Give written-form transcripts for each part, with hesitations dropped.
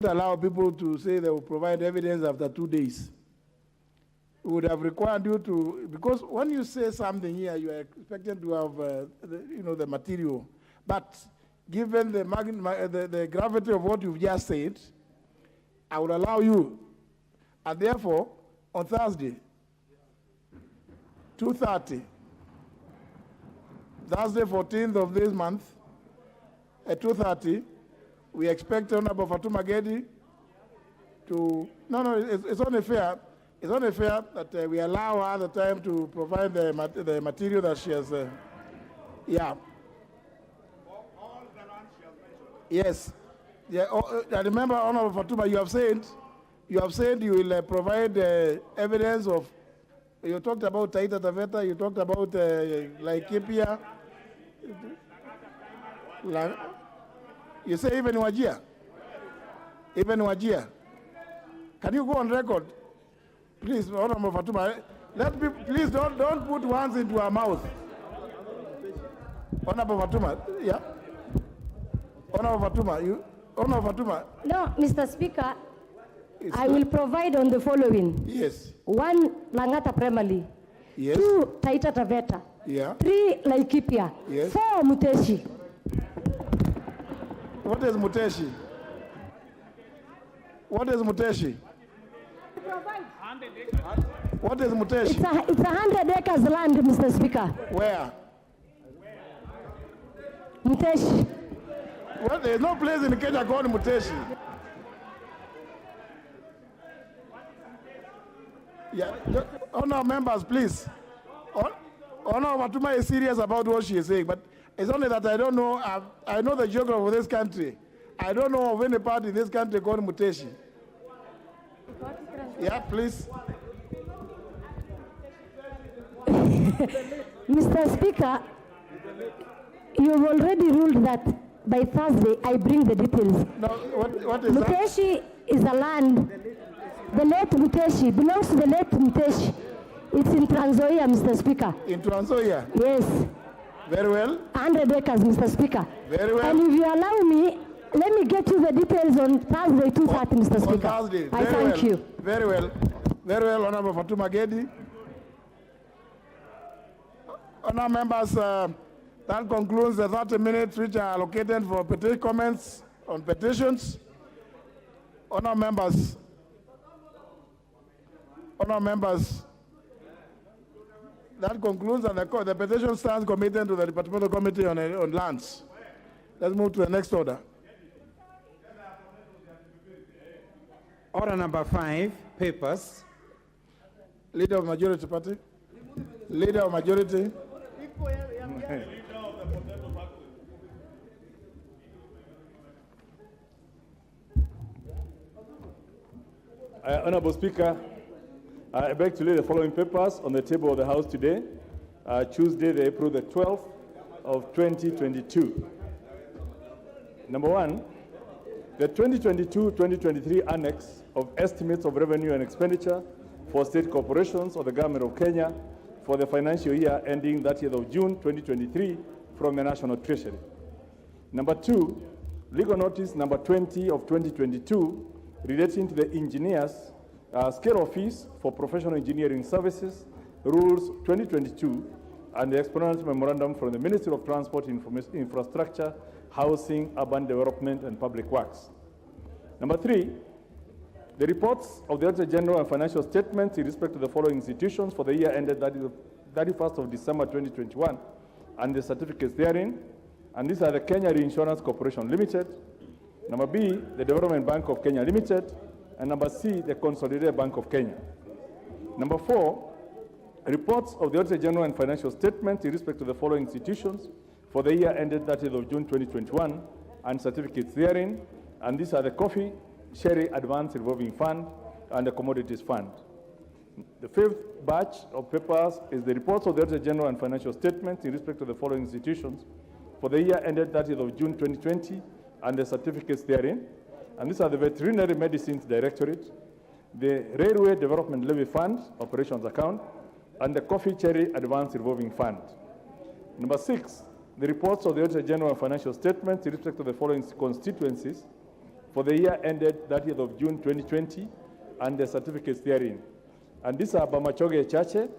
allow people to say they will provide evidence after 2 days. We would have required you to, because when you say something here, you are expected to have the material. But given the gravity of what you've just said, I would allow you. And therefore, on Thursday, 2:30, Thursday 14th of this month, at 2:30, we expect Honorable Fatuma Gedi to, it's only fair. It's only fair that we allow her the time to provide the material that she has, yeah. Yes. Yeah. I remember, Honorable Fatuma, you have said you will provide evidence of, you talked about Taita Taveta, you talked about Laikipia. You say even Wajir. Even Wajir. Can you go on record? Please, Honorable Fatuma, please don't put words into our mouth. Honorable Fatuma, yeah? Honorable Fatuma. No, Mr. Speaker, I will provide on the following. Yes. 1, Langata Primary. Yes. 2, Taita Taveta. Yeah. 3, Laikipia. Yes. 4, Muteshi. What is Muteshi? What is Muteshi? What is Muteshi? It's 100 acres land, Mr. Speaker. Where? Muteshi. Well, there is no place in Kenya called Muteshi. Yeah. Honor members, please. Honor Fatuma is serious about what she is saying, but it's only that I don't know. I know the geography of this country. I don't know of any part in this country called Muteshi. Yeah, please. Mr. Speaker, you've already ruled that by Thursday I bring the details. No, what is Muteshi that? Is a land. The late Muteshi belongs to the late Muteshi. It's in Trans Nzoia, Mr. Speaker. In Trans Nzoia? Yes. Very well. 100 acres, Mr. Speaker. Very well. And if you allow me, let me get you the details on Thursday, 2:30, Mr. Speaker. On Thursday. I thank you. Very well. Very well, Honorable Fatuma Gedi. Honourable members, that concludes the 30 minutes which are allocated for comments on petitions. Honourable members, that concludes, and the petition stands committed to the Departmental Committee on Lands. Let's move to the next order. Order number 5, papers. Leader of Majority Party. Leader of Majority. Honorable Speaker, I beg to lay the following papers on the table of the House today, Tuesday, April the 12th of 2022. Number 1, the 2022-2023 Annex of Estimates of Revenue and Expenditure for State Corporations of the Government of Kenya for the financial year ending 30th of June 2023 from the National Treasury. Number 2, Legal Notice number 20 of 2022 relating to the engineers scale of fees for professional engineering services, Rules 2022, and the explanatory memorandum from the Ministry of Transport, Infrastructure, Housing, Urban Development, and Public Works. Number 3, the reports of the Auditor General and financial statements in respect to the following institutions for the year ended 31st of December 2021, and the certificates therein. And these are the Kenya Reinsurance Corporation Limited. Number B, the Development Bank of Kenya Limited. And number C, the Consolidated Bank of Kenya. Number 4, reports of the Auditor General and financial statements in respect to the following institutions for the year ended 30th of June 2021, and certificates therein. And these are the Coffee, Sherry Advance Revolving Fund, and the Commodities Fund. The 5th batch of papers is the reports of the Auditor General and financial statements in respect to the following institutions for the year ended 30th of June 2020, and the certificates therein. And these are the Veterinary Medicines Directorate, the Railway Development Levy Fund Operations Account, and the Coffee Cherry Advance Revolving Fund. Number 6, the reports of the Auditor General and financial statements in respect to the following constituencies for the year ended 30th of June 2020 and the certificates therein. And these are Bamachoge Chache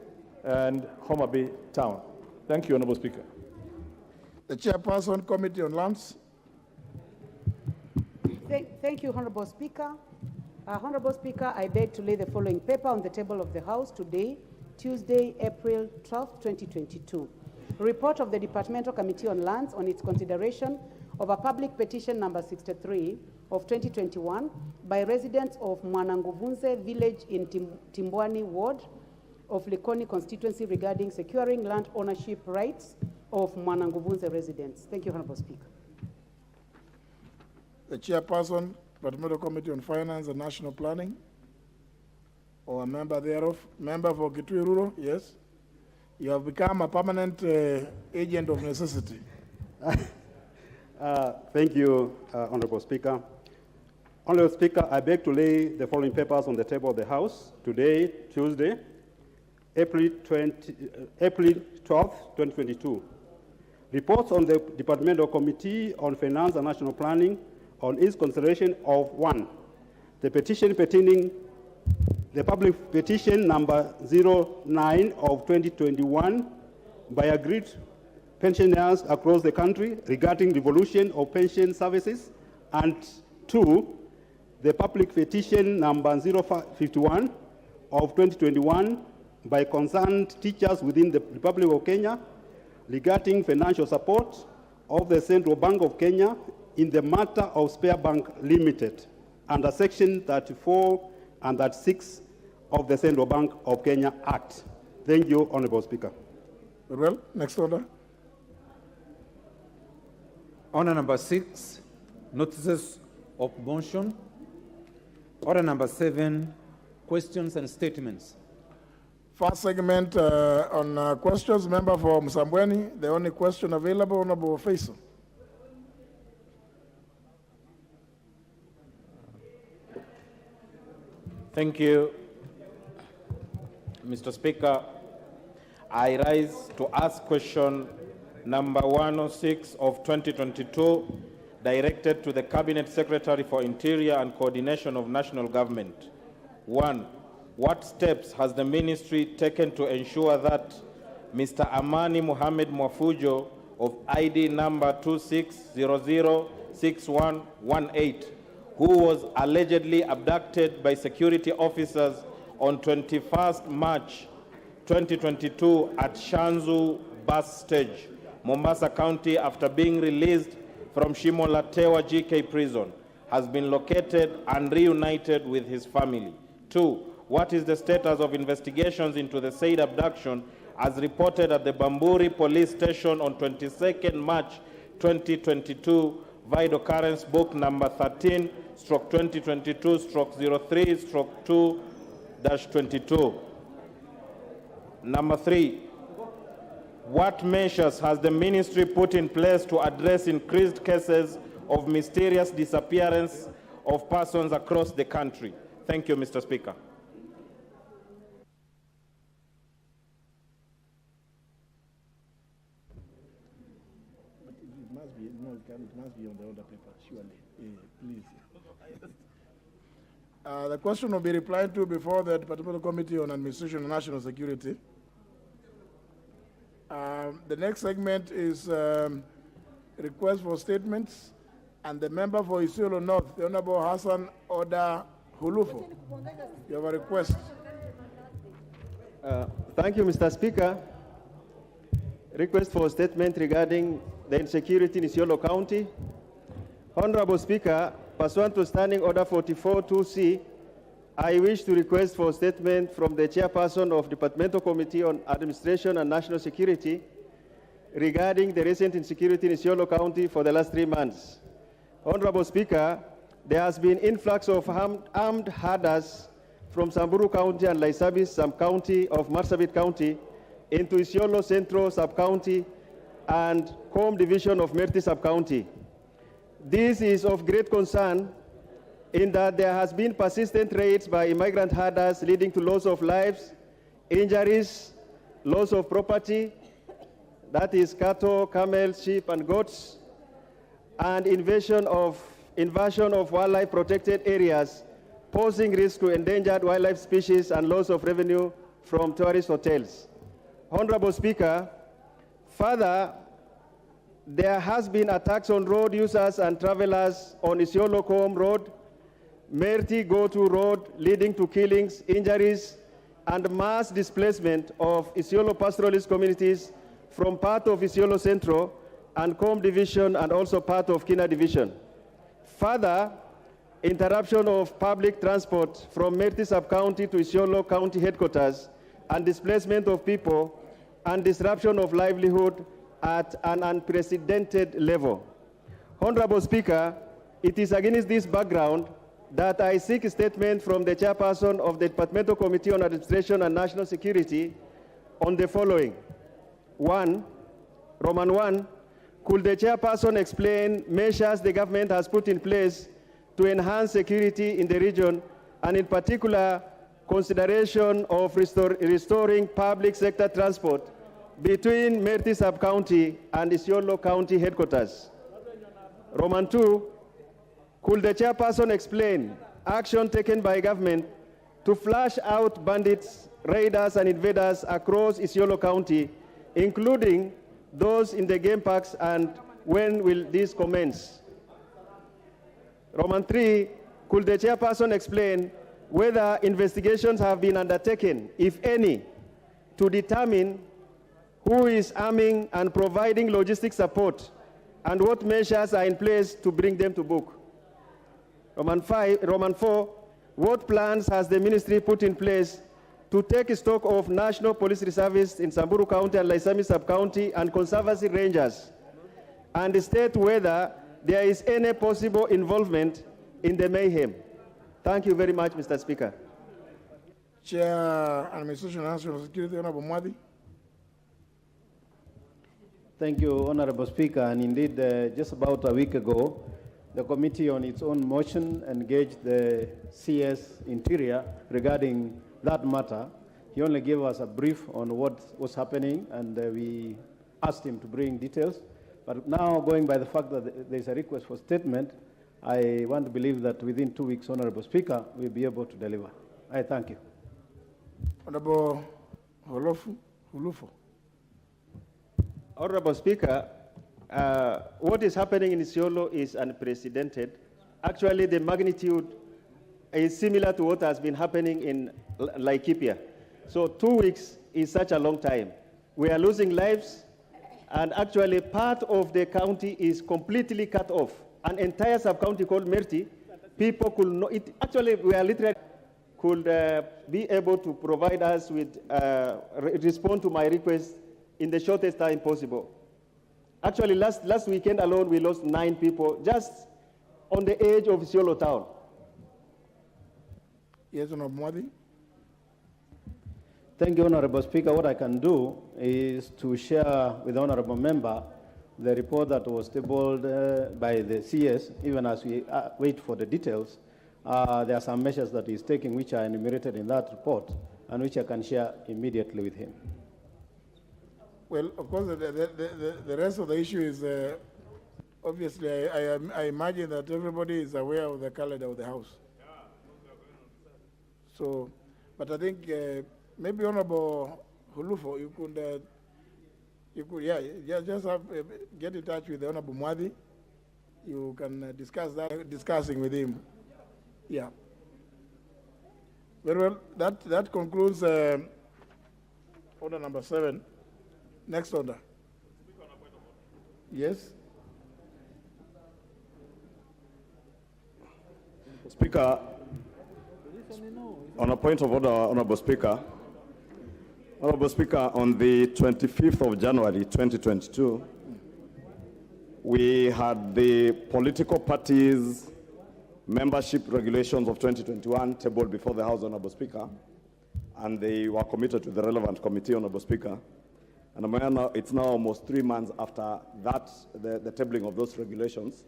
and Homa Bay Town. Thank you, Honorable Speaker. The Chairperson, Committee on Lands. Thank you, Honorable Speaker. Honorable Speaker, I beg to lay the following paper on the table of the House today, Tuesday, April 12, 2022. Report of the Departmental Committee on Lands on its consideration of a public petition number 63 of 2021 by residents of Mwananguvunze village in Timbwani ward of Likoni constituency regarding securing land ownership rights of Mwananguvunze residents. Thank you, Honorable Speaker. The Chairperson, Departmental Committee on Finance and National Planning, or a member thereof. Member for Kitui Rural, yes. You have become a permanent agent of necessity. Thank you, Honorable Speaker. Honorable Speaker, I beg to lay the following papers on the table of the House today, Tuesday, April 12, 2022. Reports on the Departmental Committee on Finance and National Planning on its consideration of 1, the petition pertaining the public petition number 09 of 2021 by agreed pensioners across the country regarding devolution of pension services, and 2, the public petition number 051 of 2021 by concerned teachers within the Republic of Kenya regarding financial support of the Central Bank of Kenya in the matter of Spare Bank Limited under Section 34 and 36 of the Central Bank of Kenya Act. Thank you, Honorable Speaker. Very well. Next order. Order number 6, notices of motion. Order number 7, questions and statements. First segment on questions. Member for Msambweni, the only question available, Honorable Faisal. Thank you, Mr. Speaker. I rise to ask question number 106 of 2022, directed to the Cabinet Secretary for Interior and Coordination of National Government. 1. What steps has the ministry taken to ensure that Mr. Amani Mohamed Mwafujo of ID number 26006118, who was allegedly abducted by security officers on 21st March 2022 at Shanzu bus stage, Mombasa County, after being released from Shimolatewa GK prison, has been located and reunited with his family. 2. What is the status of investigations into the said abduction as reported at the Bamburi police station on 22nd March 2022, via occurrence book number 13/2022/03/2-22. Number 3, what measures has the ministry put in place to address increased cases of mysterious disappearance of persons across the country? Thank you, Mr. Speaker. It must be on the order paper, surely. Please. The question will be replied to before the Departmental Committee on Administration and National Security. The next segment is request for statements, and the member for Isiolo North, the Honorable Hassan Oda Hulufo. You have a request. Thank you, Mr. Speaker. Request for statement regarding the insecurity in Isiolo County. Honorable Speaker, pursuant to Standing Order 44-2C, I wish to request for statement from the Chairperson of Departmental Committee on Administration and National Security regarding the recent insecurity in Isiolo County for the last 3 months. Honorable Speaker, there has been influx of armed herders from Samburu County and Laisabis sub-county of Marsabit County into Isiolo Central sub-county and Home Division of Merti sub-county. This is of great concern in that there has been persistent raids by immigrant herders leading to loss of lives, injuries, loss of property, that is cattle, camels, sheep, and goats, and invasion of invasion of wildlife protected areas, posing risk to endangered wildlife species and loss of revenue from tourist hotels. Honorable Speaker, further, there has been attacks on road users and travelers on Isiolo Quorum Road, Merti Go-To Road, leading to killings, injuries, and mass displacement of Isiolo pastoralist communities from part of Isiolo Centro and Com Division and also part of Kina Division. Further, interruption of public transport from Merti Sub-County to Isiolo County headquarters and displacement of people and disruption of livelihood at an unprecedented level. Honorable Speaker, it is against this background that I seek a statement from the chairperson of the Departmental Committee on Administration and National Security on the following. Roman 1, could the chairperson explain measures the government has put in place to enhance security in the region, and in particular, consideration of restoring public sector transport between Merti Sub-County and Isiolo County headquarters? Roman 2, could the chairperson explain action taken by government to flush out bandits, raiders, and invaders across Isiolo County, including those in the game parks, and when will this commence? Roman 3, could the chairperson explain whether investigations have been undertaken, if any, to determine who is arming and providing logistic support, and what measures are in place to bring them to book? Roman 4, what plans has the ministry put in place to take stock of National Police Reservists in Samburu County and Laisami Sub-County and Conservancy Rangers, and state whether there is any possible involvement in the mayhem? Thank you very much, Mr. Speaker. Chair, Administration and National Security, Honorable Mwadi. Thank you, Honorable Speaker. And indeed, just about a week ago, the committee on its own motion engaged the CS Interior regarding that matter. He only gave us a brief on what was happening, and we asked him to bring details. But now, going by the fact that there is a request for statement, I want to believe that within 2 weeks, Honorable Speaker, we'll be able to deliver. I thank you. Honorable Hulufo. Honorable Speaker, what is happening in Isiolo is unprecedented. Actually, the magnitude is similar to what has been happening in Laikipia. So 2 weeks is such a long time. We are losing lives, and actually part of the county is completely cut off. An entire sub-county called Merti, people could not, actually we are literally could be able to provide us with, respond to my request in the shortest time possible. Actually, last weekend alone, we lost 9 people just on the edge of Isiolo town. Yes, Honorable Mwadi. Thank you, Honorable Speaker. What I can do is to share with the Honorable Member the report that was tabled by the CS, even as we wait for the details. There are some measures that he's taking which are enumerated in that report and which I can share immediately with him. Well, of course, the rest of the issue is, obviously, I imagine that everybody is aware of the calendar of the House. So, but I think maybe Honorable Hulufo, you could, just have, get in touch with the Honorable Mwadi. You can discussing with him. Yeah. Very well, that concludes order number 7. Next order. Yes. Speaker, on a point of order, Honorable Speaker. Honorable Speaker, on the 25th of January 2022, we had the political parties membership regulations of 2021 tabled before the House, Honorable Speaker, and they were committed to the relevant committee, Honorable Speaker. And it's now almost 3 months after that, the tabling of those regulations.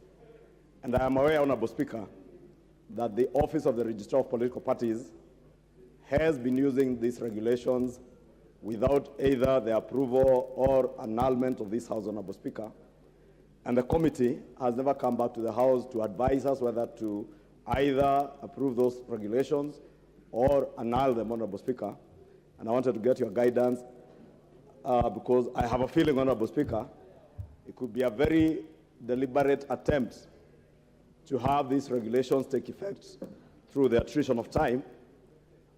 And I am aware, Honorable Speaker, that the Office of the Registrar of Political Parties has been using these regulations without either the approval or annulment of this House, Honorable Speaker. And the committee has never come back to the House to advise us whether to either approve those regulations or annul them, Honorable Speaker. And I wanted to get your guidance because I have a feeling, Honorable Speaker, it could be a very deliberate attempt to have these regulations take effect through the attrition of time,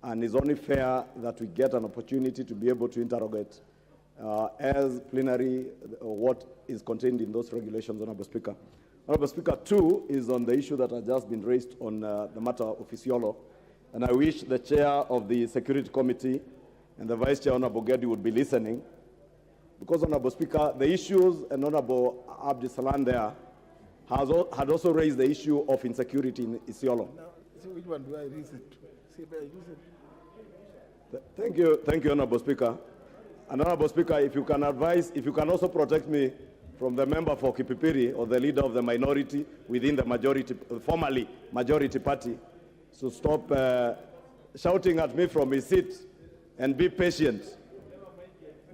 and it's only fair that we get an opportunity to be able to interrogate as plenary what is contained in those regulations, Honorable Speaker. Honorable Speaker, 2 is on the issue that has just been raised on the matter of Isiolo, and I wish the chair of the Security Committee and the Vice Chair, Honorable Gedi, would be listening, because, Honorable Speaker, the issues, and Honorable Abdisalan there had also raised the issue of insecurity in Isiolo. Now, see which one do I listen to? See if I listen. Thank you, Honorable Speaker. And Honorable Speaker, if you can advise, if you can also protect me from the member for Kipipiri or the leader of the minority within the majority, formerly majority party, so stop shouting at me from his seat and be patient,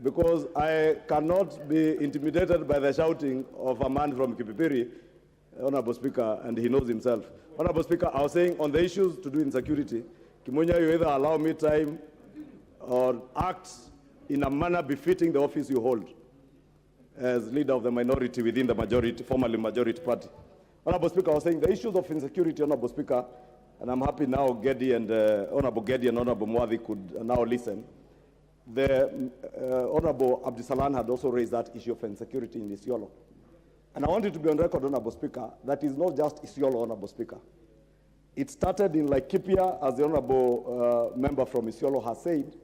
because I cannot be intimidated by the shouting of a man from Kipipiri, Honorable Speaker, and he knows himself. Honorable Speaker, I was saying on the issues to do insecurity, Kimunya, you either allow me time or act in a manner befitting the office you hold as leader of the minority within the majority, formerly majority party. Honorable Speaker, I was saying the issues of insecurity, Honorable Speaker, and I'm happy now Gedi and Honorable Gedi and Honorable Mwadhi could now listen. The Honorable Abdisalan had also raised that issue of insecurity in Isiolo. And I want it to be on record, Honorable Speaker, that is not just Isiolo, Honorable Speaker. It started in Laikipia, as the Honorable member from Isiolo has said.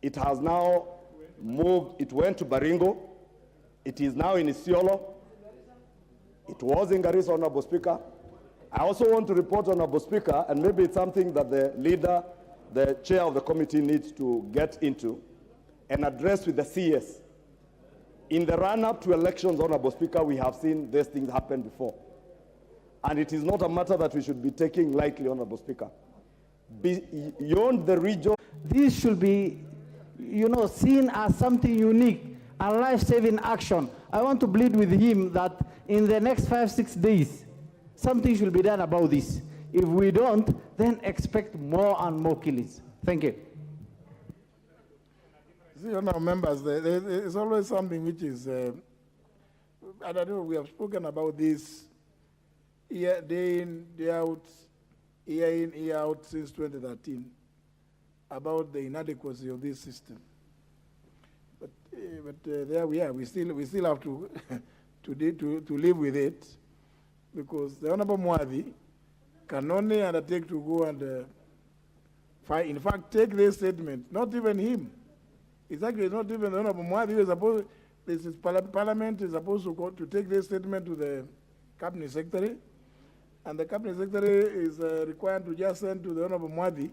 It has now moved, it went to Baringo. It is now in Isiolo. It was in Garissa, Honorable Speaker. I also want to report, Honorable Speaker, and maybe it's something that the leader, the chair of the committee needs to get into and address with the CS. In the run-up to elections, Honorable Speaker, we have seen these things happen before. And it is not a matter that we should be taking lightly, Honorable Speaker. Beyond the region, this should be, seen as something unique, a life-saving action. I want to plead with him that in the next 5-6 days, something should be done about this. If we don't, then expect more and more killings. Thank you. See, honourable members, there's always something which is, I don't know, we have spoken about this day in, day out, year in, year out since 2013, about the inadequacy of this system. But there we are. We still have to to live with it, because the Honorable Mwadhi can only undertake to go and fight. In fact, take this statement. Not even him. It's actually not even the Honorable Mwadhi who is supposed. This is Parliament is supposed to go to take this statement to the Cabinet Secretary, and the Cabinet Secretary is required to just send to the Honorable Mwadhi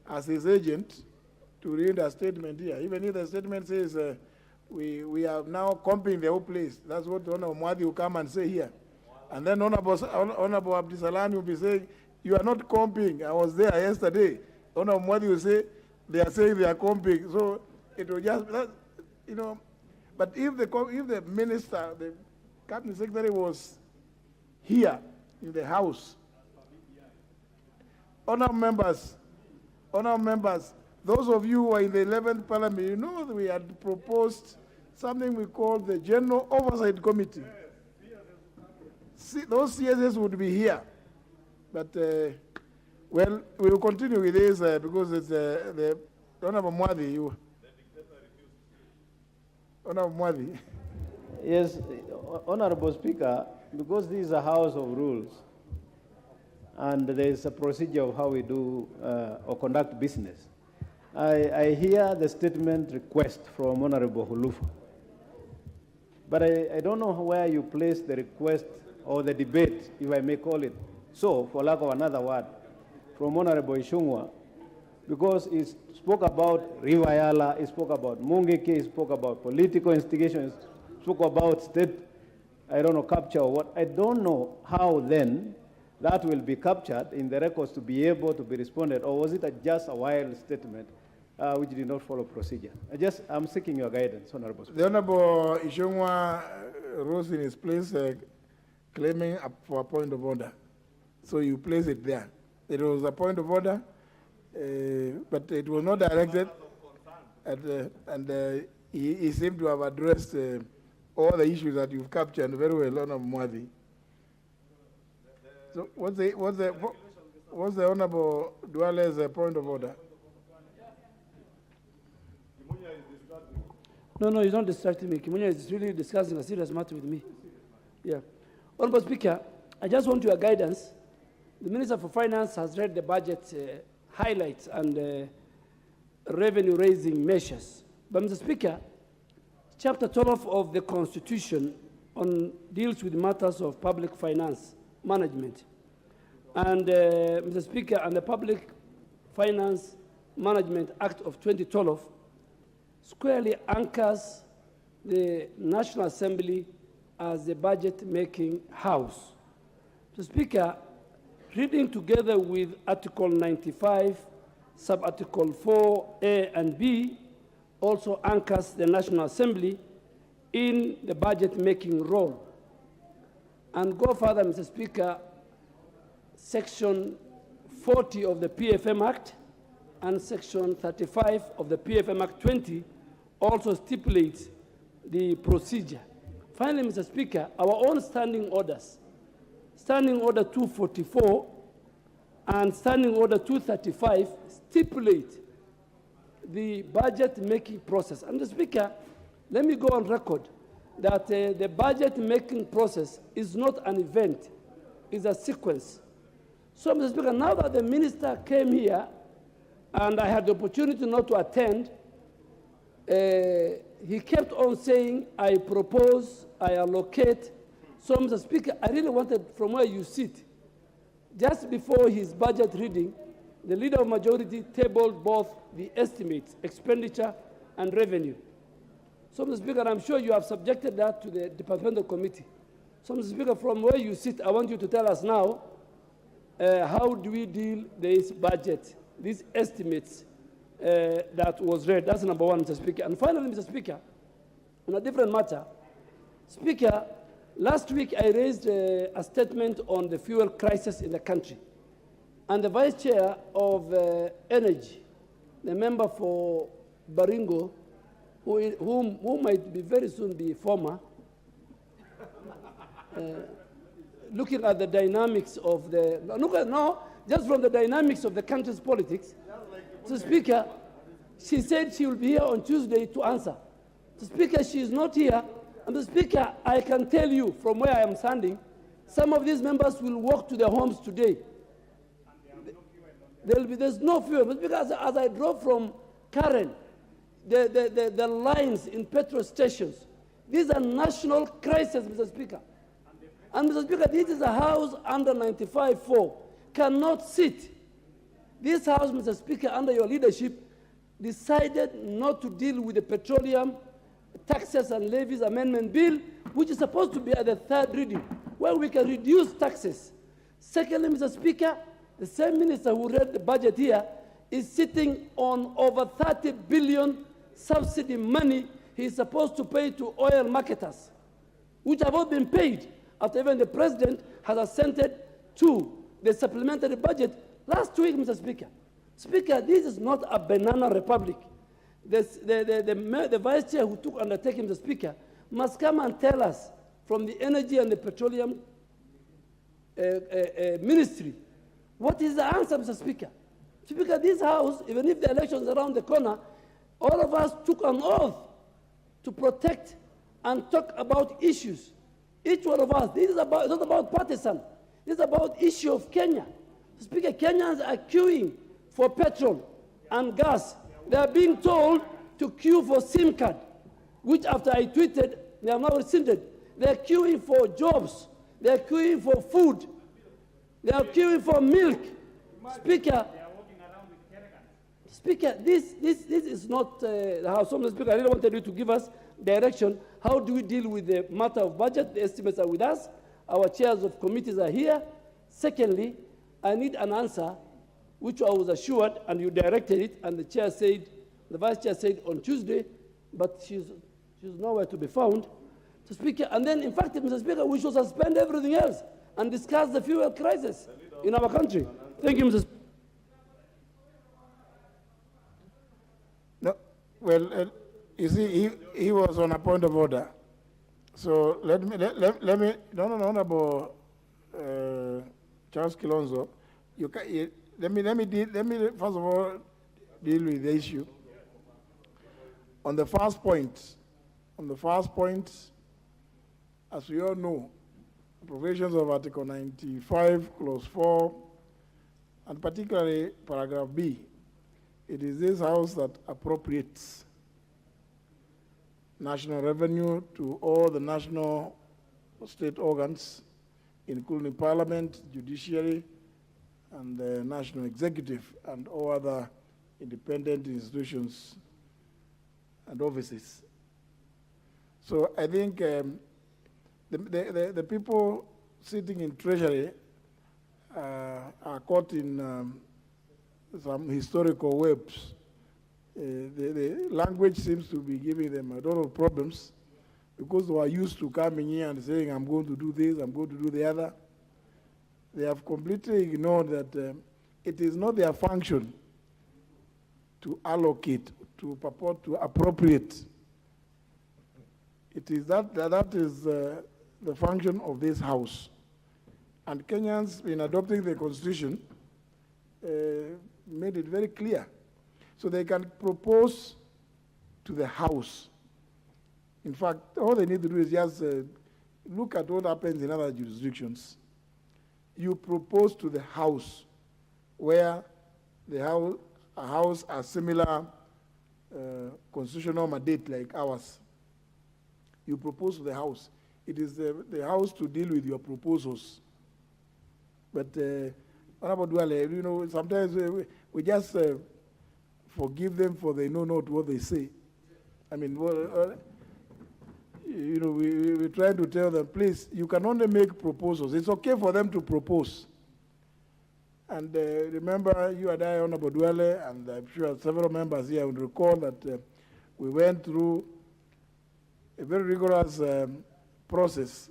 as his agent to read a statement here. Even if the statement says we are now comping the whole place, that's what the Honorable Mwadhi will come and say here. And then Honorable Abdisalan will be saying, you are not comping. I was there yesterday. Honorable Mwadhi will say, they are saying they are comping. So it will just, but if the minister, the Cabinet Secretary was here in the House, honorable members, those of you who are in the 11th Parliament, you know that we had proposed something we call the General Oversight Committee. See, those CSS would be here. But, well, we will continue with this because it's the Honorable Mwadhi. Honorable Mwadhi. Yes, Honorable Speaker, because this is a house of rules, and there is a procedure of how we do or conduct business, I hear the statement request from Honorable Hulufa. But I don't know where you place the request or the debate, if I may call it so, for lack of another word, from Honorable Ishungwa, because he spoke about Rivayala, he spoke about Mungiki, he spoke about political instigations, spoke about state, capture or what. I don't know how then that will be captured in the records to be able to be responded, or was it just a wild statement which did not follow procedure. I'm seeking your guidance, Honorable Speaker. The Honorable Ishongwa rose in his place claiming for a point of order. So you place it there. It was a point of order, but it was not directed, and he seemed to have addressed all the issues that you've captured very well, Honorable Mwadhi. So what's the Honorable Duale's point of order? No, he's not distracting me. Kimunya is really discussing a serious matter with me. Yeah. Honorable Speaker, I just want your guidance. The Minister for Finance has read the budget highlights and revenue-raising measures. But, Mr. Speaker, Chapter 12 of the Constitution deals with matters of public finance management. And, Mr. Speaker, and the Public Finance Management Act of 2012 squarely anchors the National Assembly as the budget-making house. Mr. Speaker, reading together with Article 95, Sub-Article 4A and B, also anchors the National Assembly in the budget-making role. And go further, Mr. Speaker, Section 40 of the PFM Act and Section 35 of the PFM Act 20 also stipulates the procedure. Finally, Mr. Speaker, our own standing orders, Standing Order 244 and Standing Order 235 stipulate the budget-making process. And, Mr. Speaker, let me go on record that the budget-making process is not an event, it's a sequence. So, Mr. Speaker, now that the minister came here and I had the opportunity not to attend, he kept on saying, I propose, I allocate. So, Mr. Speaker, I really wanted from where you sit, just before his budget reading, the Leader of Majority tabled both the estimates, expenditure, and revenue. So, Mr. Speaker, I'm sure you have subjected that to the departmental committee. So, Mr. Speaker, from where you sit, I want you to tell us now, how do we deal this budget, these estimates that was read? That's number one, Mr. Speaker. And finally, Mr. Speaker, on a different matter, Speaker, last week I raised a statement on the fuel crisis in the country. And the Vice Chair of Energy, the member for Baringo, who might be very soon be former, looking at the dynamics of the, just from the dynamics of the country's politics, so Speaker, she said she will be here on Tuesday to answer. So Speaker, she is not here. And the Speaker, I can tell you from where I am standing, some of these members will walk to their homes today. There's no fuel. But because as I drove from Karen, the lines in petrol stations, these are national crises, Mr. Speaker. And Mr. Speaker, this is a house under 95-4, cannot sit. This house, Mr. Speaker, under your leadership, decided not to deal with the petroleum taxes and levies amendment bill, which is supposed to be at the third reading, where we can reduce taxes. Secondly, Mr. Speaker, the same minister who read the budget here is sitting on over 30 billion subsidy money he's supposed to pay to oil marketers, which have all been paid after even the president has assented to the supplementary budget last week, Mr. Speaker. Speaker, this is not a banana republic. The vice chair who took undertaking, Mr. Speaker, must come and tell us from the energy and the petroleum ministry, what is the answer, Mr. Speaker? Speaker, this house, even if the election is around the corner, all of us took an oath to protect and talk about issues. Each one of us, this is about, it's not about partisan. This is about issue of Kenya. Speaker, Kenyans are queuing for petrol and gas. They are being told to queue for SIM card, which after I tweeted, they have now rescinded. They are queuing for jobs. They are queuing for food. They are queuing for milk. Speaker, this is not the House. So, Mr. Speaker, I really wanted you to give us direction. How do we deal with the matter of budget? The estimates are with us. Our chairs of committees are here. Secondly, I need an answer, which I was assured, and you directed it, and the chair said The Vice Chair said on Tuesday, but she's nowhere to be found. Mr. Speaker, and then, in fact, Mr. Speaker, we should suspend everything else and discuss the fuel crisis in our country. Thank you, Mr. Speaker. No, well, you see, he was on a point of order. So let me, no, Honorable Charles Kilonzo, you can, let me first of all deal with the issue. On the first point, as we all know, provisions of Article 95, Clause 4, and particularly Paragraph B, it is this House that appropriates national revenue to all the national state organs, including Parliament, Judiciary, and the National Executive, and all other independent institutions and offices. So I think the people sitting in Treasury are caught in some historical webs. The language seems to be giving them a lot of problems because they are used to coming here and saying, I'm going to do this, I'm going to do the other. They have completely ignored that it is not their function to allocate, to purport to appropriate. It is that is the function of this House. And Kenyans, in adopting the Constitution, made it very clear. So they can propose to the House. In fact, all they need to do is just look at what happens in other jurisdictions. You propose to the House where the House has similar constitutional mandate like ours. You propose to the House. It is the House to deal with your proposals. But Honorable Duale, you know, sometimes we just forgive them for they know not what they say. I mean, you know, we're trying to tell them, please, you can only make proposals. It's okay for them to propose. And remember, you and I, Honorable Duale, and I'm sure several members here will recall that we went through a very rigorous process.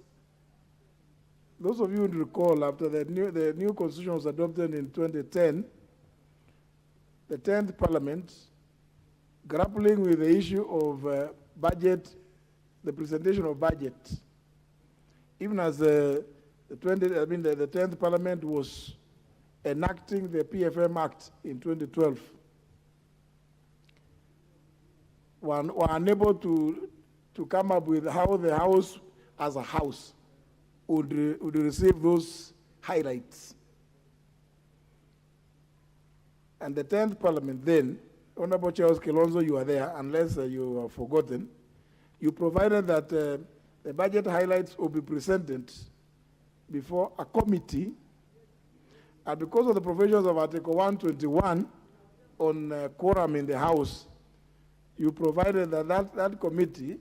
Those of you who recall, after the new constitution was adopted in 2010, the 10th Parliament, grappling with the issue of budget, the presentation of budget, even as the 10th Parliament was enacting the PFM Act in 2012, were unable to come up with how the House, as a House, would receive those highlights. And the 10th Parliament then, Honorable Charles Kilonzo, you are there, unless you have forgotten, you provided that the budget highlights will be presented before a committee, and because of the provisions of Article 121 on quorum in the House, you provided that committee,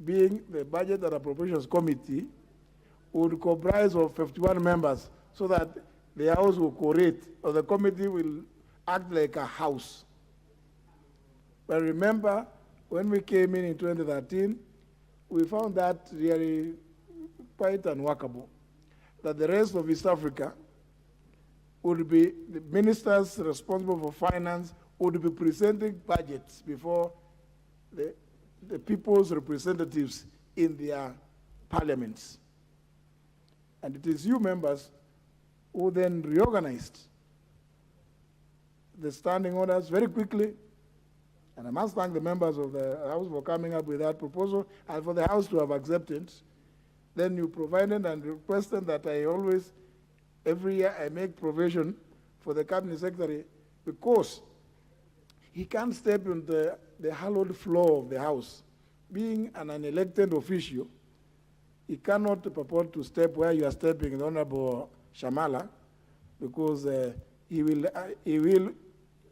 being the Budget and Appropriations Committee, would comprise of 51 members so that the House will coordinate, or the committee will act like a House. But remember, when we came in 2013, we found that really quite unworkable, that the rest of East Africa would be, the ministers responsible for finance would be presenting budgets before the people's representatives in their parliaments. And it is you members who then reorganized the standing orders very quickly. And I must thank the members of the House for coming up with that proposal and for the House to have accepted. Then you provided and requested that I always, every year, I make provision for the Cabinet Secretary because he can't step on the hallowed floor of the House. Being an unelected official, he cannot purport to step where you are stepping, the Honorable Shamala, because he will,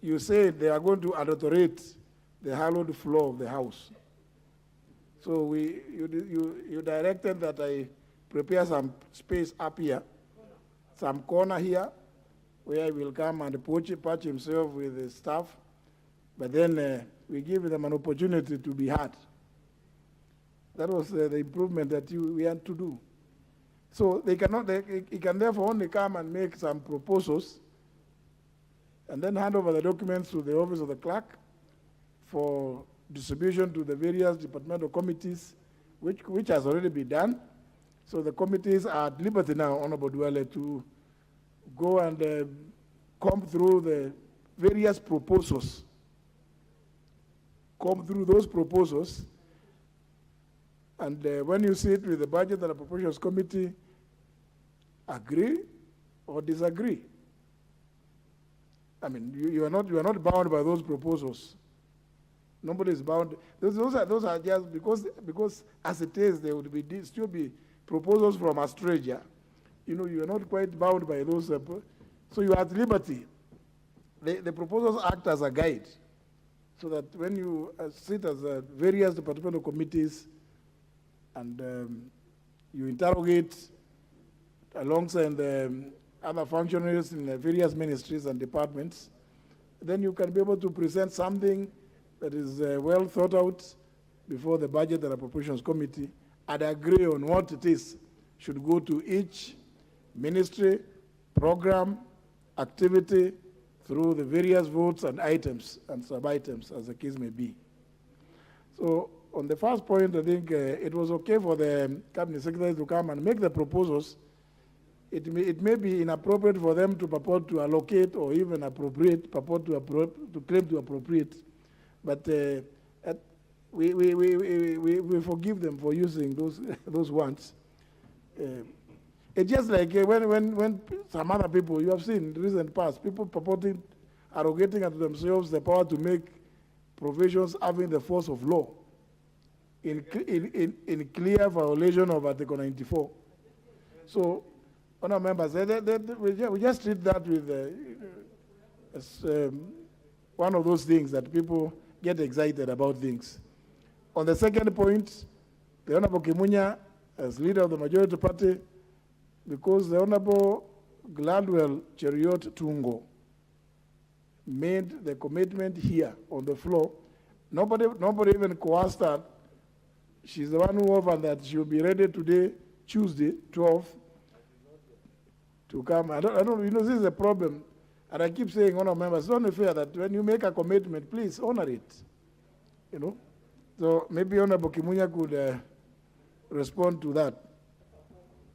you say they are going to adulterate the hallowed floor of the House. So you directed that I prepare some space up here, some corner here, where he will come and patch himself with the staff, but then we give them an opportunity to be heard. That was the improvement that we had to do. So they cannot, he can therefore only come and make some proposals and then hand over the documents to the office of the clerk for distribution to the various departmental committees, which has already been done. So the committees are at liberty now, Honorable Duale, to go and comb through the various proposals, comb through those proposals, and when you sit with the Budget and Appropriations Committee, agree or disagree. I mean, you are not bound by those proposals. Nobody is bound. Those are just because as it is, there would be still be proposals from Australia. You know, you are not quite bound by those. So you are at liberty. The proposals act as a guide, so that when you sit as various departmental committees and you interrogate alongside the other functionaries in the various ministries and departments, then you can be able to present something that is well thought out before the Budget and Appropriations Committee and agree on what it is should go to each ministry, program, activity, through the various votes and items and sub-items, as the case may be. So on the first point, I think it was okay for the Cabinet Secretary to come and make the proposals. It may be inappropriate for them to purport to allocate or even appropriate, purport to claim to appropriate. But we forgive them for using those words. It's just like when some other people, you have seen in the recent past, people purporting, arrogating unto themselves the power to make provisions having the force of law in clear violation of Article 94. So, honourable members, we just treat that with as one of those things that people get excited about things. On the second point, the Honourable Kimunya, as leader of the majority party, because the Honourable Gladwell Cheriot Tungo made the commitment here on the floor, nobody even coerced her. She's the one who offered that she'll be ready today, Tuesday, 12th, to come. I don't, you know, this is a problem. And I keep saying, honourable members, it's only fair that when you make a commitment, please honor it. You know? So maybe Honourable Kimunya could respond to that.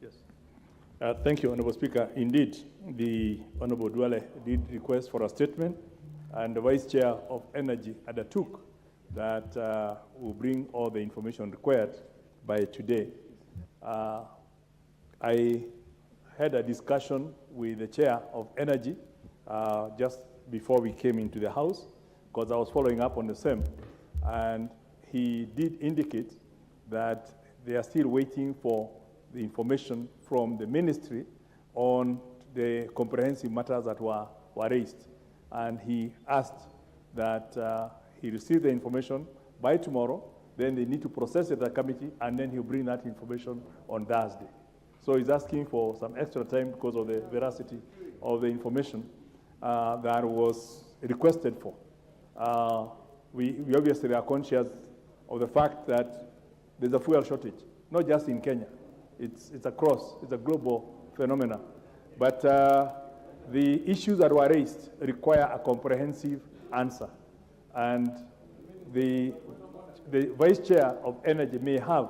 Yes. Thank you, Honourable Speaker. Indeed, the Honourable Duale did request for a statement, and the Vice Chair of Energy undertook that will bring all the information required by today. I had a discussion with the Chair of Energy just before we came into the House, because I was following up on the same, and he did indicate that they are still waiting for the information from the ministry on the comprehensive matters that were raised. And he asked that he receive the information by tomorrow, then they need to process it at the committee, and then he'll bring that information on Thursday. So he's asking for some extra time because of the veracity of the information that was requested for. We obviously are conscious of the fact that there's a fuel shortage, not just in Kenya. It's across, it's a global phenomenon. But the issues that were raised require a comprehensive answer. And the Vice Chair of Energy may have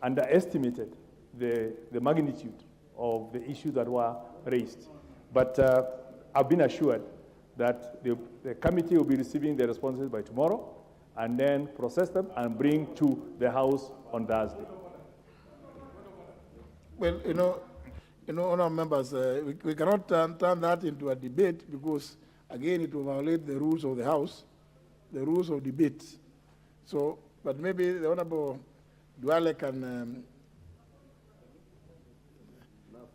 underestimated the magnitude of the issues that were raised. But I've been assured that the committee will be receiving the responses by tomorrow and then process them and bring to the House on Thursday. Well, you know, honourable members, we cannot turn that into a debate because, again, it will violate the rules of the House, the rules of debate. So, but maybe the Honourable Duale can.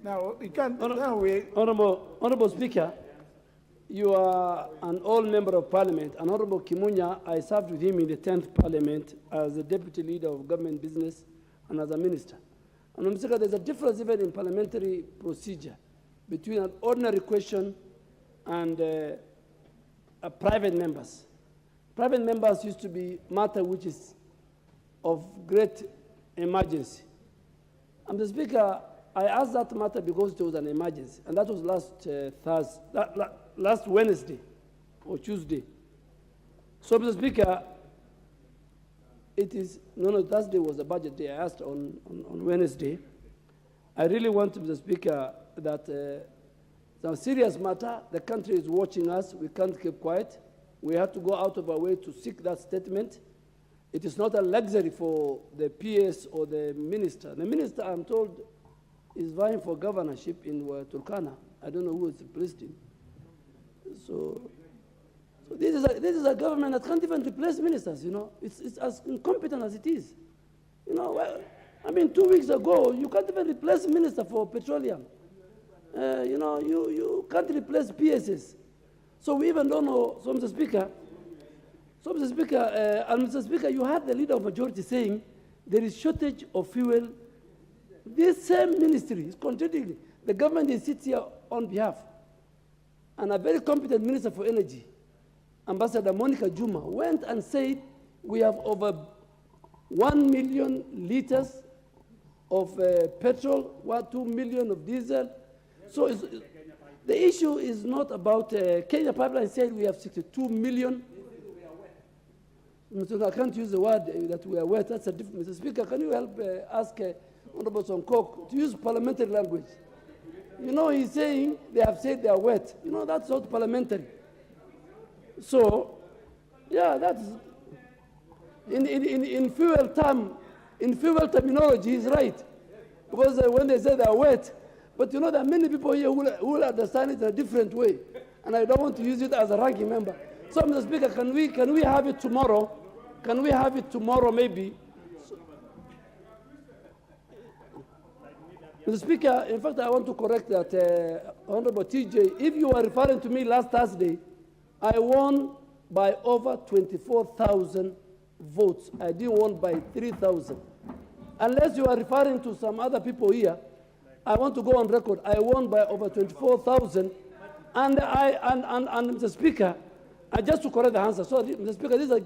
Now, we can't. Honourable Speaker, you are an old member of Parliament. And Honourable Kimunya, I served with him in the 10th Parliament as the Deputy Leader of Government Business and as a Minister. And Mr. Speaker, there's a difference even in parliamentary procedure between an ordinary question and private members. private members used to be matter which is of great emergency. And Mr. Speaker, I asked that matter because it was an emergency, and that was last Wednesday or Tuesday. So, Mr. Speaker, it is, no, Thursday was the budget day. I asked on Wednesday. I really want, Mr. Speaker, that it's a serious matter. The country is watching us. We can't keep quiet. We have to go out of our way to seek that statement. It is not a luxury for the PS or the minister. The minister, I'm told, is vying for governorship in Turkana. I don't know who is replaced him. So this is a government that can't even replace ministers, you know. It's as incompetent as it is. You know, well, I mean, 2 weeks ago, you can't even replace minister for petroleum. You know, you can't replace PSs. So we even don't know, so Mr. Speaker, and Mr. Speaker, you had the leader of majority saying there is shortage of fuel. This same ministry is contradicting. The government is sitting here on behalf. And a very competent minister for energy, Ambassador Monica Juma, went and said we have over 1 million liters of petrol, 2 million of diesel. So the issue is not about Kenya Pipeline said we have 62 million. I can't use the word that we are wet. That's a different. Mr. Speaker, can you help ask Honorable Sonkok to use parliamentary language? You know, he's saying they have said they are wet. You know, that's not parliamentary. So, yeah, that's in fuel terminology, he's right. Because when they say they are wet, but you know, there are many people here who will understand it in a different way. And I don't want to use it as a ranking member. So, Mr. Speaker, can we have it tomorrow? Can we have it tomorrow, maybe? Mr. Speaker, in fact, I want to correct that, Honorable TJ, if you were referring to me last Thursday, I won by over 24,000 votes. I didn't won by 3,000. Unless you are referring to some other people here, I want to go on record. I won by over 24,000. And Mr. Speaker, just to correct the answer, so Mr. Speaker, this is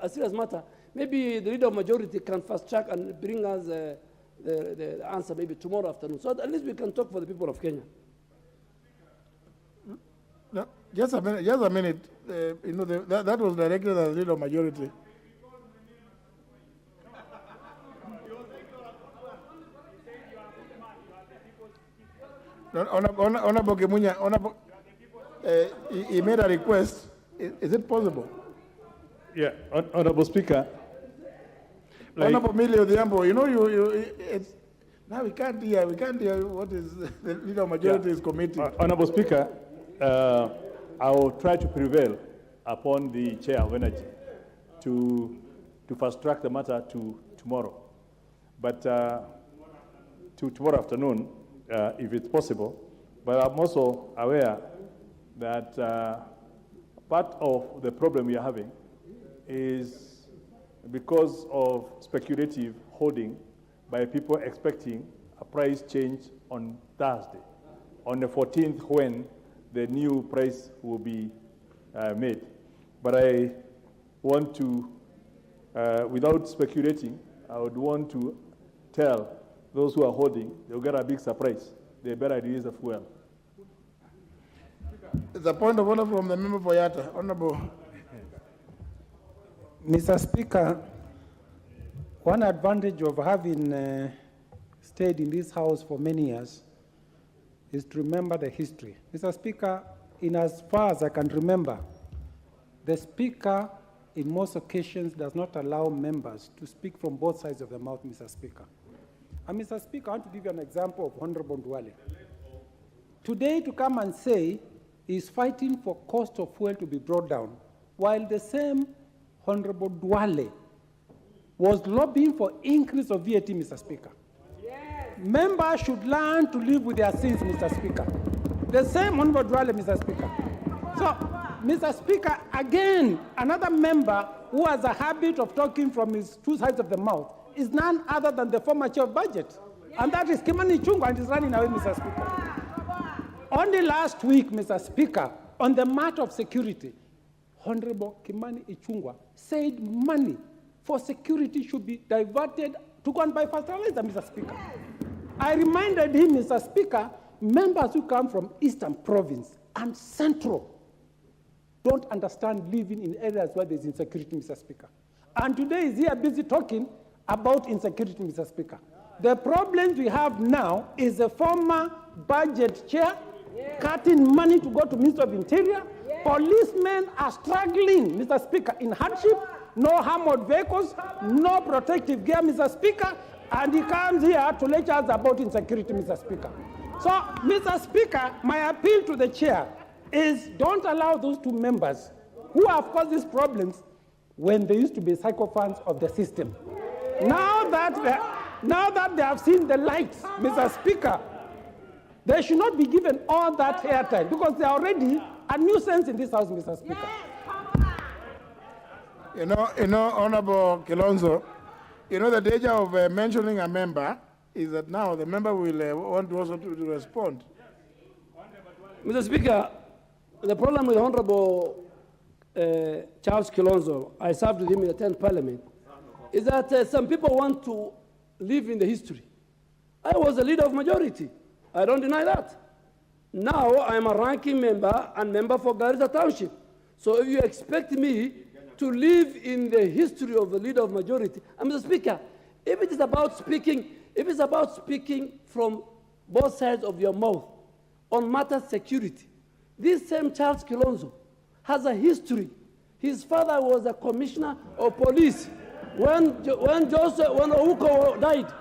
a serious matter. Maybe the leader of majority can fast track and bring us the answer maybe tomorrow afternoon. So at least we can talk for the people of Kenya. No, just a minute. You know, that was directed at the leader of majority. Honorable Gemunya, he made a request. Is it possible? Yeah, Honorable Speaker. Honorable Millie Odhiambo, you know, now we can't hear what is the leader of majority is committing. Honorable Speaker, I will try to prevail upon the Chair of Energy to fast track the matter to tomorrow. But to tomorrow afternoon, if it's possible. But I'm also aware that part of the problem we are having is because of speculative holding by people expecting a price change on Thursday, on the 14th, when the new price will be made. But I want to, without speculating, I would want to tell those who are holding, they'll get a big surprise. They better release the fuel. The point of order from the member for Yatta. Honorable. Mr. Speaker, one advantage of having stayed in this House for many years is to remember the history. Mr. Speaker, in as far as I can remember, the Speaker in most occasions does not allow members to speak from both sides of the mouth, Mr. Speaker. And Mr. Speaker, I want to give you an example of Honorable Ndwale. Today, to come and say he's fighting for cost of fuel to be brought down, while the same Honorable Ndwale was lobbying for increase of VAT, Mr. Speaker. Yes. Members should learn to live with their sins, Mr. Speaker. The same Honorable Ndwale, Mr. Speaker. So, Mr. Speaker, again, another member who has a habit of talking from his two sides of the mouth is none other than the former chair of budget. Yes. And that is Kimani Ichung'wah, and he's running away, Mr. Speaker. Only last week, Mr. Speaker, on the matter of security, Honorable Kimani Ichung'wah said money for security should be diverted to go and buy fertilizer, Mr. Speaker. I reminded him, Mr. Speaker, members who come from Eastern Province and Central don't understand living in areas where there's insecurity, Mr. Speaker. And today is here busy talking about insecurity, Mr. Speaker. The problems we have now is the former budget chair cutting money to go to Minister of Interior. Policemen are struggling, Mr. Speaker, in hardship, no armored vehicles, no protective gear, Mr. Speaker, and he comes here to lecture us about insecurity, Mr. Speaker. So, Mr. Speaker, my appeal to the chair is don't allow those two members who have caused these problems when they used to be sycophants of the system. Now that they have seen the light, Mr. Speaker, they should not be given all that airtime because they are already a nuisance in this house, Mr. Speaker. You know, Honorable Kilonzo, you know the danger of mentioning a member is that now the member will want also to respond. Mr. Speaker, the problem with Honorable Charles Kilonzo, I served with him in the 10th Parliament, is that some people want to live in the history. I was a leader of majority. I don't deny that. Now I'm a ranking member and member for Garissa Township. So if you expect me to live in the history of the leader of majority, Mr. Speaker, if it is about speaking from both sides of your mouth on matters security, this same Charles Kilonzo has a history. His father was a commissioner of police. When Ouko died,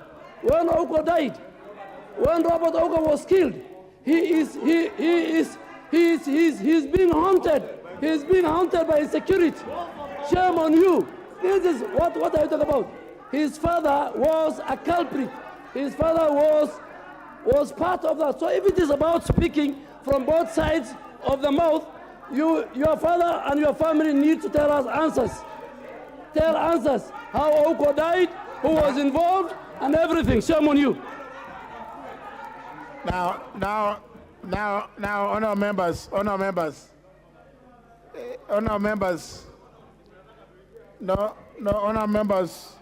when Robert Ouko was killed, he's being haunted. He's being haunted by security. Shame on you. This is what are you talking about? His father was a culprit. His father was part of that. So if it is about speaking from both sides of the mouth, your father and your family need to tell us answers. Tell answers. How Ouko died, who was involved, and everything. Shame on you. Now, honor members. No, honor members.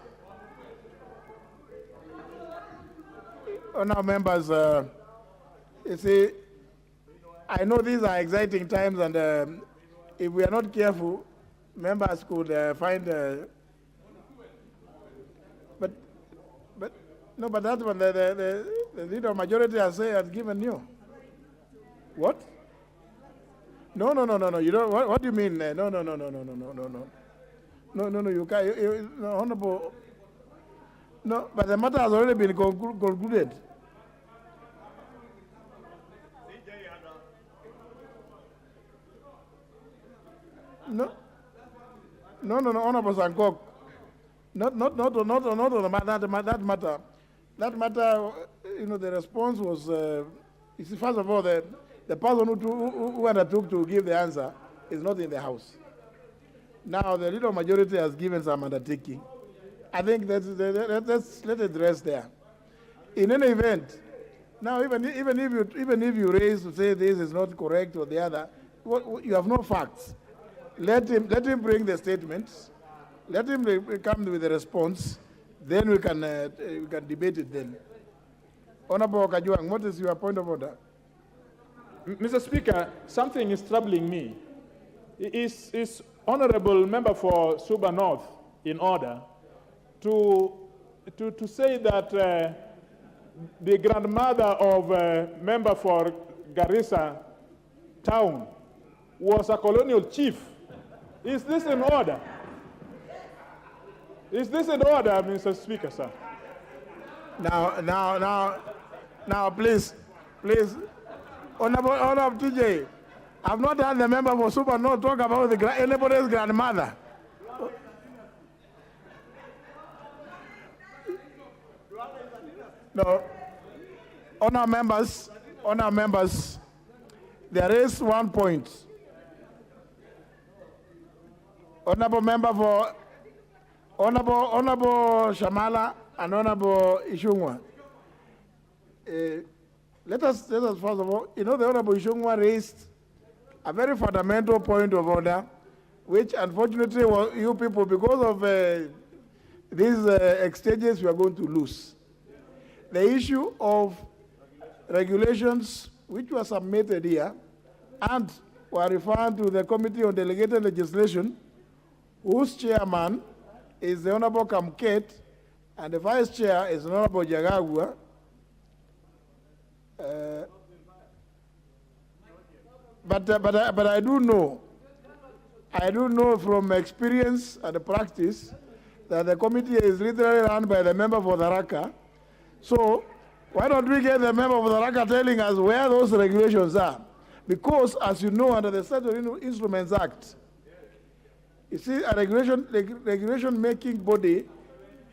Honor members, you see, I know these are exciting times, and if we are not careful, members could find. But that's what the leader of majority has given you. What? No. You don't. What do you mean? No. You can't. No, Honorable. No, but the matter has already been concluded. No, Honorable Sankok. Not on that matter. That matter, the response was, you see, first of all, the person who undertook to give the answer is not in the House. Now, the leader of majority has given some undertaking. I think let's let it rest there. In any event, now even if you raise to say this is not correct or the other, you have no facts. Let him bring the statements. Let him come with a response. Then we can debate it then. Honorable Kajuang, what is your point of order? Mr. Speaker, something is troubling me. Is honorable member for Suba North in order to say that the grandmother of member for Garissa Town was a colonial chief? Is this in order? Is this in order, Mr. Speaker, sir? Now, please, Honorable TJ, I've not heard the member for Super North talk about anybody's grandmother. No, honor members, there is one point. Honorable member for Honorable Shamala and Honorable Ishung'wah. Let us first of all, the Honorable Ishung'wah raised a very fundamental point of order which unfortunately you people, because of these exchanges, we are going to lose. The issue of regulations which were submitted here and were referred to the Committee on Delegated Legislation, whose chairman is the Honorable Kamket, and the vice chair is the Honorable Jagagua. But I do know from experience and practice that the committee is literally run by the member for the Raka. So why don't we get the member for the Raka telling us where those regulations are? Because, as you know, under the Statutory Instruments Act, you see, a regulation-making body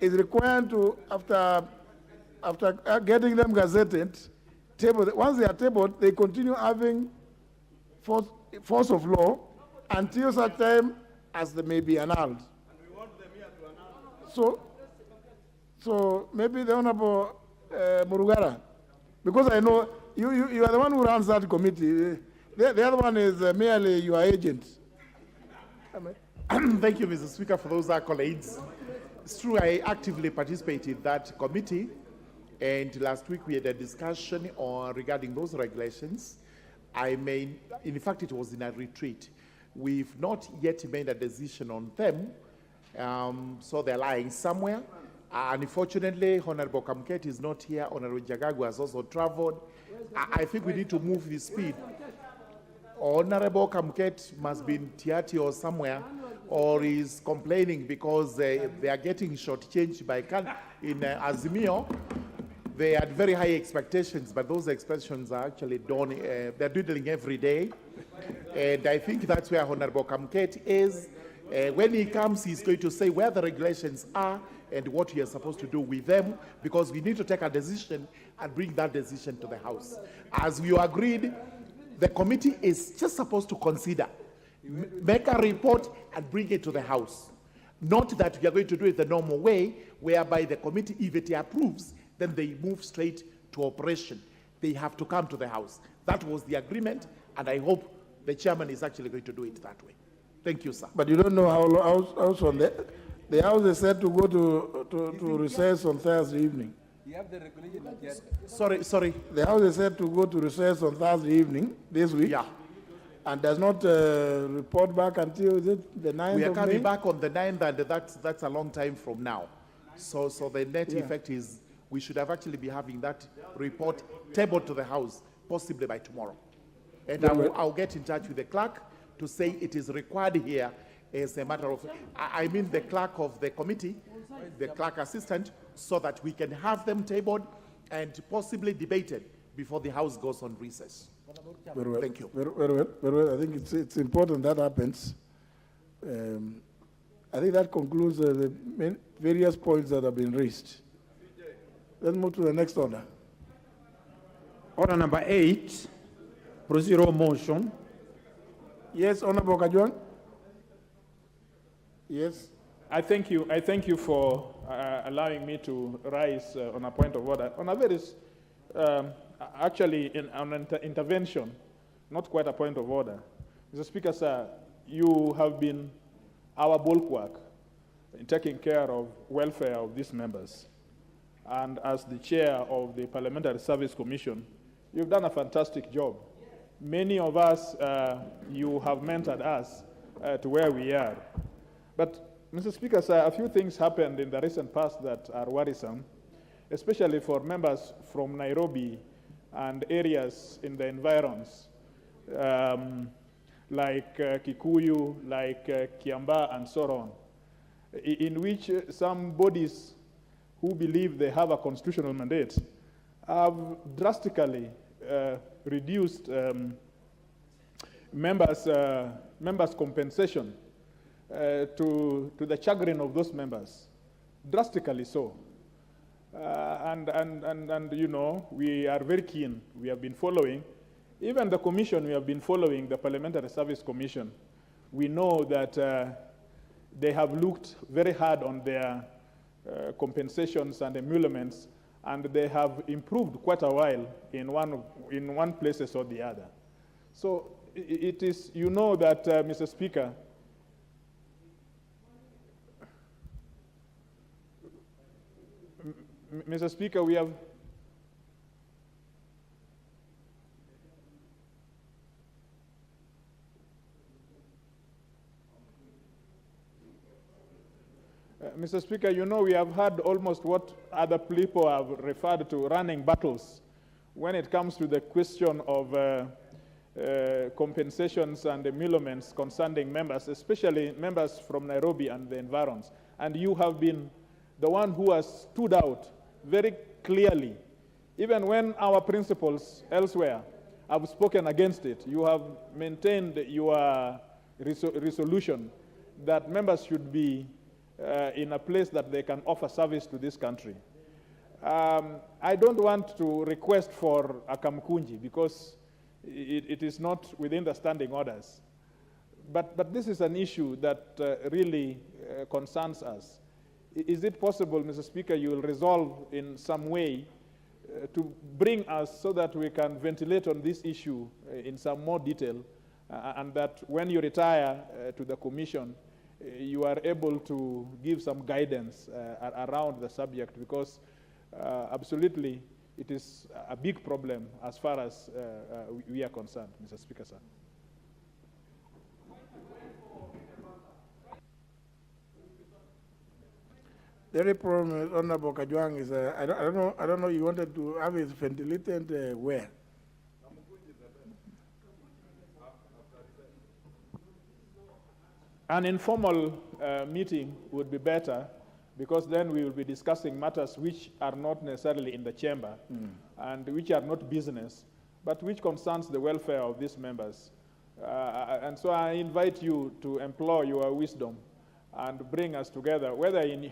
is required to, after getting them gazetted, table. Once they are tabled, they continue having force of law until such time as they may be annulled. So maybe the Honorable Murugara, because I know you are the one who runs that committee. The other one is merely your agent. Thank you, Mr. Speaker, for those accolades. It's true, I actively participated in that committee, and last week we had a discussion regarding those regulations. In fact, it was in a retreat. We've not yet made a decision on them, so they're lying somewhere. Unfortunately, Honorable Kamket is not here. Honorable Jagagua has also traveled. I think we need to move with speed. Honorable Kamket must be in Tiati or somewhere, or is complaining because they are getting shortchanged by in Azimio. They had very high expectations, but those expectations are actually done. They're dwindling every day, and I think that's where Honorable Kamket is. When he comes, he's going to say where the regulations are and what we are supposed to do with them, because we need to take a decision and bring that decision to the House. As we agreed, the committee is just supposed to consider, make a report and bring it to the House. Not that we are going to do it the normal way, whereby the committee, if it approves, then they move straight to operation. They have to come to the House. That was the agreement, and I hope the chairman is actually going to do it that way. Thank you, sir. But you don't know how on the House is said to go to recess on Thursday evening. You have the regulation. Sorry. The House is said to go to recess on Thursday evening this week. Yeah. And does not report back until the 9th of May? We are coming back on the 9th, and that's a long time from now. So the net effect is we should have actually be having that report tabled to the House, possibly by tomorrow. And I'll get in touch with the clerk to say it is required here as a matter of, I mean the clerk of the committee, the clerk assistant, so that we can have them tabled and possibly debated before the House goes on recess. Very well. Thank you. Very well. I think it's important that happens. I think that concludes the various points that have been raised. Let's move to the next order. Order number 8, procedural motion. Yes, Honorable Kajuan. Yes. I thank you for allowing me to rise on a point of order. On a very, actually, on an intervention, not quite a point of order. Mr. Speaker, sir, you have been our bulwark in taking care of welfare of these members. And as the chair of the Parliamentary Service Commission, you've done a fantastic job. Many of us, you have mentored us to where we are. But, Mr. Speaker, sir, a few things happened in the recent past that are worrisome, especially for members from Nairobi and areas in the environs, like Kikuyu, like Kiambaa, and so on, in which some bodies who believe they have a constitutional mandate have drastically reduced members' compensation to the chagrin of those members, drastically so. And you know, we are very keen. We have been following, even the commission, we have been following the Parliamentary Service Commission. We know that they have looked very hard on their compensations and emoluments, and they have improved quite a while in one places or the other. So it is, you know that, Mr. Speaker, Mr. Speaker, we have... Mr. Speaker, you know we have had almost what other people have referred to running battles when it comes to the question of compensations and emoluments concerning members, especially members from Nairobi and the environs. And you have been the one who has stood out very clearly. Even when our principals elsewhere have spoken against it, you have maintained your resolution that members should be in a place that they can offer service to this country. I don't want to request for a kamkunji because it is not within the standing orders. But this is an issue that really concerns us. Is it possible, Mr. Speaker, you will resolve in some way to bring us so that we can ventilate on this issue in some more detail, and that when you retire to the commission, you are able to give some guidance around the subject, because absolutely it is a big problem as far as we are concerned, Mr. Speaker, sir. The only problem with Honorable Kajwang is, I don't know, you wanted to have it ventilated where? An informal meeting would be better, because then we will be discussing matters which are not necessarily in the chamber and which are not business, but which concerns the welfare of these members. And so I invite you to employ your wisdom and bring us together, whether in,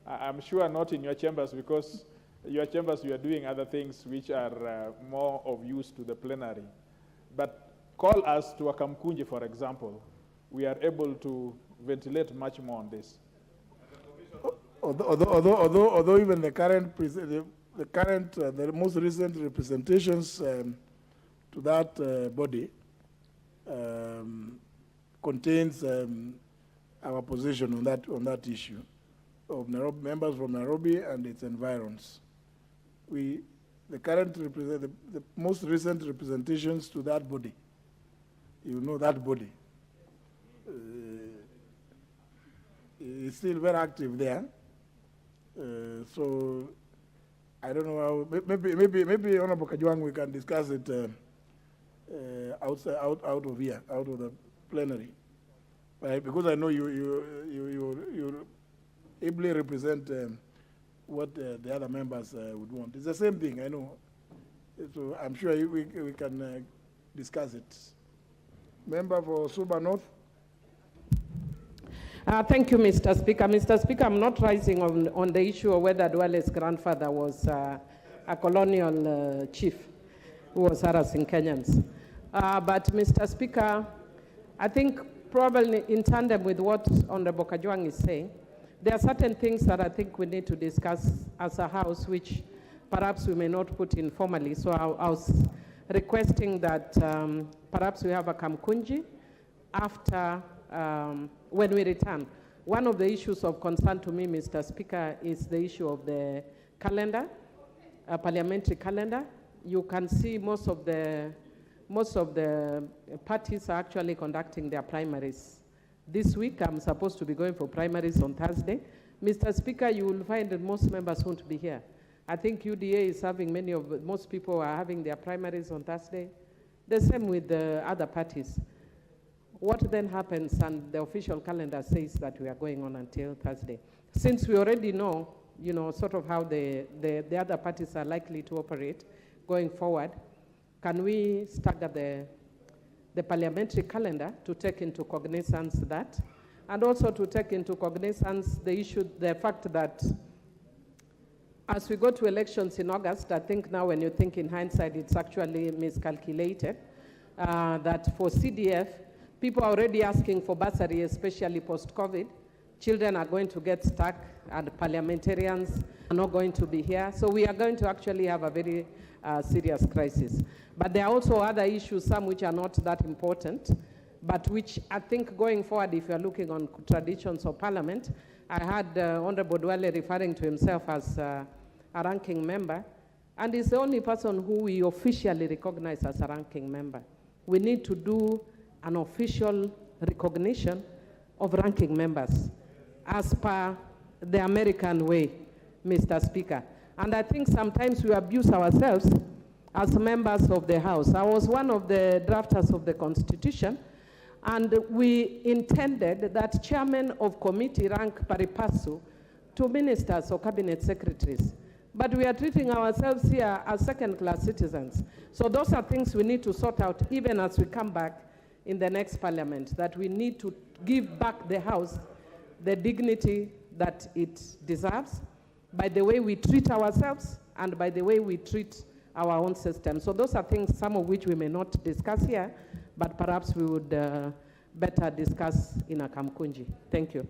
I'm sure not in your chambers, because your chambers you are doing other things which are more of use to the plenary. But call us to a Kamkunji, for example. We are able to ventilate much more on this. Although even the current, the most recent representations to that body contains our position on that issue of Nairobi, members from Nairobi and its environs. The most recent representations to that body, you know that body, is still very active there. So I don't know how, maybe Honorable Kajwang, we can discuss it out of here, out of the plenary. Right? Because I know you ably represent what the other members would want. It's the same thing, I know. So I'm sure we can discuss it. Member for Suba North. Thank you, Mr. Speaker. Mr. Speaker, I'm not rising on the issue of whether Duale's grandfather was a colonial chief who was harassing Kenyans. But, Mr. Speaker, I think probably in tandem with what Honorable Kajwang is saying, there are certain things that I think we need to discuss as a House, which perhaps we may not put in formally. So I was requesting that perhaps we have a Kamkunji after when we return. One of the issues of concern to me, Mr. Speaker, is the issue of the calendar, parliamentary calendar. You can see most of the parties are actually conducting their primaries. This week, I'm supposed to be going for primaries on Thursday. Mr. Speaker, you will find that most members won't be here. I think UDA is having most people are having their primaries on Thursday. The same with the other parties. What then happens, and the official calendar says that we are going on until Thursday. Since we already know, sort of how the other parties are likely to operate going forward, can we stagger the parliamentary calendar to take into cognizance that, and also to take into cognizance the fact that as we go to elections in August, I think now when you think in hindsight, it's actually miscalculated, that for CDF, people are already asking for bursary, especially post-COVID. Children are going to get stuck, and parliamentarians are not going to be here. So we are going to actually have a very serious crisis. But there are also other issues, some which are not that important, but which I think going forward, if you're looking on traditions of parliament, I had Honorable Duale referring to himself as a ranking member, and is the only person who we officially recognize as a ranking member. We need to do an official recognition of ranking members as per the American way, Mr. Speaker. And I think sometimes we abuse ourselves as members of the House. I was one of the drafters of the Constitution, and we intended that chairman of committee rank pari passu to ministers or cabinet secretaries. But we are treating ourselves here as second-class citizens. So those are things we need to sort out even as we come back in the next parliament, that we need to give back the House the dignity that it deserves by the way we treat ourselves and by the way we treat our own system. So those are things, some of which we may not discuss here, but perhaps we would better discuss in a Kamkunji. Thank you.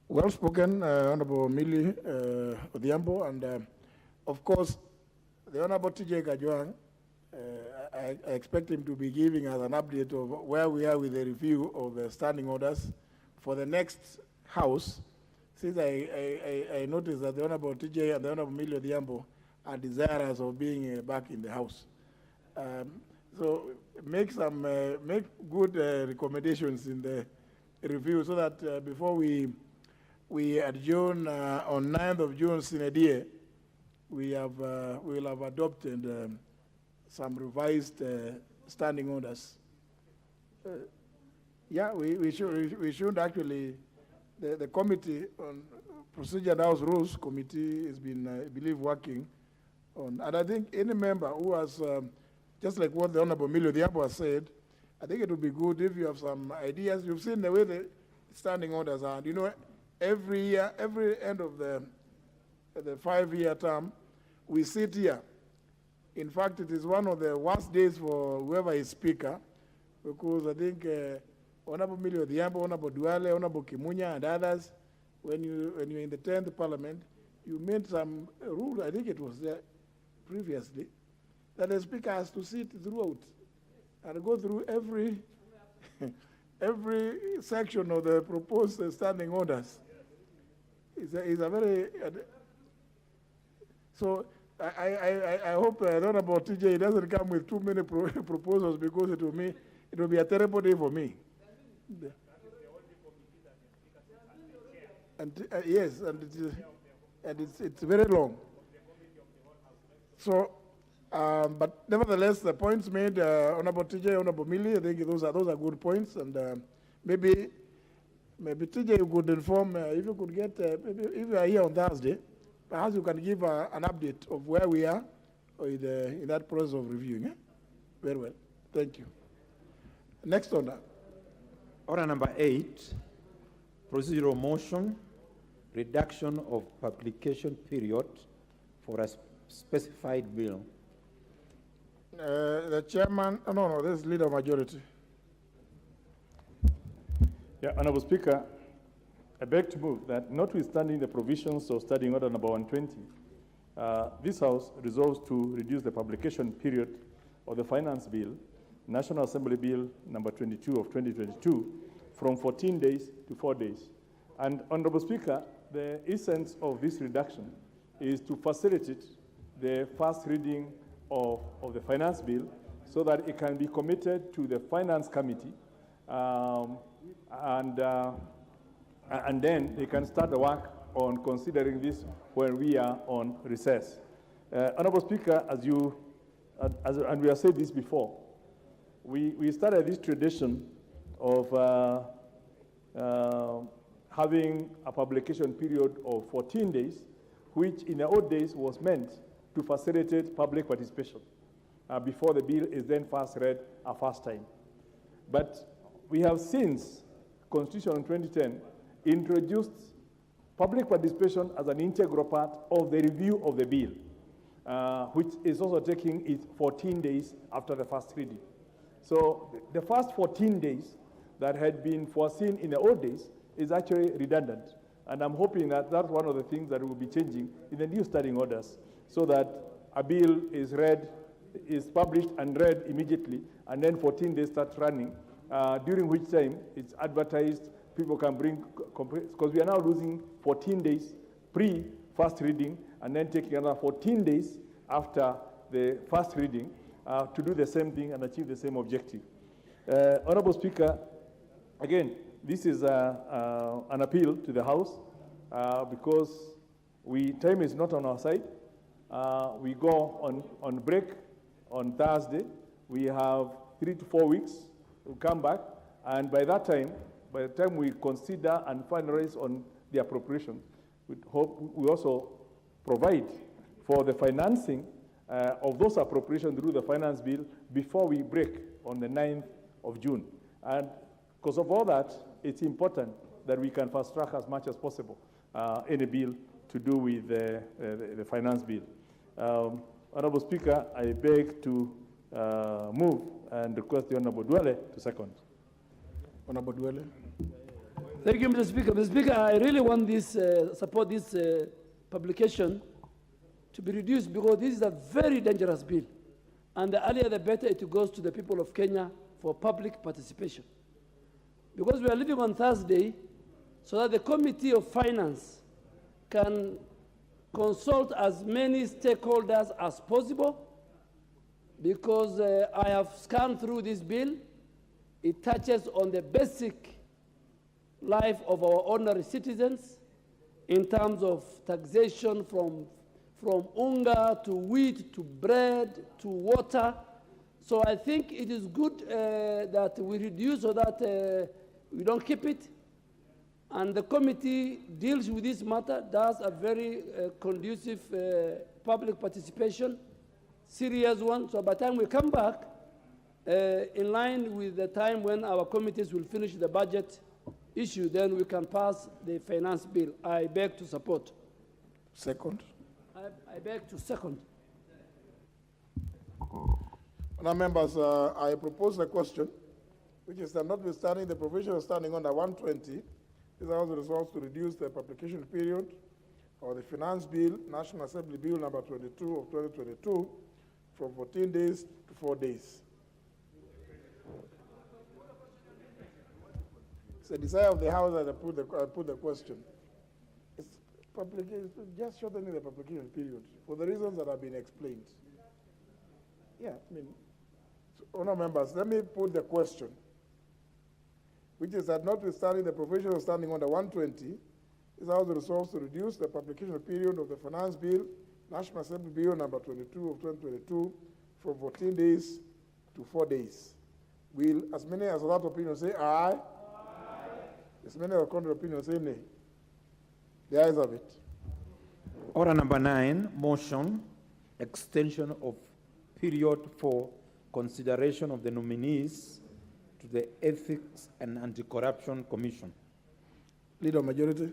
Well spoken, Honorable Millie Odhiambo, and of course, the Honorable TJ Kajwang, I expect him to be giving us an update of where we are with the review of the standing orders for the next House, since I noticed that the Honorable TJ and the Honorable Millie Odhiambo are desirous of being back in the House. So make good recommendations in the review so that before we adjourn on 9th of June, Sinedie, we will have adopted some revised standing orders. Yeah, we should actually, the committee on Procedure and House Rules Committee has been, I believe, working on, and I think any member who has, just like what the Honorable Millie Odhiambo has said, I think it would be good if you have some ideas. You've seen the way the standing orders are. You know, every year, every end of the 5-year term, we sit here. In fact, it is one of the worst days for whoever is speaker, because I think Honorable Millie Odhiambo, Honorable Duale, Honorable Kimunya, and others, when you're in the 10th Parliament, you made some rule, I think it was there previously, that the speaker has to sit throughout and go through every every section of the proposed standing orders. It's a very so I hope Honorable TJ doesn't come with too many proposals, because it will be a terrible day for me. And yes, and it's very long. So, but nevertheless, the points made, Honorable TJ, Honorable Millie, I think those are good points, and maybe TJ you could inform, if you could get, if you are here on Thursday, perhaps you can give an update of where we are in that process of reviewing. Very well, thank you. Next order. Order number 8, procedural motion, reduction of publication period for a specified bill. The chairman, no, this is leader majority. Yeah, Honorable Speaker, I beg to move that notwithstanding the provisions of Standing Order number 120, this House resolves to reduce the publication period of the Finance Bill, National Assembly Bill number 22 of 2022, from 14 days to 4 days. And Honorable Speaker, the essence of this reduction is to facilitate the first reading of the Finance Bill so that it can be committed to the Finance Committee, and then they can start the work on considering this when we are on recess. Honorable Speaker, and we have said this before, we started this tradition of having a publication period of 14 days, which in the old days was meant to facilitate public participation before the bill is then first read a first time. But we have since Constitution in 2010 introduced public participation as an integral part of the review of the bill, which is also taking it 14 days after the first reading. So the first 14 days that had been foreseen in the old days is actually redundant. And I'm hoping that that's one of the things that will be changing in the new standing orders, so that a bill is published and read immediately, and then 14 days start running, during which time it's advertised, people can bring complaints, because we are now losing 14 days pre-first reading, and then taking another 14 days after the first reading to do the same thing and achieve the same objective. Honorable Speaker, again, this is an appeal to the House because time is not on our side. We go on break on Thursday. We have 3 to 4 weeks to come back, and by the time we consider and finalize on the appropriation, we hope we also provide for the financing of those appropriations through the finance bill before we break on the 9th of June. And because of all that, it's important that we can fast track as much as possible any bill to do with the finance bill. Honorable Speaker, I beg to move and request the Honorable Dwele to second. Honorable Dwele. Thank you, Mr. Speaker. Mr. Speaker, I really want this, support this publication to be reduced because this is a very dangerous bill. And the earlier the better it goes to the people of Kenya for public participation. Because we are leaving on Thursday so that the Committee of Finance can consult as many stakeholders as possible, because I have scanned through this bill. It touches on the basic life of our ordinary citizens in terms of taxation from unga to wheat to bread to water. So I think it is good that we reduce so that we don't keep it. And the committee deals with this matter, does a very conducive public participation, serious one. So by the time we come back, in line with the time when our committees will finish the budget issue, then we can pass the finance bill. I beg to support. Second. I beg to second. Now, members, I propose a question, which is that notwithstanding the provision standing under 120, this House resolves to reduce the publication period of the Finance Bill, National Assembly Bill number 22 of 2022, from 14 days to 4 days. It's a desire of the House that I put the question. It's just shortening the publication period for the reasons that have been explained. Yeah, I mean, so, honourable members, let me put the question, which is that notwithstanding the provision standing under 120, this House resolves to reduce the publication period of the Finance Bill, National Assembly Bill number 22 of 2022, from 14 days to 4 days. Will as many as that opinion say aye? Aye. As many as contrary opinion say nay? The ayes have it. Order number 9, motion, extension of period for consideration of the nominees to the Ethics and Anti-Corruption Commission. Leader of Majority.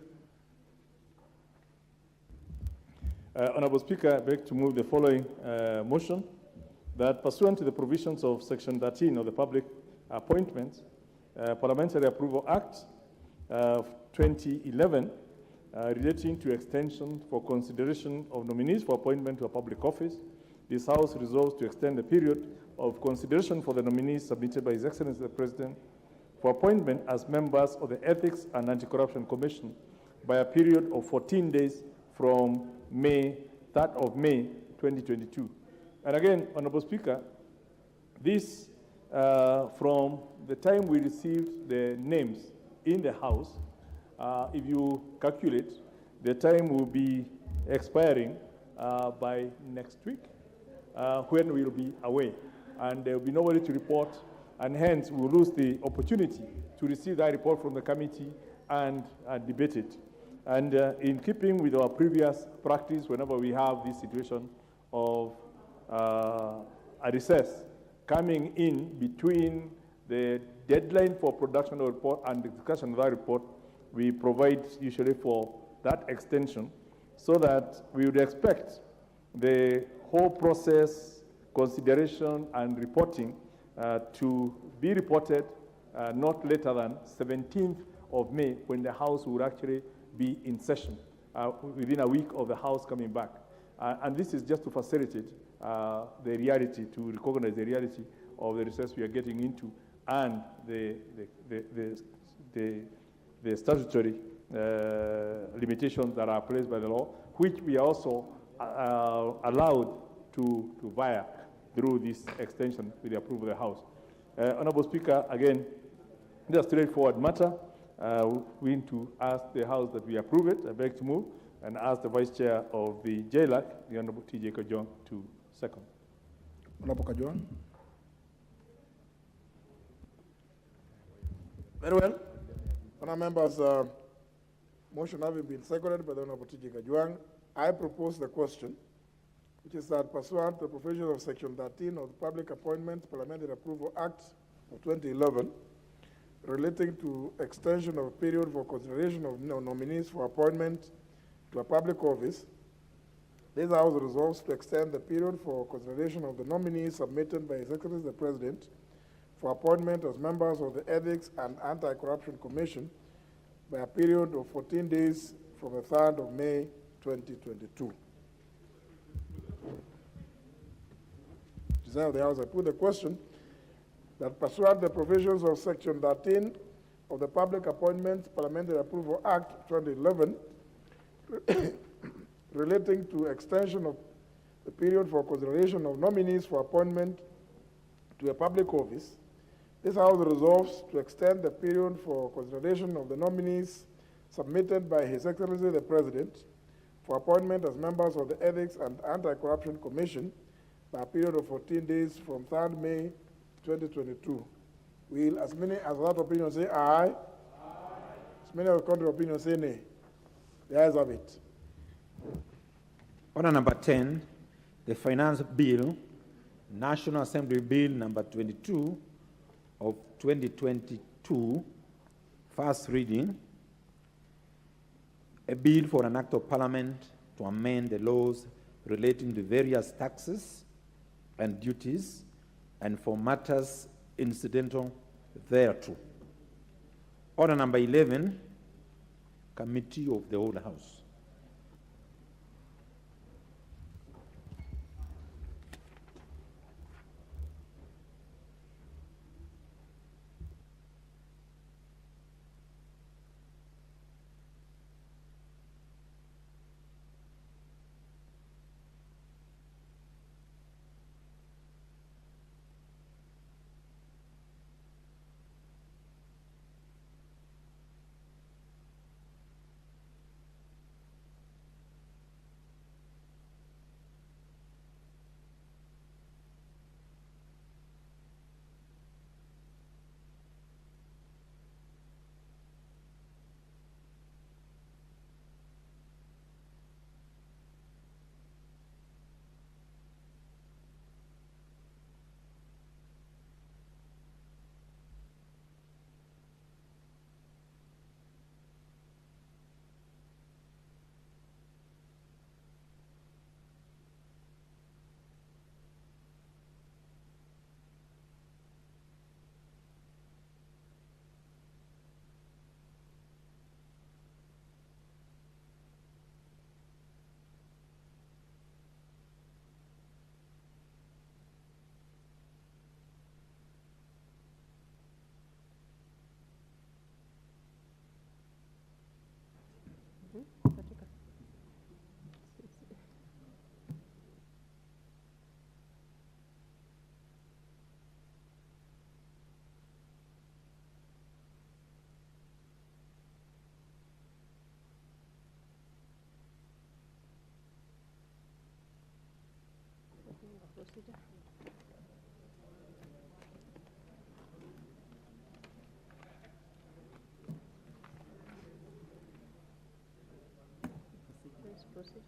Honorable Speaker, I beg to move the following motion, that pursuant to the provisions of Section 13 of the Public Appointments Parliamentary Approval Act of 2011, relating to extension for consideration of nominees for appointment to a public office, this House resolves to extend the period of consideration for the nominees submitted by His Excellency the President for appointment as members of the Ethics and Anti-Corruption Commission by a period of 14 days from 3rd of May 2022. And again, Honorable Speaker, this from the time we received the names in the House, if you calculate, the time will be expiring by next week, when we will be away. And there will be nobody to report, and hence we'll lose the opportunity to receive that report from the committee and debate it. And in keeping with our previous practice, whenever we have this situation of a recess coming in between the deadline for production of the report and the discussion of that report, we provide usually for that extension so that we would expect the whole process, consideration and reporting to be reported not later than 17th of May, when the House would actually be in session, within a week of the House coming back. And this is just to facilitate the reality, to recognize the reality of the recess we are getting into and the statutory limitations that are placed by the law, which we are also allowed to via through this extension with the approval of the House. Honorable Speaker, again, this is a straightforward matter. We need to ask the House that we approve it. I beg to move and ask the Vice Chair of the JLAC, the Honorable T.J. Kajong, to second. Honorable Kajong. Very well. Honourable members, motion having been seconded by the Honorable T.J. Kajwang, I propose the question, which is that pursuant to the provisions of Section 13 of the Public Appointments Parliamentary Approval Act of 2011, relating to extension of a period for consideration of nominees for appointment to a public office, this House resolves to extend the period for consideration of the nominees submitted by His Excellency the President for appointment as members of the Ethics and Anti-Corruption Commission by a period of 14 days from the 3rd of May 2022. Desire of the House, I put the question that pursuant to the provisions of Section 13 of the Public Appointments Parliamentary Approval Act 2011, relating to extension of the period for consideration of nominees for appointment to a public office, this House resolves to extend the period for consideration of the nominees submitted by His Excellency the President for appointment as members of the Ethics and Anti-Corruption Commission by a period of 14 days from 3rd May 2022. Will as many as that opinion say aye? Aye. As many as the contrary opinion say nay? The ayes have it. Order number 10, the Finance Bill, National Assembly Bill number 22 of 2022, first reading, a bill for an act of Parliament to amend the laws relating to various taxes and duties and for matters incidental thereto. Order number 11, Committee of the Whole House. Procedure. Proceed.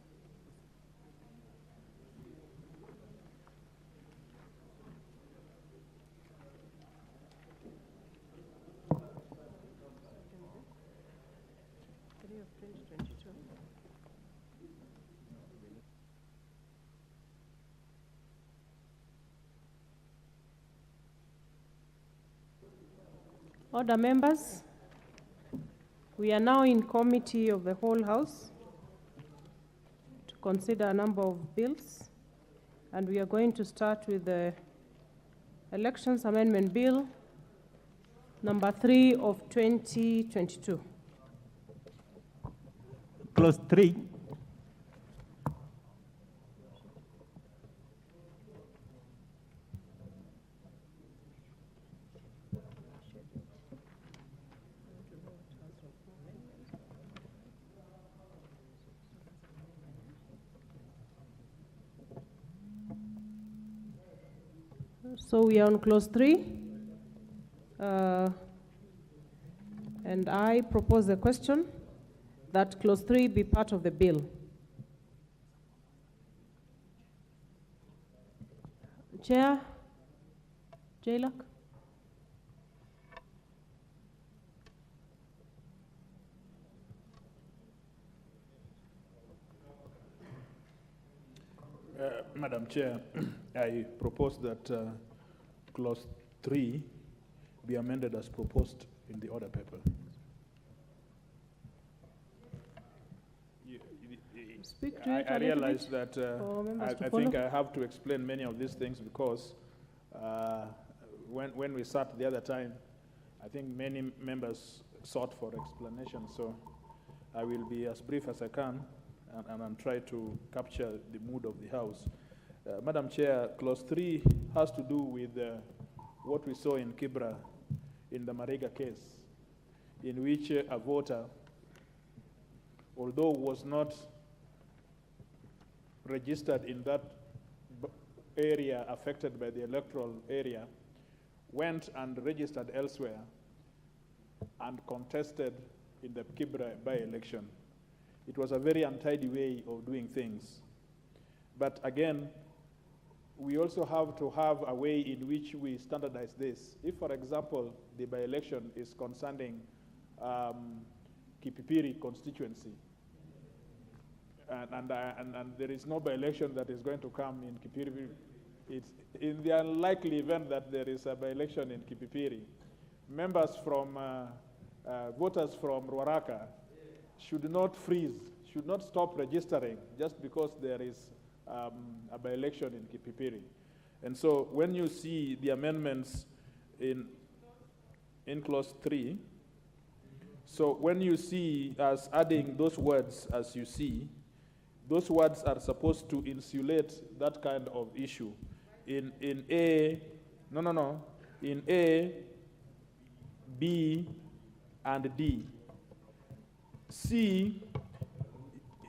Order, members. We are now in committee of the whole House to consider a number of bills, and we are going to start with the Elections Amendment Bill number 3 of 2022. Clause 3. So we are on clause 3. And I propose the question that clause 3 be part of the bill. Chair, Jaylock. Madam Chair, I propose that clause 3 be amended as proposed in the order paper. Speak to it I a little realize bit that for members to I follow. think I have to explain many of these things because when we sat the other time, I think many members sought for explanation. So I will be as brief as I can and try to capture the mood of the House. Madam Chair, clause 3 has to do with what we saw in Kibra in the Mariga case, in which a voter, although was not registered in that area affected by the electoral area, went and registered elsewhere and contested in the Kibra by-election. It was a very untidy way of doing things. But again, we also have to have a way in which we standardize this. If, for example, the by-election is concerning Kipipiri constituency, and there is no by-election that is going to come in Kipipiri, it's in the unlikely event that there is a by-election in Kipipiri, members from, voters from Ruaraka should not freeze, should not stop registering just because there is a by-election in Kipipiri. And so when you see the amendments in clause 3, so when you see us adding those words as you see, those words are supposed to insulate that kind of issue. In A, in A, B, and D. C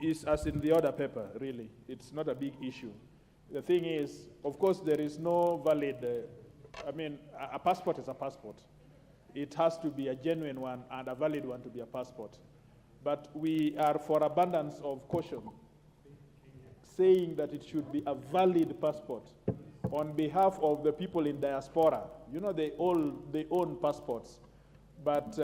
is as in the other paper, really. It's not a big issue. The thing is, of course, there is no valid, a passport is a passport. It has to be a genuine one and a valid one to be a passport. But we are, for abundance of caution, saying that it should be a valid passport on behalf of the people in diaspora. You know, they own passports. But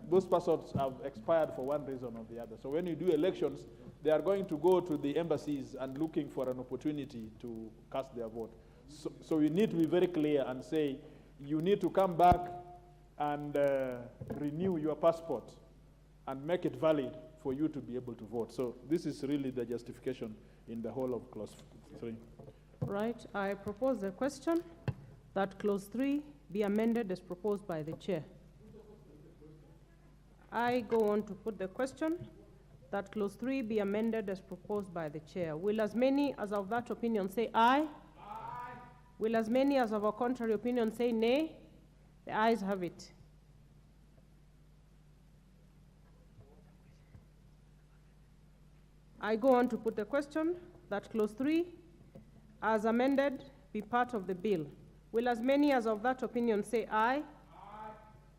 those passports have expired for one reason or the other. So when you do elections, they are going to go to the embassies and looking for an opportunity to cast their vote. So we need to be very clear and say, you need to come back and renew your passport and make it valid for you to be able to vote. So this is really the justification in the whole of clause 3. Right, I propose the question that clause 3 be amended as proposed by the chair. I go on to put the question that clause 3 be amended as proposed by the chair. Will as many as of that opinion say aye? Aye. Will as many as of a contrary opinion say nay? The ayes have it. I go on to put the question that clause 3 as amended be part of the bill. Will as many as of that opinion say aye? Aye.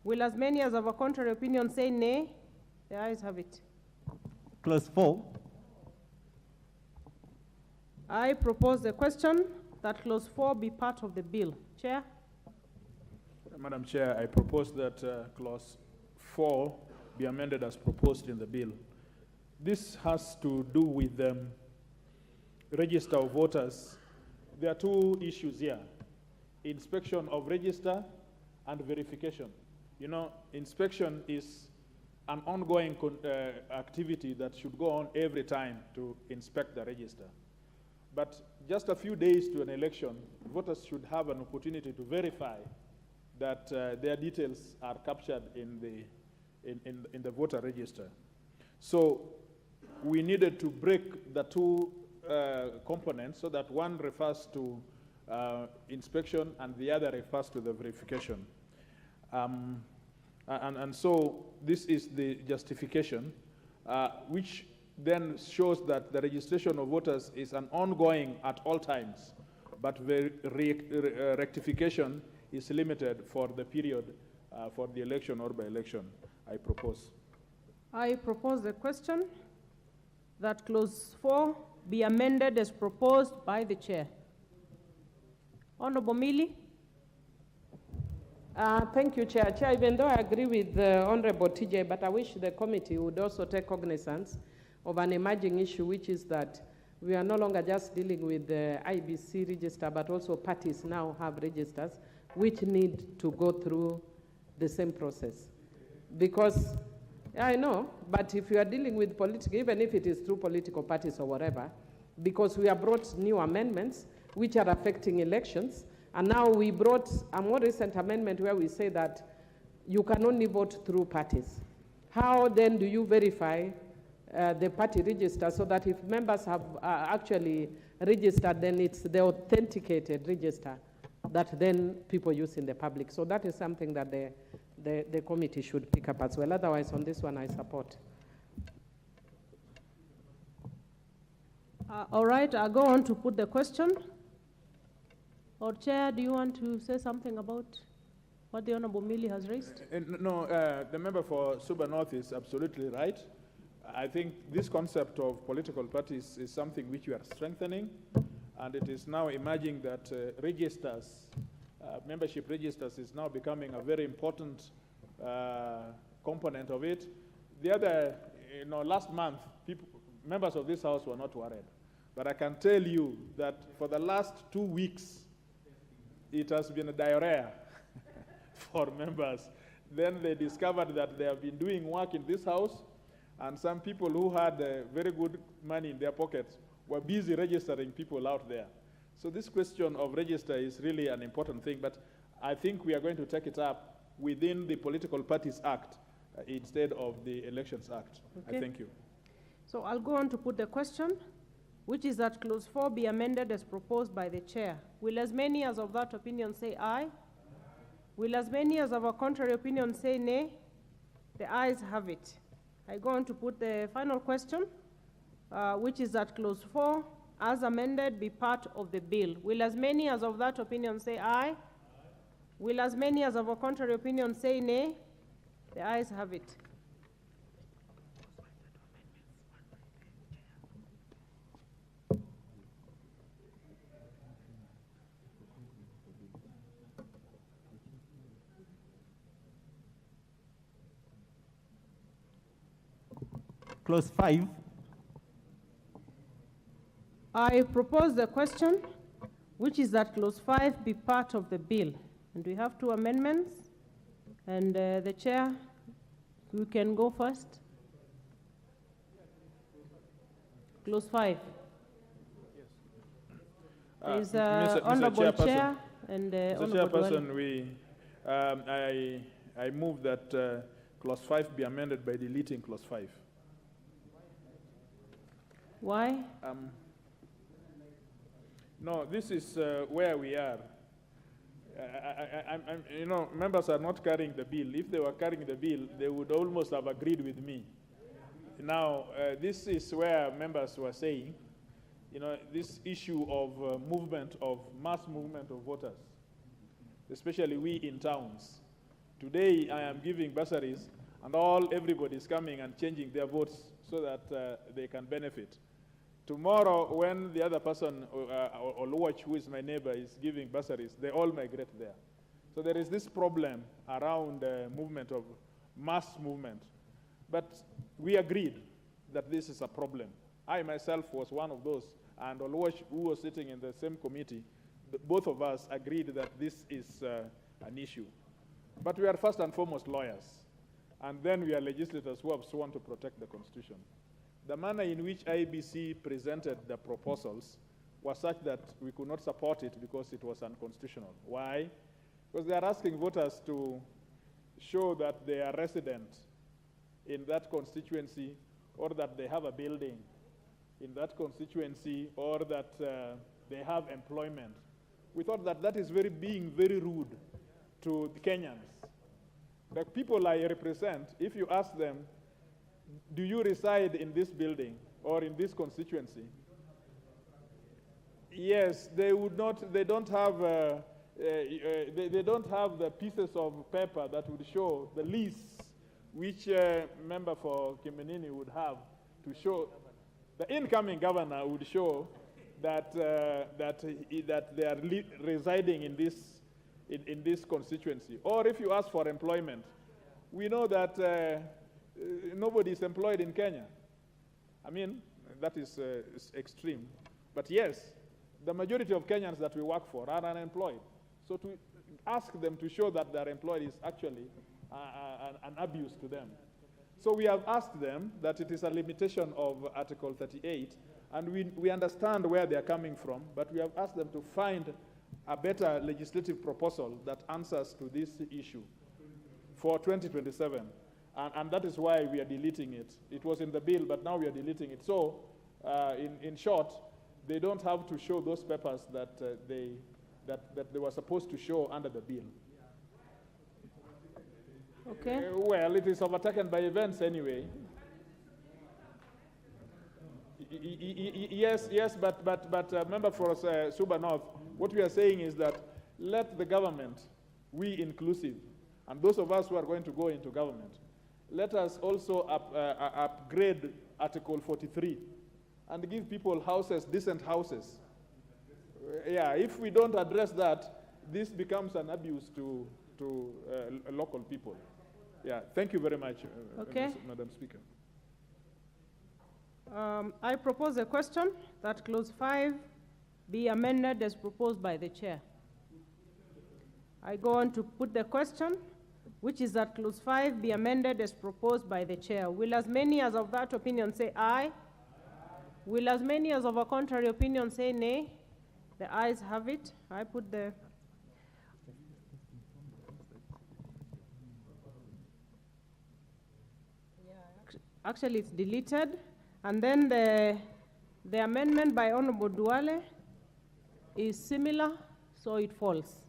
Will as many as of a contrary opinion say nay? The ayes have it. Clause 4. I propose the question that clause 4 be part of the bill. Chair? Madam Chair, I propose that clause 4 be amended as proposed in the bill. This has to do with the register of voters. There are two issues here: inspection of register and verification. You know, inspection is an ongoing activity that should go on every time to inspect the register. But just a few days to an election, voters should have an opportunity to verify that their details are captured in the voter register. So we needed to break the two components so that one refers to inspection and the other refers to the verification. And so this is the justification, which then shows that the registration of voters is an ongoing at all times. but the rectification is limited for the period for the election or by election. I propose. I propose the question that clause 4 be amended as proposed by the chair. Honorable Mili. Thank you, Chair. Chair, even though I agree with Honorable TJ, but I wish the committee would also take cognizance of an emerging issue, which is that we are no longer just dealing with the IBC register, but also parties now have registers which need to go through the same process. Because, I know, but if you are dealing with political, even if it is through political parties or whatever, because we have brought new amendments which are affecting elections, and now we brought a more recent amendment where we say that you can only vote through parties. How then do you verify the party register so that if members have actually registered, then it's the authenticated register that then people use in the public? So that is something that the committee should pick up as well. Otherwise, on this one, I support. All right, I'll go on to put the question. Or Chair, do you want to say something about what the Honorable Mili has raised? No, the member for Suba North is absolutely right. I think this concept of political parties is something which we are strengthening, and it is now emerging that registers, membership registers is now becoming a very important component of it. The other, last month, members of this House were not worried. But I can tell you that for the last 2 weeks, it has been a diarrhea for members. Then they discovered that they have been doing work in this House, and some people who had very good money in their pockets were busy registering people out there. So this question of register is really an important thing, but I think we are going to take it up within the Political Parties Act instead of the Elections Act. Okay. I thank you. So I'll go on to put the question, which is that clause 4 be amended as proposed by the chair. Will as many as of that opinion say aye? Will as many as of a contrary opinion say nay? The ayes have it. I go on to put the final question, which is that clause 4, as amended, be part of the bill. Will as many as of that opinion say aye? Will as many as of a contrary opinion say nay? The ayes have it. Clause 5. I propose the question, which is that clause 5 be part of the bill. And we have 2 amendments. And the chair, you can go first. Clause 5. Is Honorable Chair and Honorable Chairperson, I move that clause 5 be amended by deleting clause 5. Why? No, this is where we are. Members are not carrying the bill. If they were carrying the bill, they would almost have agreed with me. Now, this is where members were saying, this issue of mass movement of voters, especially we in towns. Today, I am giving bursaries, and everybody is coming and changing their votes so that they can benefit. Tomorrow, when the other person, Oluwach, who is my neighbor, is giving bursaries, they all migrate there. So there is this problem around movement of mass movement. But we agreed that this is a problem. I myself was one of those, and Oluwach, who was sitting in the same committee, both of us agreed that this is an issue. But we are first and foremost lawyers, and then we are legislators who have sworn to protect the Constitution. The manner in which IBC presented the proposals was such that we could not support it because it was unconstitutional. Why? Because they are asking voters to show that they are resident in that constituency, or that they have a building in that constituency, or that they have employment. We thought that that is being very rude to the Kenyans. The people I represent, if you ask them, do you reside in this building or in this constituency? Yes, they would not. They don't have. They don't have the pieces of paper that would show the lease, which member for Kiminini would have to show. The incoming governor would show that that they are residing in this constituency. Or if you ask for employment, we know that nobody is employed in Kenya. I mean, that is extreme. But yes, the majority of Kenyans that we work for are unemployed. So to ask them to show that they're employed is actually an abuse to them. So we have asked them that it is a limitation of Article 38, and we understand where they're coming from, but we have asked them to find a better legislative proposal that answers to this issue for 2027. And that is why we are deleting it. It was in the bill, but now we are deleting it. So, in short, they don't have to show those papers that they were supposed to show under the bill. Okay. Well, it is overtaken by events anyway. Yes, but member for Suba North, what we are saying is that let the government, we inclusive, and those of us who are going to go into government, let us also upgrade Article 43 and give people houses, decent houses. Yeah, if we don't address that, this becomes an abuse to local people. Yeah, thank you very much, okay. Madam Speaker. I propose a question that clause 5 be amended as proposed by the chair. I go on to put the question, which is that clause 5 be amended as proposed by the chair. Will as many as of that opinion say aye? Will as many as of a contrary opinion say nay? The ayes have it. I put the actually it's deleted, and then the amendment by Honorable Duale is similar, so it falls.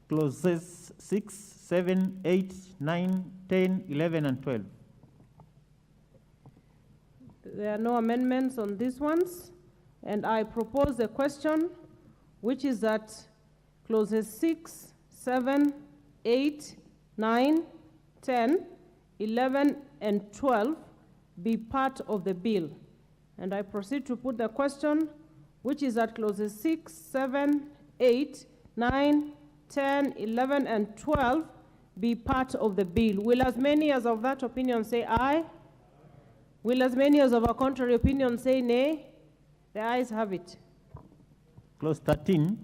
Clauses 6, 7, 8, 9, 10, 11, and 12. There are no amendments on these ones, and I propose a question, which is that clauses 6, 7, 8, 9, 10, 11, and 12 be part of the bill. And I proceed to put the question, which is that clauses 6, 7, 8, 9, 10, 11, and 12 be part of the bill. Will as many as of that opinion say aye? Will as many as of a contrary opinion say nay? The ayes have it. Clause 13.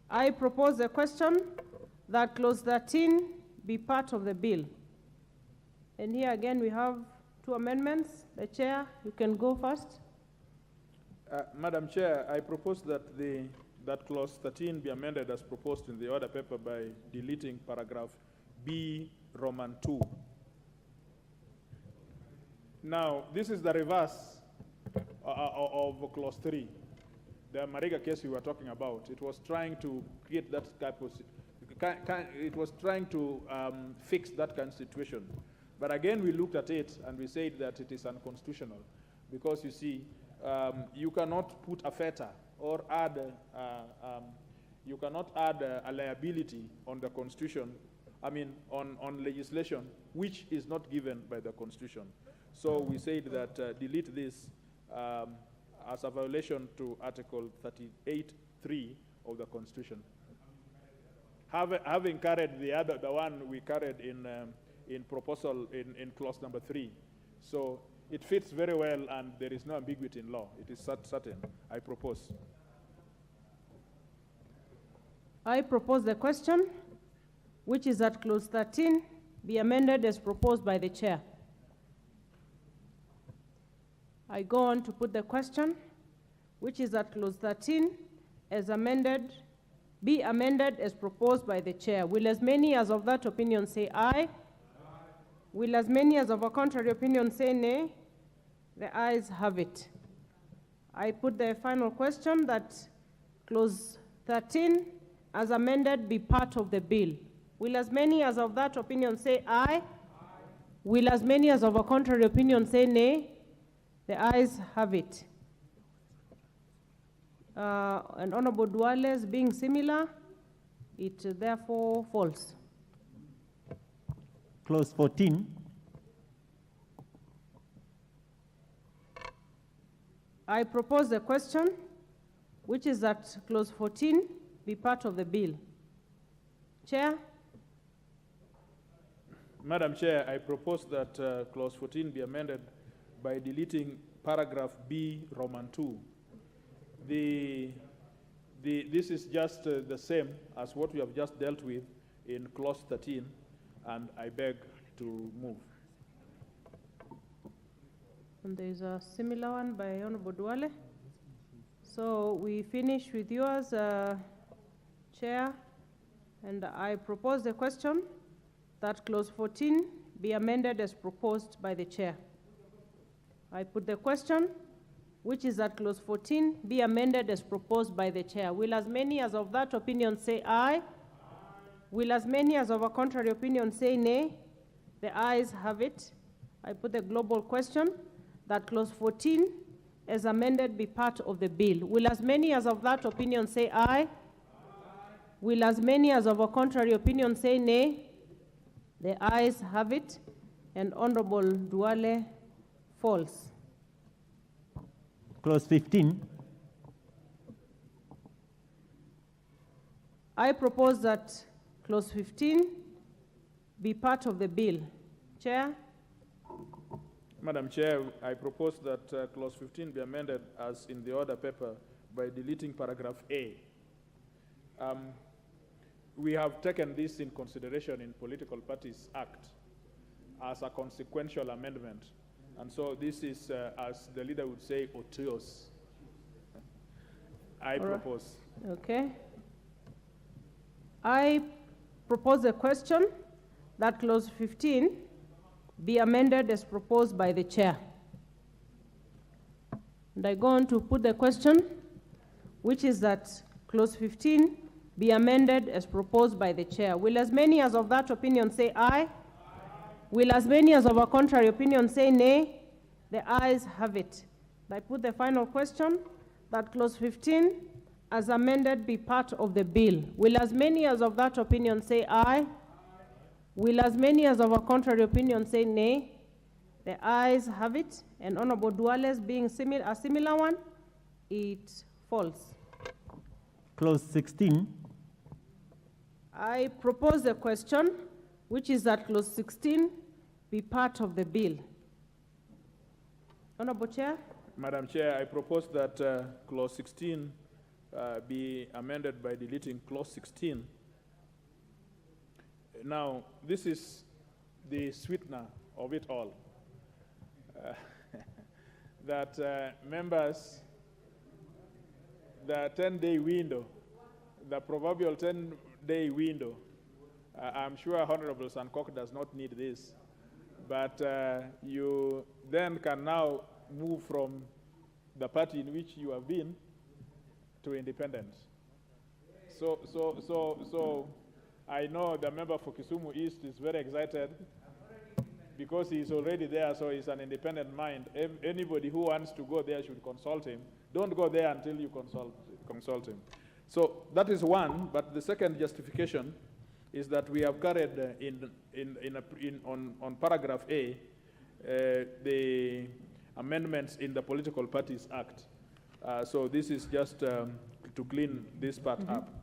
I propose a question that clause 13 be part of the bill. And here again we have two amendments. The chair, you can go first. Madam Chair, I propose that that clause 13 be amended as proposed in the order paper by deleting paragraph B Roman 2. Now, this is the reverse of clause 3. The Mariga case we were talking about, it was trying to create that type of, it was trying to fix that kind of situation. But again, we looked at it and we said that it is unconstitutional because you see, you cannot put a feta or add, you cannot add a liability on the Constitution, I mean, on legislation, which is not given by the Constitution. So we said that delete this as a violation to Article 38(3) of the Constitution. Having carried the one we carried in proposal in clause number 3. So it fits very well and there is no ambiguity in law. It is certain. I propose. I propose the question, which is that clause 13 be amended as proposed by the chair. I go on to put the question, which is that clause 13 as amended, be amended as proposed by the chair. Will as many as of that opinion say aye? Will as many as of a contrary opinion say nay? The ayes have it. I put the final question that clause 13 as amended be part of the bill. Will as many as of that opinion say aye? Will as many as of a contrary opinion say nay? The ayes have it. And Honorable Duale's being similar, it therefore falls. Clause 14. I propose the question, which is that clause 14 be part of the bill. Chair? Madam Chair, I propose that clause 14 be amended by deleting paragraph B, Roman 2. This is just the same as what we have just dealt with in clause 13, and I beg to move. And there's a similar one by Honorable Duale. So we finish with yours, Chair, and I propose the question that clause 14 be amended as proposed by the Chair. I put the question, which is that clause 14 be amended as proposed by the Chair. Will as many as of that opinion say aye? Will as many as of a contrary opinion say nay? The ayes have it. I put the global question that clause 14 as amended be part of the bill. Will as many as of that opinion say aye? Will as many as of a contrary opinion say nay? The ayes have it, and Honorable Duale falls. Clause 15. I propose that clause 15 be part of the bill. Chair? Madam Chair, I propose that clause 15 be amended as in the order paper by deleting paragraph A. We have taken this in consideration in Political Parties Act as a consequential amendment. And so this is, as the leader would say, otious. I propose. Okay. I propose a question that clause 15 be amended as proposed by the Chair. And I go on to put the question, which is that clause 15 be amended as proposed by the Chair. Will as many as of that opinion say aye? Will as many as of a contrary opinion say nay? The ayes have it. I put the final question that clause 15 as amended be part of the bill. Will as many as of that opinion say aye? Will as many as of a contrary opinion say nay? The ayes have it, and Honorable Duale's being a similar one, it falls. Clause 16. I propose the question, which is that clause 16 be part of the bill. Honorable Chair? Madam Chair, I propose that clause 16 be amended by deleting clause 16. Now, this is the sweetener of it all. That members, the 10-day window, the proverbial 10-day window, I'm sure Honorable Sankok does not need this, but you then can now move from the party in which you have been to independence. So I know the member for Kisumu East is very excited because he is already there, so he's an independent mind. Anybody who wants to go there should consult him. Don't go there until you consult him. So that is one, but the second justification is that we have carried on paragraph A the amendments in the Political Parties Act. So this is just to clean this part up.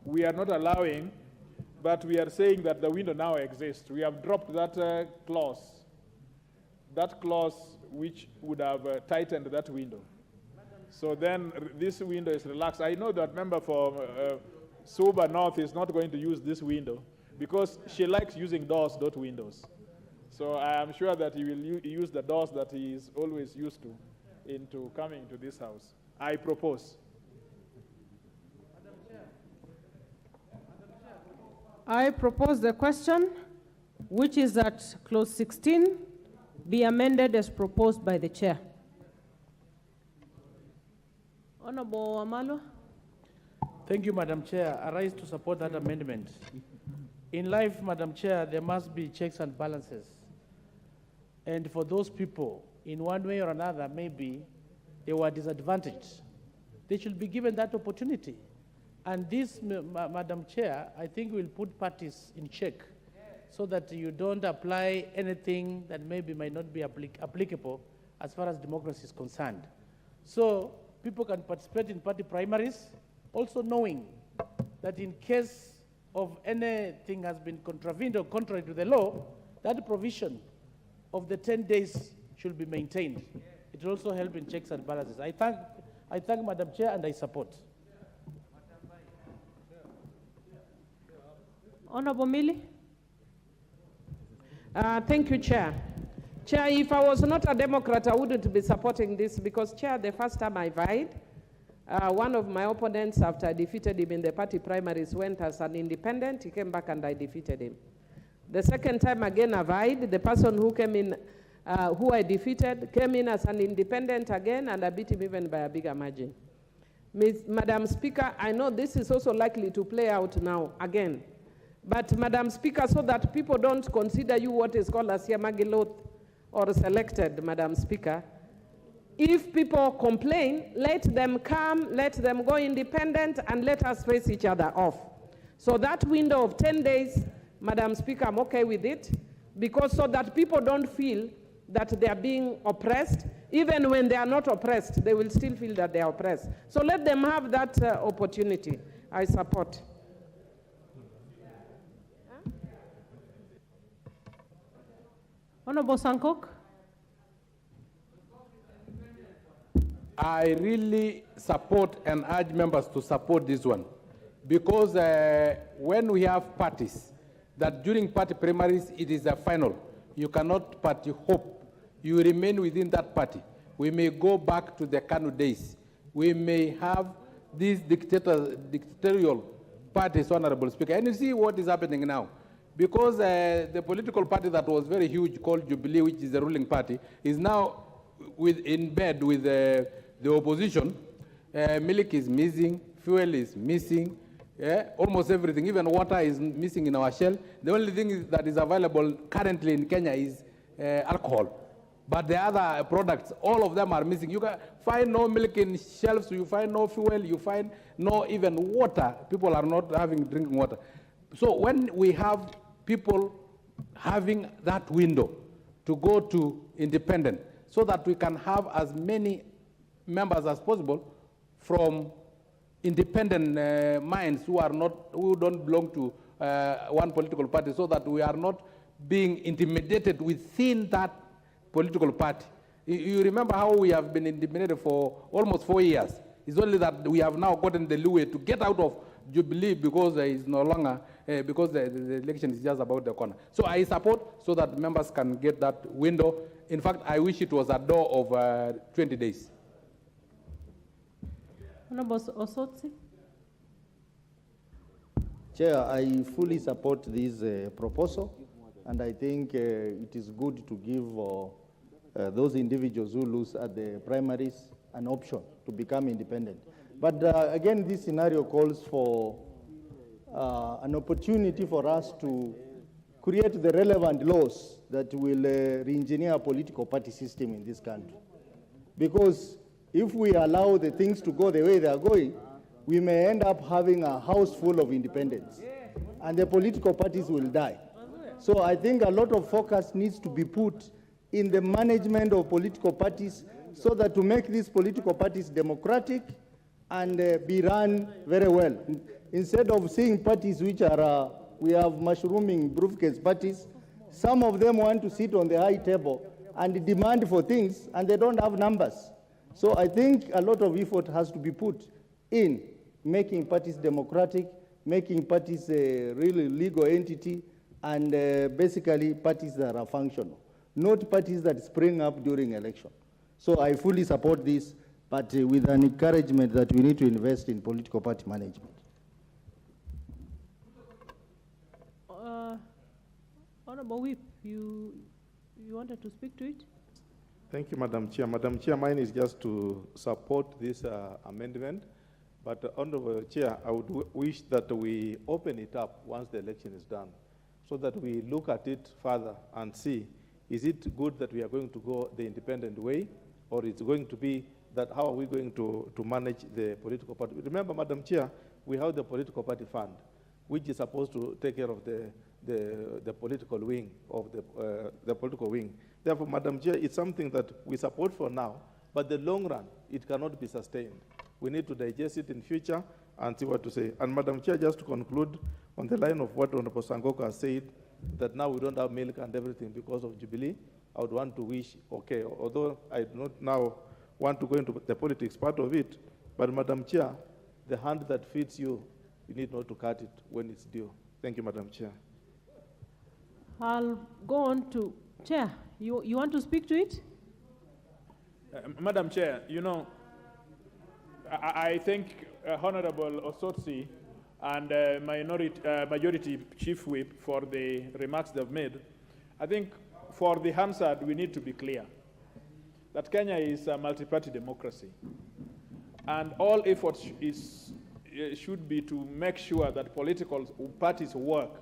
We are not allowing, but we are saying that the window now exists. We have dropped that clause which would have tightened that window. So then this window is relaxed. I know that member for Suba North is not going to use this window because she likes using doors, not windows. So I am sure that he will use the doors that he is always used to into coming to this house. I propose. I propose the question, which is that clause 16 be amended as proposed by the Chair. Honorable Amalo. Thank you, Madam Chair. I rise to support that amendment. In life, Madam Chair, there must be checks and balances. And for those people, in one way or another, maybe they were disadvantaged, they should be given that opportunity. And this, Madam Chair, I think will put parties in check so that you don't apply anything that maybe might not be applicable as far as democracy is concerned. So people can participate in party primaries, also knowing that in case of anything has been contravened or contrary to the law, that provision of the 10 days should be maintained. It will also help in checks and balances. I thank Madam Chair and I support. Honorable Millie. Thank you, Chair. Chair, if I was not a Democrat, I wouldn't be supporting this because, Chair, the first time I vied, one of my opponents, after I defeated him in the party primaries, went as an independent. He came back and I defeated him. The second time again I vied, the person who came in, who I defeated, came in as an independent again, and I beat him even by a bigger margin. Madam Speaker, I know this is also likely to play out now again. But, Madam Speaker, so that people don't consider you what is called a siamagilot or selected, Madam Speaker, if people complain, let them come, let them go independent, and let us face each other off. So that window of 10 days, Madam Speaker, I'm okay with it, because so that people don't feel that they are being oppressed. Even when they are not oppressed, they will still feel that they are oppressed. So let them have that opportunity. I support. Honorable Sankok. I really support and urge members to support this one because when we have parties, that during party primaries, it is a final. You cannot party hope. You remain within that party. We may go back to the Kanu days. We may have these dictatorial parties, Honorable Speaker. And you see what is happening now. Because the political party that was very huge, called Jubilee, which is the ruling party, is now in bed with the opposition. Milk is missing, fuel is missing, almost everything, even water is missing in our shell. The only thing that is available currently in Kenya is alcohol. But the other products, all of them are missing. You can find no milk in shelves, you find no fuel, you find no even water. People are not having drinking water. So when we have people having that window to go to independent, so that we can have as many members as possible from independent minds who don't belong to one political party, so that we are not being intimidated within that political party. You remember how we have been intimidated for almost 4 years. It's only that we have now gotten the leeway to get out of Jubilee because it's no longer, because the election is just about the corner. So I support so that members can get that window. In fact, I wish it was a door of 20 days. Honorable Osotsi. Chair, I fully support this proposal, and I think it is good to give those individuals who lose at the primaries an option to become independent. But again, this scenario calls for an opportunity for us to create the relevant laws that will re-engineer a political party system in this country. Because if we allow the things to go the way they are going, we may end up having a house full of independents, and the political parties will die. So I think a lot of focus needs to be put in the management of political parties so that to make these political parties democratic and be run very well. Instead of seeing parties which are, we have mushrooming briefcase parties, some of them want to sit on the high table and demand for things, and they don't have numbers. So I think a lot of effort has to be put in making parties democratic, making parties a really legal entity, and basically parties that are functional, not parties that spring up during election. So I fully support this, but with an encouragement that we need to invest in political party management. Honorable Whip, you wanted to speak to it? Thank you, Madam Chair. Madam Chair, mine is just to support this amendment. But, Honorable Chair, I would wish that we open it up once the election is done, so that we look at it further and see Is it good that we are going to go the independent way, or it's going to be that how are we going to manage the political party? Remember, Madam Chair, we have the political party fund, which is supposed to take care of the political wing of the political wing. Therefore, Madam Chair, it's something that we support for now, but the long run, it cannot be sustained. We need to digest it in future and see what to say. And Madam Chair, just to conclude on the line of what Honorable Sangoko has said, that now we don't have milk and everything because of Jubilee, I would want to wish, okay, although I do not now want to go into the politics part of it, but Madam Chair, the hand that feeds you, you need not to cut it when it's due. Thank you, Madam Chair. I'll go on to Chair. You want to speak to it? Madam Chair, you know, I thank Honorable Osotsi and Majority Chief Whip for the remarks they've made. I think for the Hansard, we need to be clear that Kenya is a multi-party democracy, and all efforts should be to make sure that political parties work.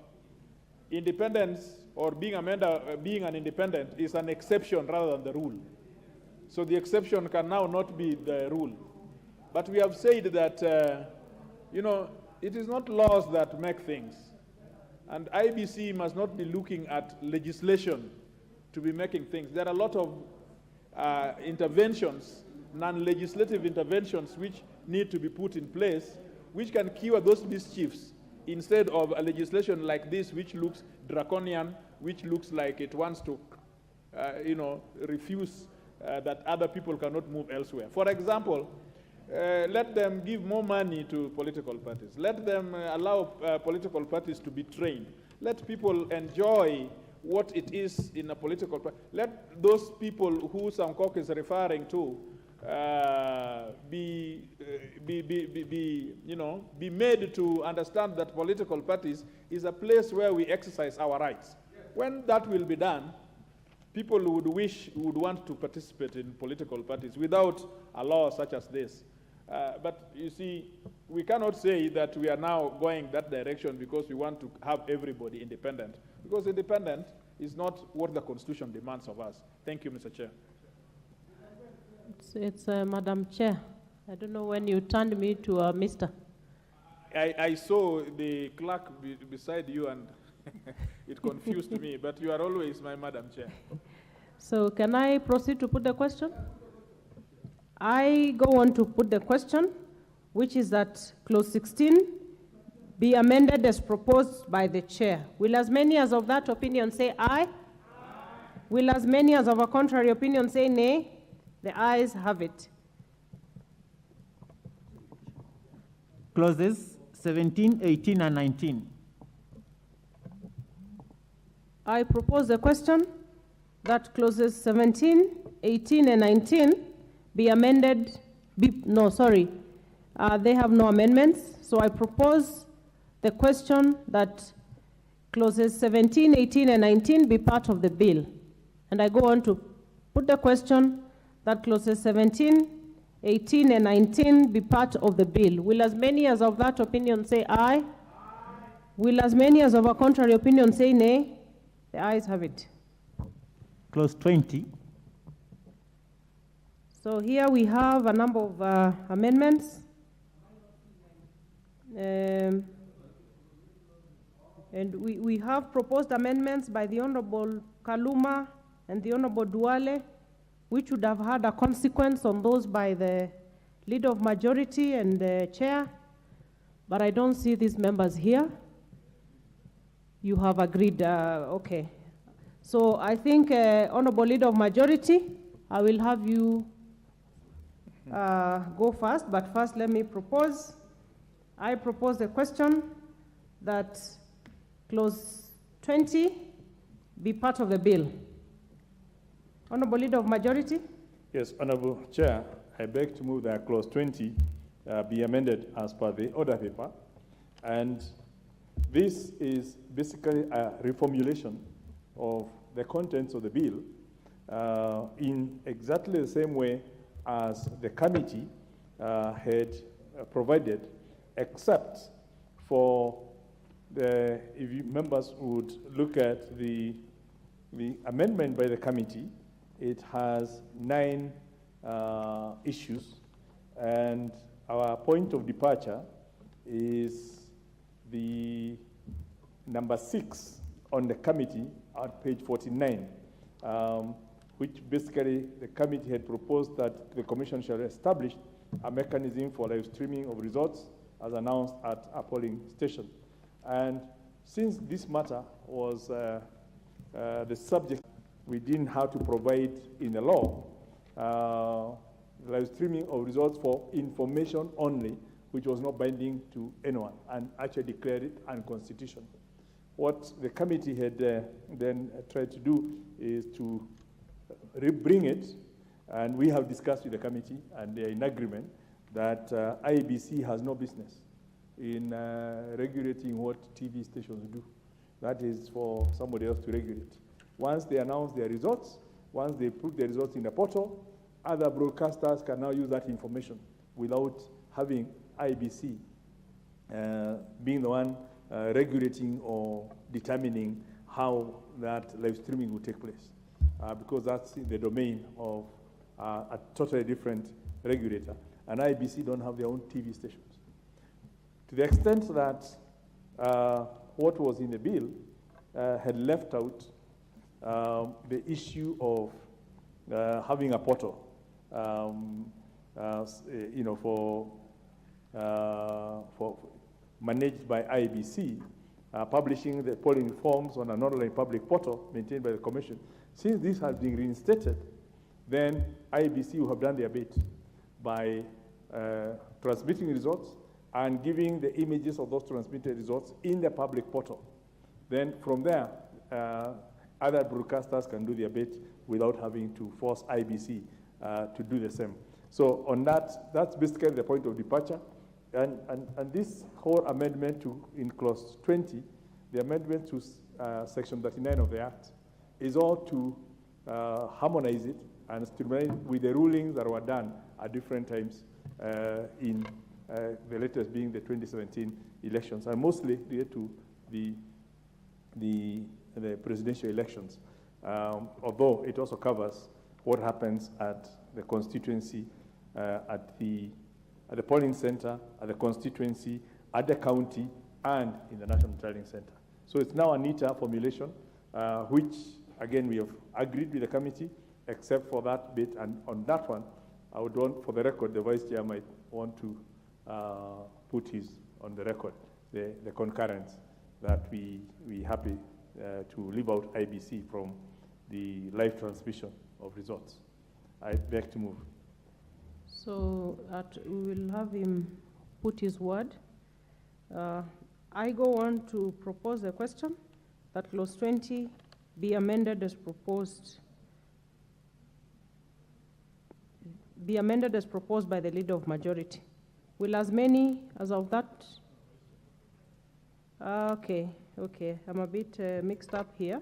Independence or being an independent is an exception rather than the rule. So the exception can now not be the rule. But we have said that, you know, it is not laws that make things. And IBC must not be looking at legislation to be making things. There are a lot of interventions, non-legislative interventions, which need to be put in place, which can cure those mischiefs instead of a legislation like this, which looks draconian, which looks like it wants to, you know, refuse that other people cannot move elsewhere. For example, let them give more money to political parties. Let them allow political parties to be trained. Let people enjoy what it is in a political party. Let those people who Samkok is referring to be made to understand that political parties is a place where we exercise our rights. When that will be done, people would want to participate in political parties without a law such as this. But you see, we cannot say that we are now going that direction because we want to have everybody independent, because independent is not what the Constitution demands of us. Thank you, Mr. Chair. It's Madam Chair. I don't know when you turned me to Mr. I saw the clerk beside you and it confused me, but you are always my Madam Chair. So can I proceed to put the question? I go on to put the question, which is that clause 16 be amended as proposed by the chair. Will as many as of that opinion say aye? Aye. Will as many as of a contrary opinion say nay? The ayes have it. Clauses 17, 18, and 19. I propose the question that clauses 17, 18, and 19 be amended. They have no amendments. So I propose the question that clauses 17, 18, and 19 be part of the bill. And I go on to put the question that clauses 17, 18, and 19 be part of the bill. Will as many as of that opinion say aye? Aye. Will as many as of a contrary opinion say nay? The ayes have it. Clause 20. So here we have a number of amendments. And we have proposed amendments by the Honorable Kaluma and the Honorable Duale, which would have had a consequence on those by the Leader of Majority and the Chair, but I don't see these members here. You have agreed, okay. So I think, Honorable Leader of Majority, I will have you go first, but first let me propose. I propose the question that clause 20 be part of the bill. Honorable Leader of Majority. Yes, Honorable Chair, I beg to move that clause 20 be amended as per the order paper. And this is basically a reformulation of the contents of the bill in exactly the same way as the committee had provided, except for if you members would look at the The amendment by the committee, it has 9 issues, and our point of departure is the number 6 on the committee at page 49, which basically the committee had proposed that the commission shall establish a mechanism for live streaming of results as announced at a polling station. And since this matter was the subject, we didn't have to provide in the law live streaming of results for information only, which was not binding to anyone, and actually declared it unconstitutional. What the committee had then tried to do is to bring it, and we have discussed with the committee, and they're in agreement that IEBC has no business in regulating what TV stations do. That is for somebody else to regulate. Once they announce their results, once they put the results in the portal, other broadcasters can now use that information without having IEBC being the one regulating or determining how that live streaming will take place, because that's the domain of a totally different regulator. And IEBC don't have their own TV stations. To the extent that what was in the bill had left out the issue of having a portal, you know, for managed by IEBC, publishing the polling forms on an online public portal maintained by the Commission. Since this has been reinstated, then IEBC will have done their bit by transmitting results and giving the images of those transmitted results in the public portal. Then from there, other broadcasters can do their bit without having to force IEBC to do the same. So on that, that's basically the point of departure. And this whole amendment to, in clause 20, the amendment to section 39 of the Act, is all to harmonize it and streamline with the rulings that were done at different times in the latest being the 2017 elections, and mostly related to the presidential elections, although it also covers what happens at the constituency, at the polling center, at the constituency, at the county, and in the National Tallying Center. So it's now a neater formulation, which, again, we have agreed with the committee, except for that bit. And on that one, I would want, for the record, the Vice Chair might want to put his on the record, the concurrence that we happy to leave out IEBC from the live transmission of results. I beg to move. So we will have him put his word. I go on to propose a question that clause 20 be amended as proposed. Be amended as proposed by the leader of majority. Will as many as of that? Okay, I'm a bit mixed up here.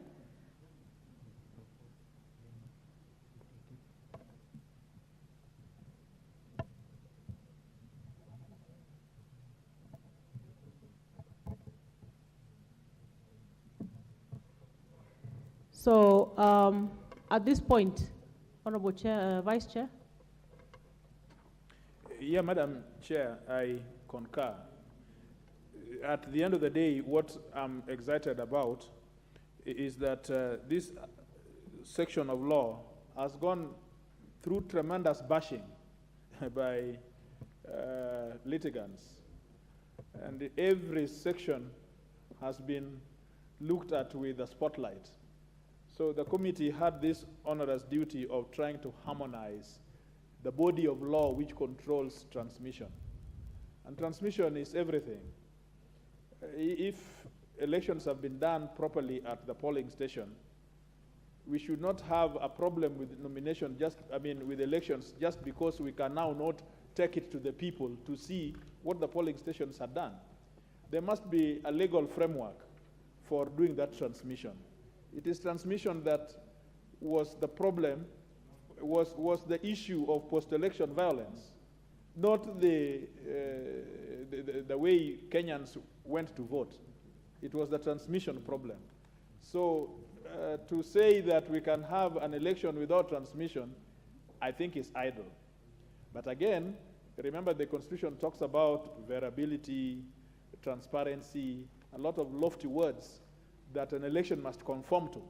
So at this point, Honorable Chair, Vice Chair. Yeah, Madam Chair, I concur. At the end of the day, what I'm excited about is that this section of law has gone through tremendous bashing by litigants. And every section has been looked at with a spotlight. So the committee had this onerous duty of trying to harmonize the body of law which controls transmission. And transmission is everything. If elections have been done properly at the polling station, we should not have a problem with nomination, with elections, just because we can now not take it to the people to see what the polling stations have done. There must be a legal framework for doing that transmission. It is transmission that was the problem, was the issue of post-election violence, not the way Kenyans went to vote. It was the transmission problem. So to say that we can have an election without transmission, I think is idle. But again, remember the Constitution talks about variability, transparency, a lot of lofty words that an election must conform to.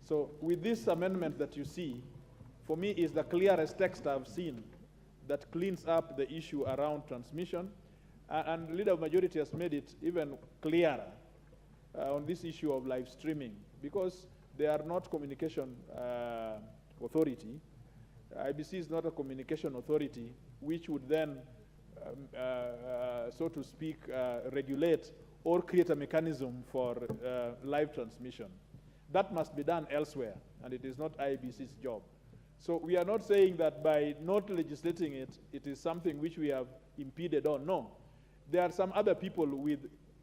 So with this amendment that you see, for me is the clearest text I've seen that cleans up the issue around transmission, and the Leader of Majority has made it even clearer on this issue of live streaming, because they are not communication authority. IBC is not a communication authority, which would then, so to speak, regulate or create a mechanism for live transmission. That must be done elsewhere, and it is not IBC's job. So we are not saying that by not legislating it, it is something which we have impeded on. No. There are some other people with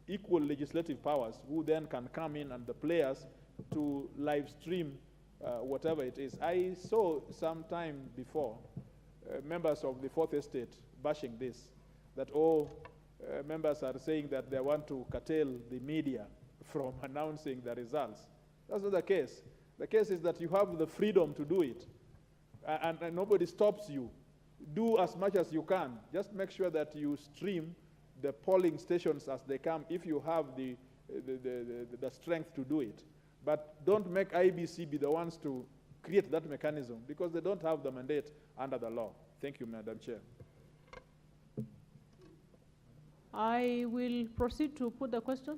equal legislative powers who then can come in, and the players to live stream whatever it is. I saw some time before members of the Fourth Estate bashing this, that members are saying that they want to curtail the media from announcing the results. That's not the case. The case is that you have the freedom to do it, and nobody stops you. Do as much as you can. Just make sure that you stream the polling stations as they come if you have the strength to do it. But don't make IBC be the ones to create that mechanism, because they don't have the mandate under the law. Thank you, Madam Chair. I will proceed to put the question.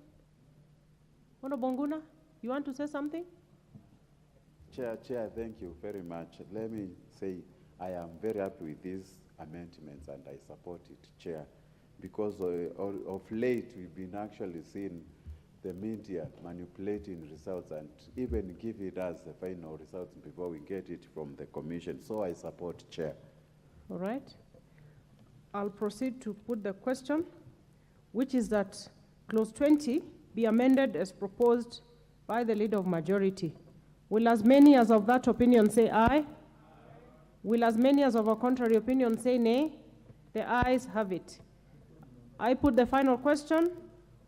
Honorable Bonguna, you want to say something? Chair, thank you very much. Let me say I am very happy with these amendments, and I support it, Chair, because of late we've been actually seeing the media manipulating results and even giving us the final results before we get it from the Commission. So I support, Chair. All right. I'll proceed to put the question, which is that Clause 20 be amended as proposed by the Leader of Majority. Will as many as of that opinion say aye? Will as many as of a contrary opinion say nay? The ayes have it. I put the final question,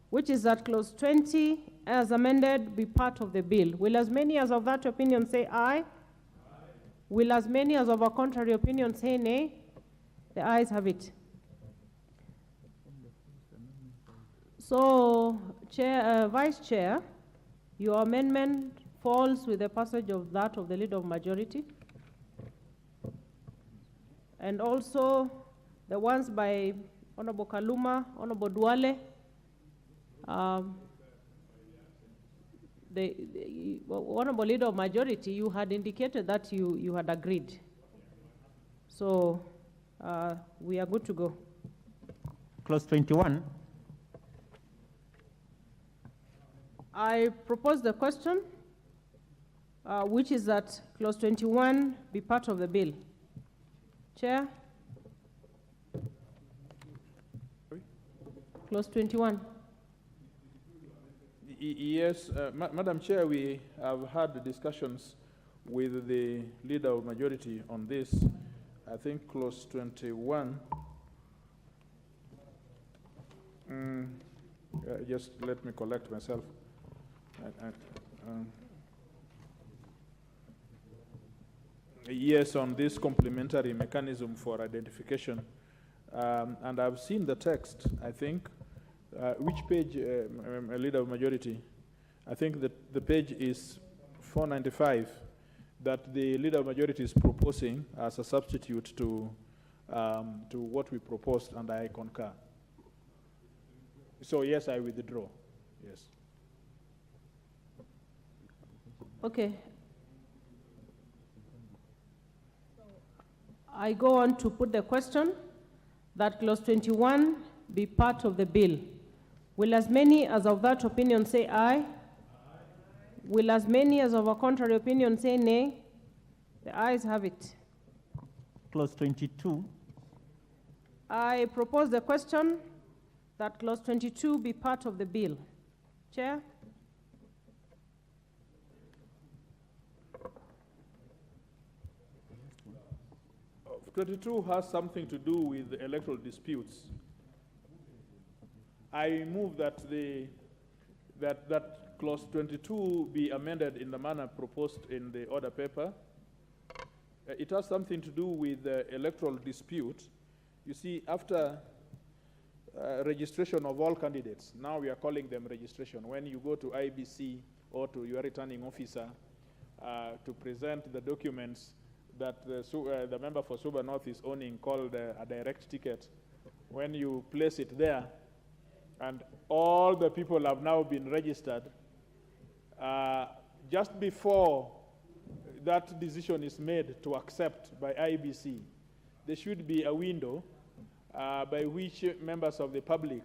which is that Clause 20 as amended be part of the bill. Will as many as of that opinion say aye? Aye. Will as many as of a contrary opinion say nay? The ayes have it. So, Vice Chair, your amendment falls with the passage of that of the Leader of Majority. And also the ones by Honorable Kaluma, Honorable Duale, the Honorable Leader of Majority, you had indicated that you had agreed. So we are good to go. Clause 21. I propose the question, which is that Clause 21 be part of the bill. Chair? Clause 21. Yes, Madam Chair, we have had discussions with the Leader of Majority on this. I think Clause 21. Just let me collect myself. Yes, on this complementary mechanism for identification. And I've seen the text, I think. Which page, Leader of Majority? I think that the page is 495, that the Leader of Majority is proposing as a substitute to what we proposed, and I concur. So yes, I withdraw. Yes. Okay. I go on to put the question that Clause 21 be part of the bill. Will as many as of that opinion say aye? Aye. Will as many as of a contrary opinion say nay? The ayes have it. Clause 22. I propose the question that Clause 22 be part of the bill. Chair? Clause 22 has something to do with the electoral disputes. I move that that Clause 22 be amended in the manner proposed in the order paper. It has something to do with the electoral dispute. You see, after registration of all candidates, now we are calling them registration. When you go to IBC or to your returning officer to present the documents that the member for Suba North is owning, called a direct ticket, when you place it there, and all the people have now been registered, just before that decision is made to accept by IBC, there should be a window by which members of the public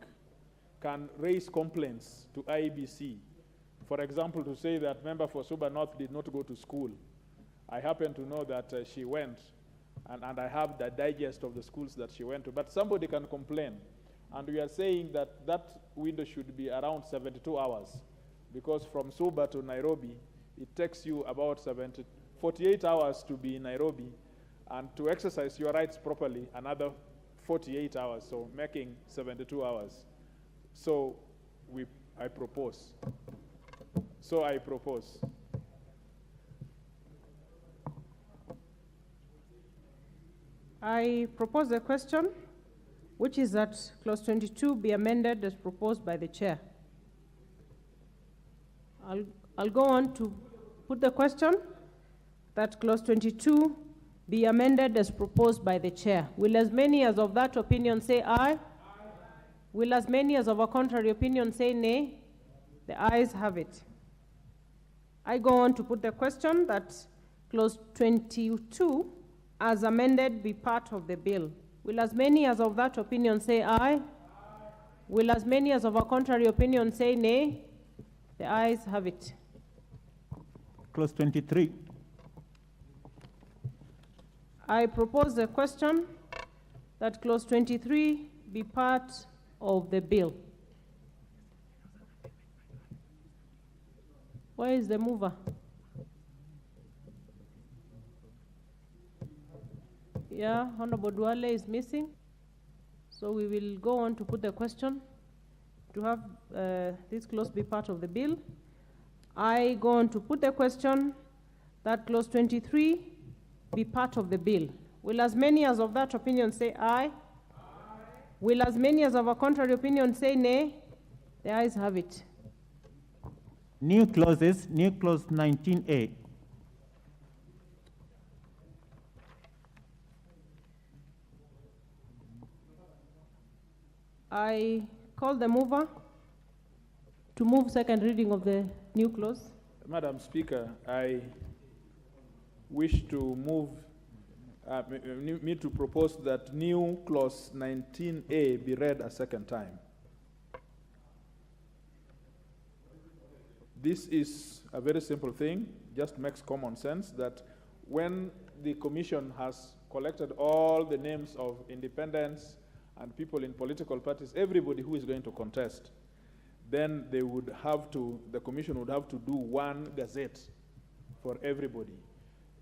can raise complaints to IBC. For example, to say that member for Suba North did not go to school. I happen to know that she went, and I have the digest of the schools that she went to, but somebody can complain. And we are saying that that window should be around 72 hours, because from Suba to Nairobi, it takes you about 48 hours to be in Nairobi, and to exercise your rights properly, another 48 hours, so making 72 hours. So I propose. I propose a question, which is that clause 22 be amended as proposed by the chair. I'll go on to put the question that clause 22 be amended as proposed by the chair. Will as many as of that opinion say aye? Aye. Will as many as of a contrary opinion say nay? The ayes have it. I go on to put the question that clause 22 as amended be part of the bill. Will as many as of that opinion say aye? Aye. Will as many as of a contrary opinion say nay? The ayes have it. Clause 23. I propose the question that clause 23 be part of the bill. Where is the mover? Yeah, Honorable Duale is missing. So we will go on to put the question to have this clause be part of the bill. I go on to put the question that clause 23 be part of the bill. Will as many as of that opinion say aye? Aye. Will as many as of a contrary opinion say nay? The ayes have it. New clauses, new clause 19A. I call the mover to move second reading of the new clause. Madam Speaker, I wish to move, me to propose that new clause 19A be read a second time. This is a very simple thing, just makes common sense that when the commission has collected all the names of independents and people in political parties, everybody who is going to contest, then they would have to, the commission would have to do one gazette for everybody.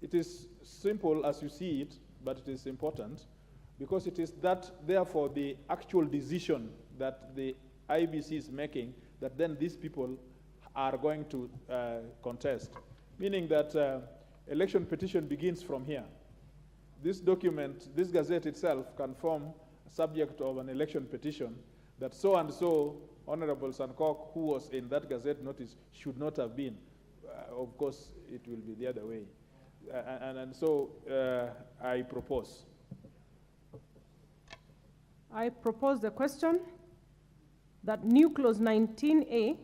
It is simple as you see it, but it is important because it is that, therefore, the actual decision that the IBC is making that then these people are going to contest, meaning that election petition begins from here. This document, this gazette itself can form a subject of an election petition that so-and-so Honorable Sankok, who was in that gazette notice, should not have been. Of course, it will be the other way. And so I propose. I propose the question that new clause 19A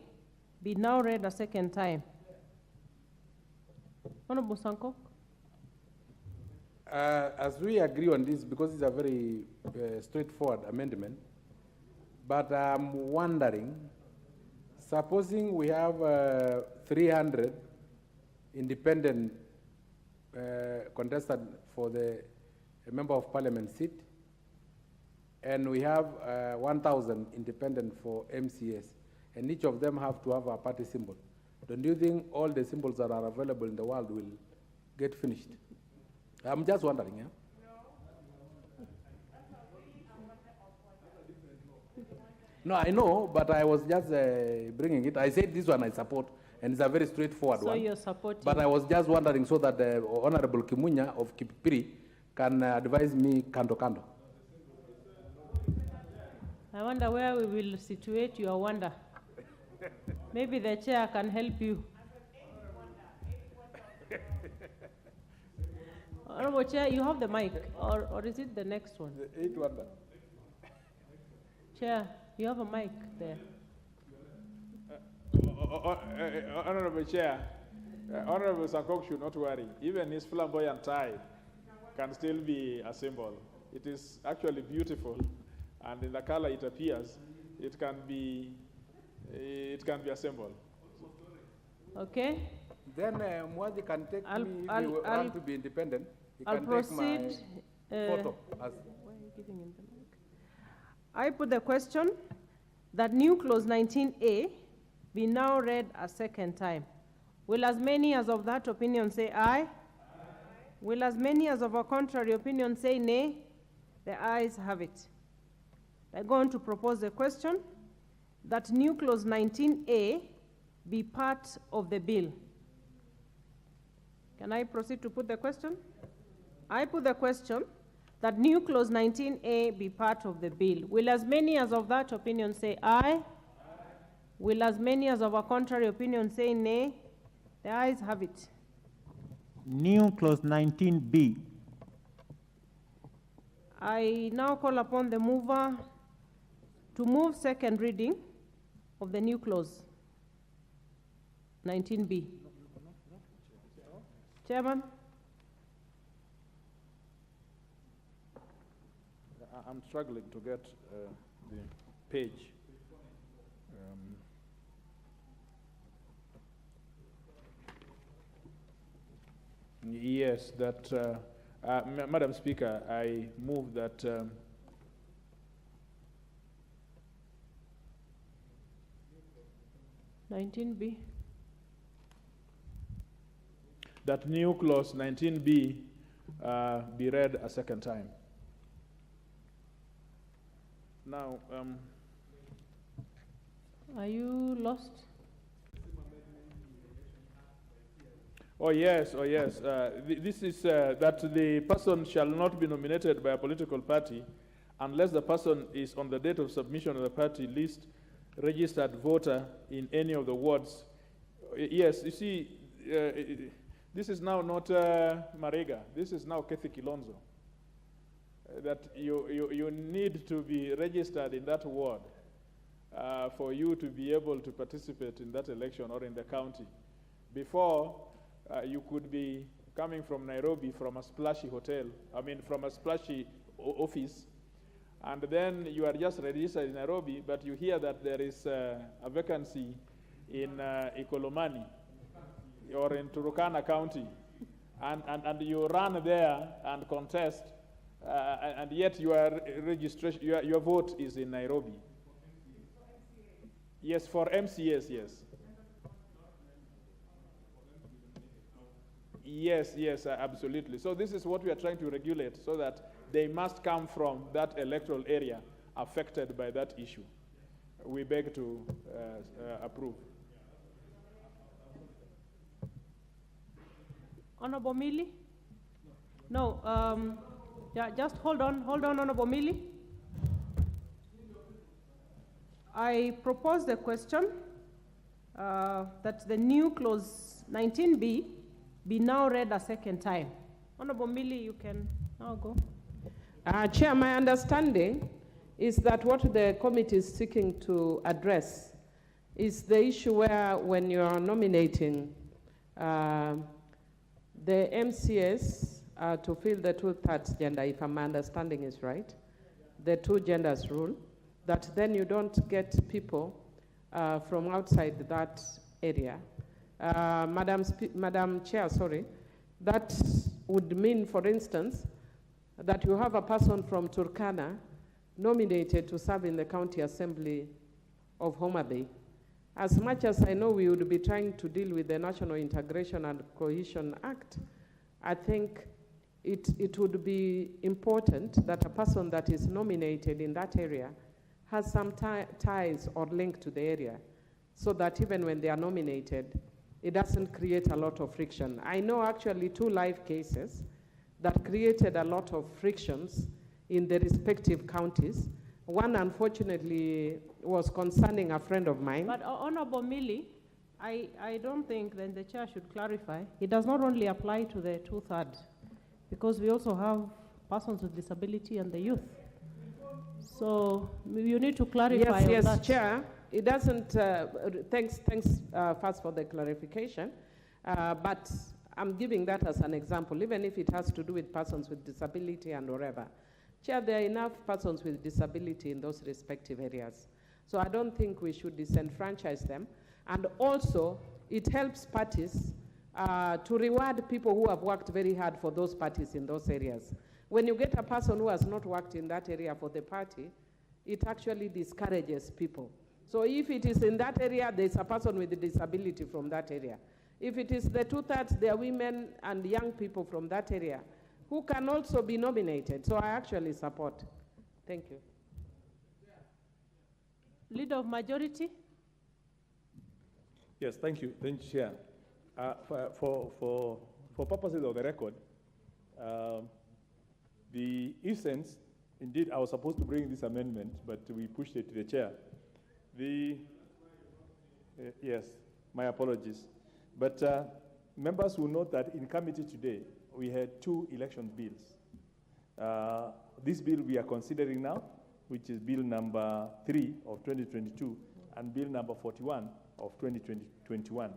be now read a second time. Honorable Sankok. As we agree on this, because it's a very straightforward amendment, but I'm wondering, supposing we have 300 independent contested for the member of parliament seat, and we have 1,000 independent for MCS, and each of them have to have a party symbol. Don't you think all the symbols that are available in the world will get finished? I'm just wondering, yeah? No, I know, but I was just bringing it. I said this one I support, and it's a very straightforward So one. you're supporting. But I was just wondering so that Honorable Kimunya of Kipipiri can advise me kando kando. I wonder where we will situate your wonder. Maybe the chair can help you. Honorable Chair, you have the mic, or is it the next one? The eighth wonder. Chair, you have a mic there. Honorable Chair, Honorable Sankok should not worry. Even his flamboyant tie can still be a symbol. It is actually beautiful, and in the color it appears, it can be a symbol. Okay. Then Mwazi can take me if you want to be independent. He I'll can proceed. Take my photo. Why are you giving him the mic? I put the question that new clause 19A be now read a second time. Will as many as of that opinion say aye? Aye. Will as many as of a contrary opinion say nay? The ayes have it. I'm going to propose the question that new clause 19A be part of the bill. Can I proceed to put the question? I put the question that new clause 19A be part of the bill. Will as many as of that opinion say aye? Aye. Will as many as of a contrary opinion say nay? The ayes have it. New clause 19B. I now call upon the mover to move second reading of the new clause 19B. Chairman. I'm struggling to get the page. Yes, that, Madam Speaker, I move that (19B) that new clause 19B be read a second time. Now, are you lost? Oh yes. This is that the person shall not be nominated by a political party unless the person is on the date of submission of the party list registered voter in any of the wards. Yes, you see, this is now not Marega. This is now Kathy Kilonzo. That you need to be registered in that ward for you to be able to participate in that election or in the county. Before, you could be coming from Nairobi from a splashy hotel, from a splashy office, and then you are just registered in Nairobi, but you hear that there is a vacancy in Ikolomani or in Turkana County, and you run there and contest, and yet your registration, your vote is in Nairobi. Yes, for MCAs, yes. Yes, absolutely. So this is what we are trying to regulate, so that they must come from that electoral area affected by that issue. We beg to approve. Honorable Millie? No, yeah, just hold on, Honorable Millie. I propose the question that the new clause 19B be now read a second time. Honorable Millie, you can now go. Chair, my understanding is that what the committee is seeking to address is the issue where when you are nominating the MCS to fill the 2/3 gender, if my understanding is right, the two genders rule, that then you don't get people from outside that area. Madam Chair, sorry, that would mean, for instance, that you have a person from Turkana nominated to serve in the County Assembly of Homa Bay. As much as I know we would be trying to deal with the National Integration and Cohesion Act, I think it would be important that a person that is nominated in that area has some ties or link to the area, so that even when they are nominated, it doesn't create a lot of friction. I know actually 2 live cases that created a lot of frictions in the respective counties. One, unfortunately, was concerning a friend of mine. But Honorable Millie, I don't think then the chair should clarify. It does not only apply to the 2/3, because we also have persons with disability and the youth. So you need to clarify on Yes, that. Chair. It doesn't, thanks first for the clarification, but I'm giving that as an example, even if it has to do with persons with disability and whatever. Chair, there are enough persons with disability in those respective areas. So I don't think we should disenfranchise them. And also, it helps parties to reward people who have worked very hard for those parties in those areas. When you get a person who has not worked in that area for the party, it actually discourages people. So if it is in that area, there's a person with a disability from that area. If it is the 2/3, there are women and young people from that area who can also be nominated. So I actually support. Thank you. Leader of Majority. Yes, thank you. Thank you, Chair. For purposes of the record, the essence, indeed, I was supposed to bring this amendment, but we pushed it to the Chair. Yes, my apologies. But members will note that in committee today, we had 2 election bills. This bill we are considering now, which is bill number 3 of 2022, and bill number 41 of 2021.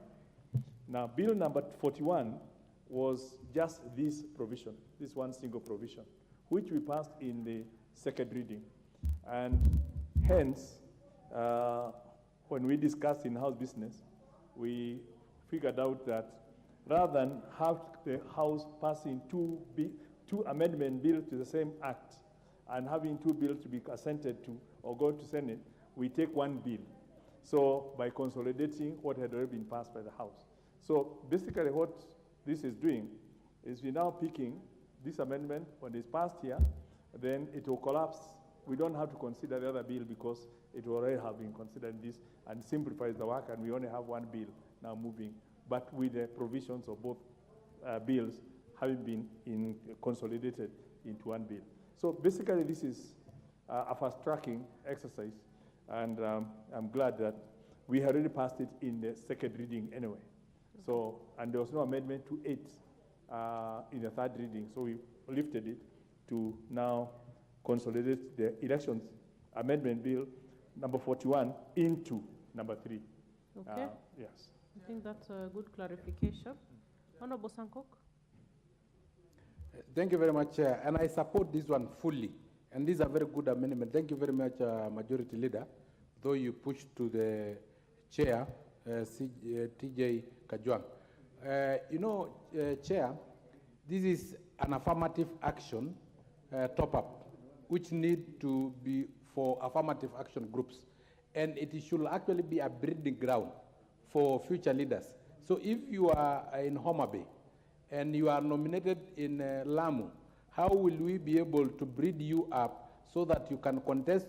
Now, bill number 41 was just this provision, this one single provision, which we passed in the second reading. And hence, when we discussed in-house business, we figured out that rather than have the House passing two amendment bills to the same act and having 2 bills to be assented to or go to Senate, we take 1 bill. So by consolidating what had already been passed by the House. So basically what this is doing is we're now picking this amendment. When it's passed here, then it will collapse. We don't have to consider the other bill because it will already have been considered in this and simplifies the work, and we only have 1 bill now moving, but with the provisions of both bills having been consolidated into 1 bill. So basically this is a fast-tracking exercise, and I'm glad that we had already passed it in the second reading anyway. So, and there was no amendment to 8 in the third reading, so we lifted it to now consolidate the elections amendment bill number 41 into number 3. Okay. Yes. I think that's a good clarification. Honorable Sankok. Thank you very much, Chair. And I support this one fully. And this is a very good amendment. Thank you very much, Majority Leader, though you pushed to the Chair, TJ Kajwang. Chair, this is an affirmative action top-up, which need to be for affirmative action groups. And it should actually be a breeding ground for future leaders. So if you are in Homa Bay and you are nominated in Lamu, how will we be able to breed you up so that you can contest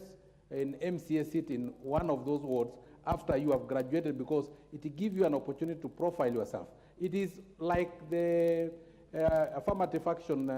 an MCA seat in one of those wards after you have graduated, because it gives you an opportunity to profile yourself. It is like the affirmative action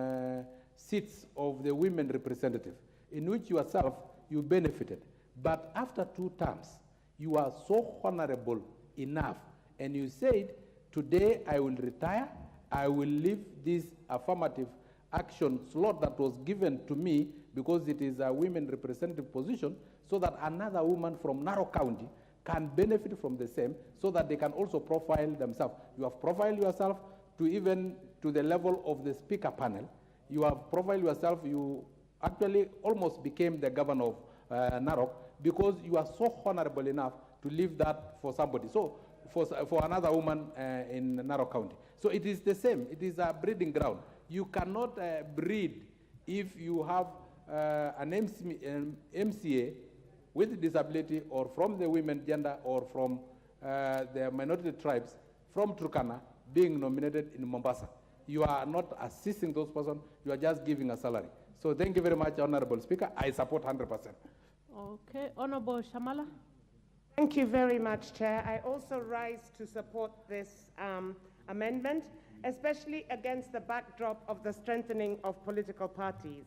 seats of the women representative, in which yourself you benefited. But after 2 terms, you are so honorable enough, and you said, today I will retire, I will leave this affirmative action slot that was given to me because it is a women representative position, so that another woman from Narok County can benefit from the same, so that they can also profile themselves. You have profiled yourself to even to the level of the speaker panel. You have profiled yourself, you actually almost became the governor of Narok, because you are so honorable enough to leave that for somebody. So for another woman in Narok County. So it is the same. It is a breeding ground. You cannot breed if you have an MCA with disability, or from the women gender, or from the minority tribes from Turkana being nominated in Mombasa. You are not assisting those persons. You are just giving a salary. So thank you very much, Honorable Speaker. I support 100%. Okay, Honorable Shamala. Thank you very much, Chair. I also rise to support this amendment, especially against the backdrop of the strengthening of political parties.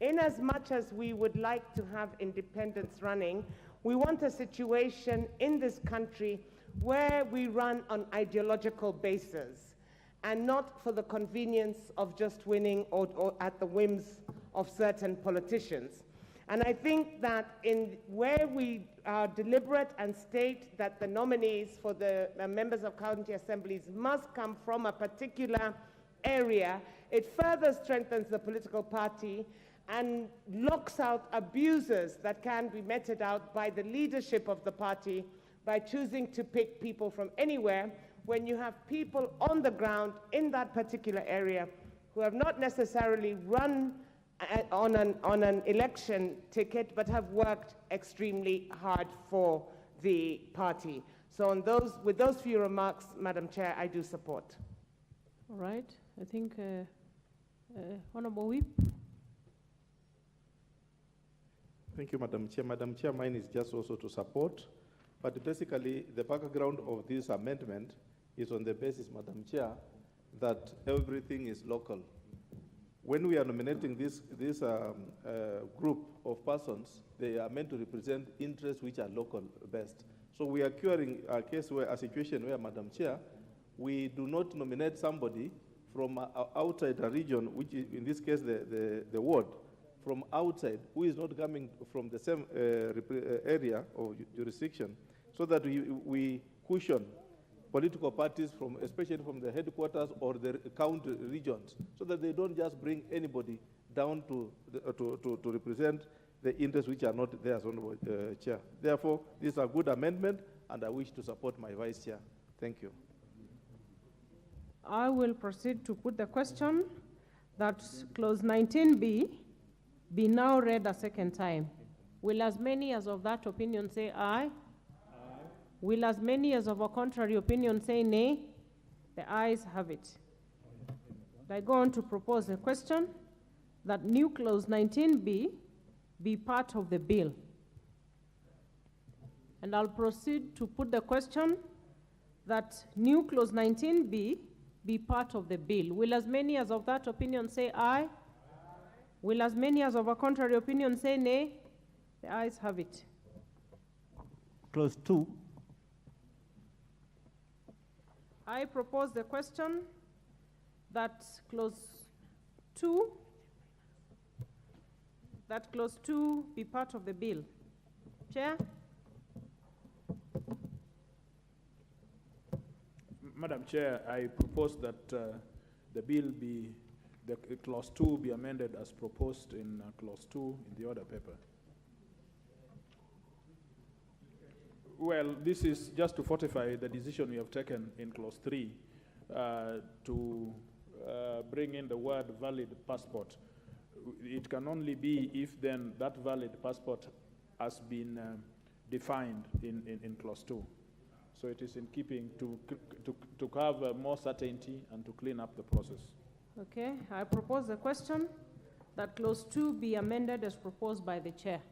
In as much as we would like to have independents running, we want a situation in this country where we run on ideological basis and not for the convenience of just winning or at the whims of certain politicians. And I think that in where we are deliberate and state that the nominees for the members of county assemblies must come from a particular area, it further strengthens the political party and locks out abusers that can be meted out by the leadership of the party by choosing to pick people from anywhere when you have people on the ground in that particular area who have not necessarily run on an election ticket, but have worked extremely hard for the party. So with those few remarks, Madam Chair, I do support. All right, I think Honorable Whip. Thank you, Madam Chair. Madam Chair, mine is just also to support, but basically the background of this amendment is on the basis, Madam Chair, that everything is local. When we are nominating this group of persons, they are meant to represent interests which are local based. So we are curing a situation where, Madam Chair, we do not nominate somebody from outside a region, which is in this case the ward, from outside, who is not coming from the same area or jurisdiction, so that we cushion political parties, especially from the headquarters or the county regions, so that they don't just bring anybody down to represent the interests which are not theirs, Honorable Chair. Therefore, this is a good amendment, and I wish to support my Vice Chair. Thank you. I will proceed to put the question that clause 19B be now read a second time. Will as many as of that opinion say aye? Will as many as of a contrary opinion say nay? The ayes have it. I go on to propose a question that new clause 19B be part of the bill. And I'll proceed to put the question that new clause 19B be part of the bill. Will as many as of that opinion say aye? Will as many as of a contrary opinion say nay? The ayes have it. Clause 2. I propose the question that clause 2 be part of the bill. Chair? Madam Chair, I propose that the bill be, the clause 2 be amended as proposed in clause 2 in the order paper. Well, this is just to fortify the decision we have taken in clause 3 to bring in the word valid passport. It can only be if then that valid passport has been defined in clause 2. So it is in keeping to have more certainty and to clean up the process. Okay, I propose the question that clause 2 be amended as proposed by the chair.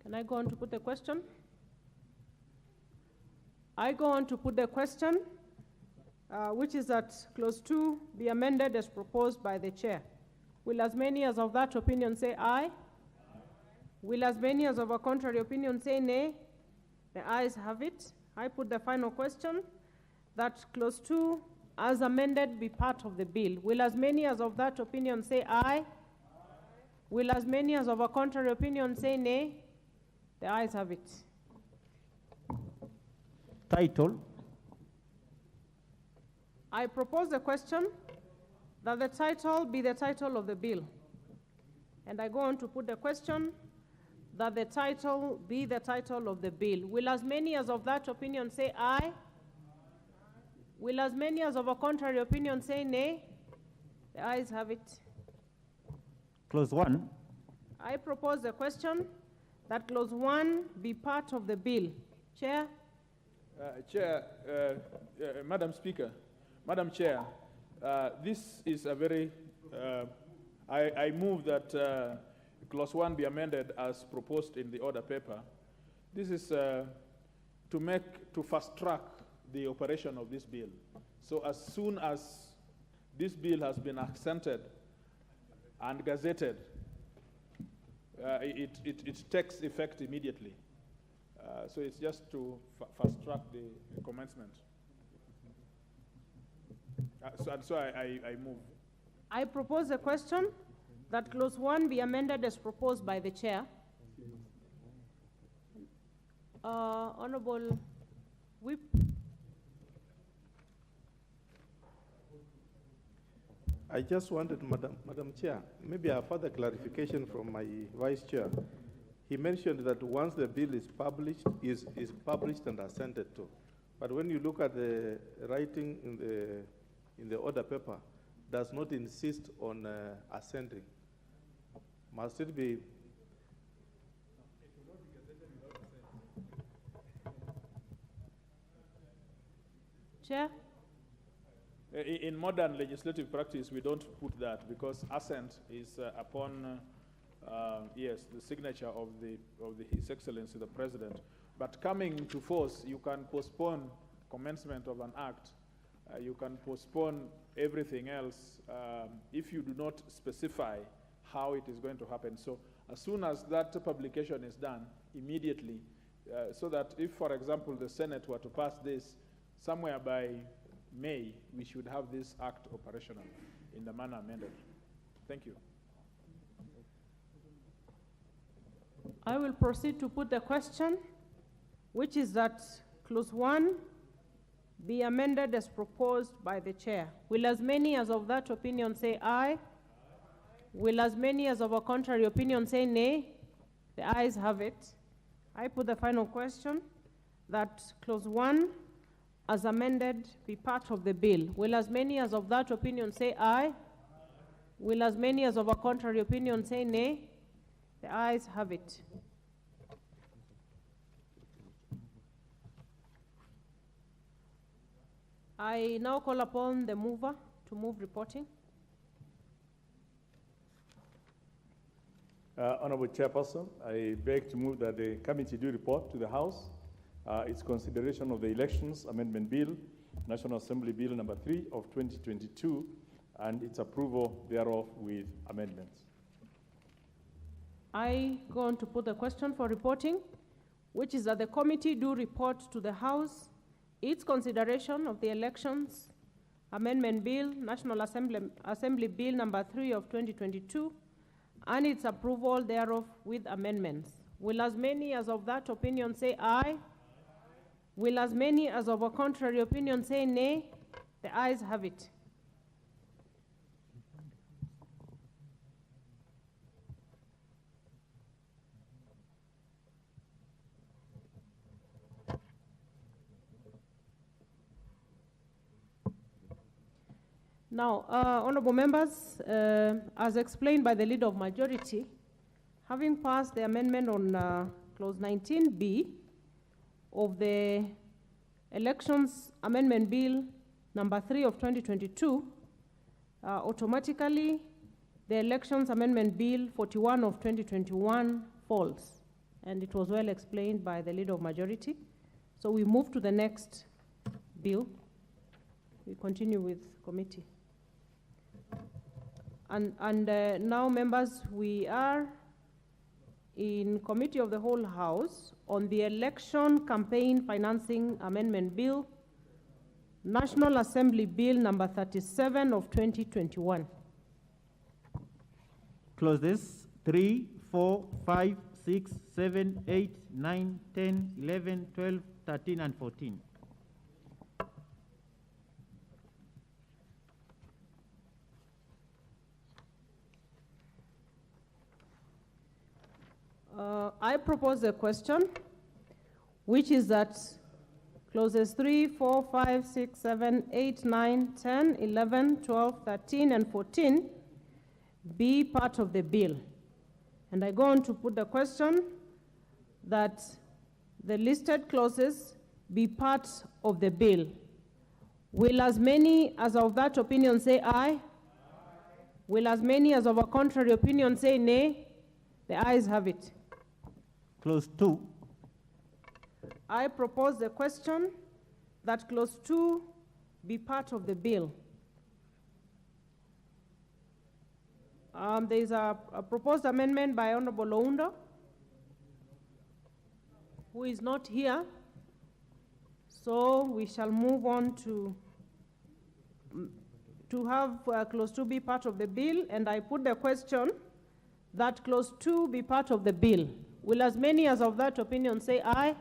Can I go on to put the question? I go on to put the question, which is that clause 2 be amended as proposed by the chair. Will as many as of that opinion say aye? Will as many as of a contrary opinion say nay? The ayes have it. I put the final question that clause 2 as amended be part of the bill. Will as many as of that opinion say aye? Will as many as of a contrary opinion say nay? The ayes have it. Title. I propose the question that the title be the title of the bill. And I go on to put the question that the title be the title of the bill. Will as many as of that opinion say aye? Will as many as of a contrary opinion say nay? The ayes have it. Clause 1. I propose the question that clause 1 be part of the bill. Chair? Madam Speaker, Madam Chair, this is a very, I move that Clause 1 be amended as proposed in the order paper. This is to fast track the operation of this bill. So as soon as this bill has been accented and gazetted, it takes effect immediately. So it's just to fast track the commencement. So I move. I propose a question that clause 1 be amended as proposed by the chair. Honorable Whip. I just wanted, Madam Chair, maybe a further clarification from my Vice Chair. He mentioned that once the bill is published and assented to. But when you look at the writing in the order paper, does not insist on assenting. Must it be? Chair? In modern legislative practice, we don't put that because assent is upon, yes, the signature of His Excellency the President. But coming to force, you can postpone commencement of an act. You can postpone everything else if you do not specify how it is going to happen. So as soon as that publication is done, immediately, so that if, for example, the Senate were to pass this somewhere by May, we should have this act operational in the manner amended. Thank you. I will proceed to put the question, which is that clause 1 be amended as proposed by the chair. Will as many as of that opinion say aye? Will as many as of a contrary opinion say nay? The ayes have it. I put the final question that clause 1 as amended be part of the bill. Will as many as of that opinion say aye? Will as many as of a contrary opinion say nay? The ayes have it. I now call upon the mover to move reporting. Honorable Chairperson, I beg to move that the committee do report to the House its consideration of the Elections Amendment Bill, National Assembly Bill number 3 of 2022, and its approval thereof with amendments. I go on to put the question for reporting, which is that the committee do report to the House its consideration of the Elections Amendment Bill, National Assembly Bill number 3 of 2022, and its approval thereof with amendments. Will as many as of that opinion say aye? Will as many as of a contrary opinion say nay? The ayes have it. Now, honorable members, as explained by the Leader of Majority, having passed the amendment on clause 19B of the Elections Amendment Bill number 3 of 2022, automatically the Elections Amendment Bill 41 of 2021 falls. And it was well explained by the Leader of Majority. So we move to the next bill. We continue with committee. And now, members, we are in Committee of the Whole House on the Election Campaign Financing Amendment Bill, National Assembly Bill number 37 of 2021. Clauses 3, 4, 5, 6, 7, 8, 9, 10, 11, 12, 13, and 14. I propose a question, which is that clauses 3, 4, 5, 6, 7, 8, 9, 10, 11, 12, 13, and 14 be part of the bill. And I go on to put the question that the listed clauses be part of the bill. Will as many as of that opinion say aye? Will as many as of a contrary opinion say nay? The ayes have it. Clause 2. I propose the question that clause 2 be part of the bill. There is a proposed amendment by Honorable Oundo, who is not here. So we shall move on to have clause 2 be part of the bill, and I put the question that clause 2 be part of the bill. Will as many as of that opinion say aye?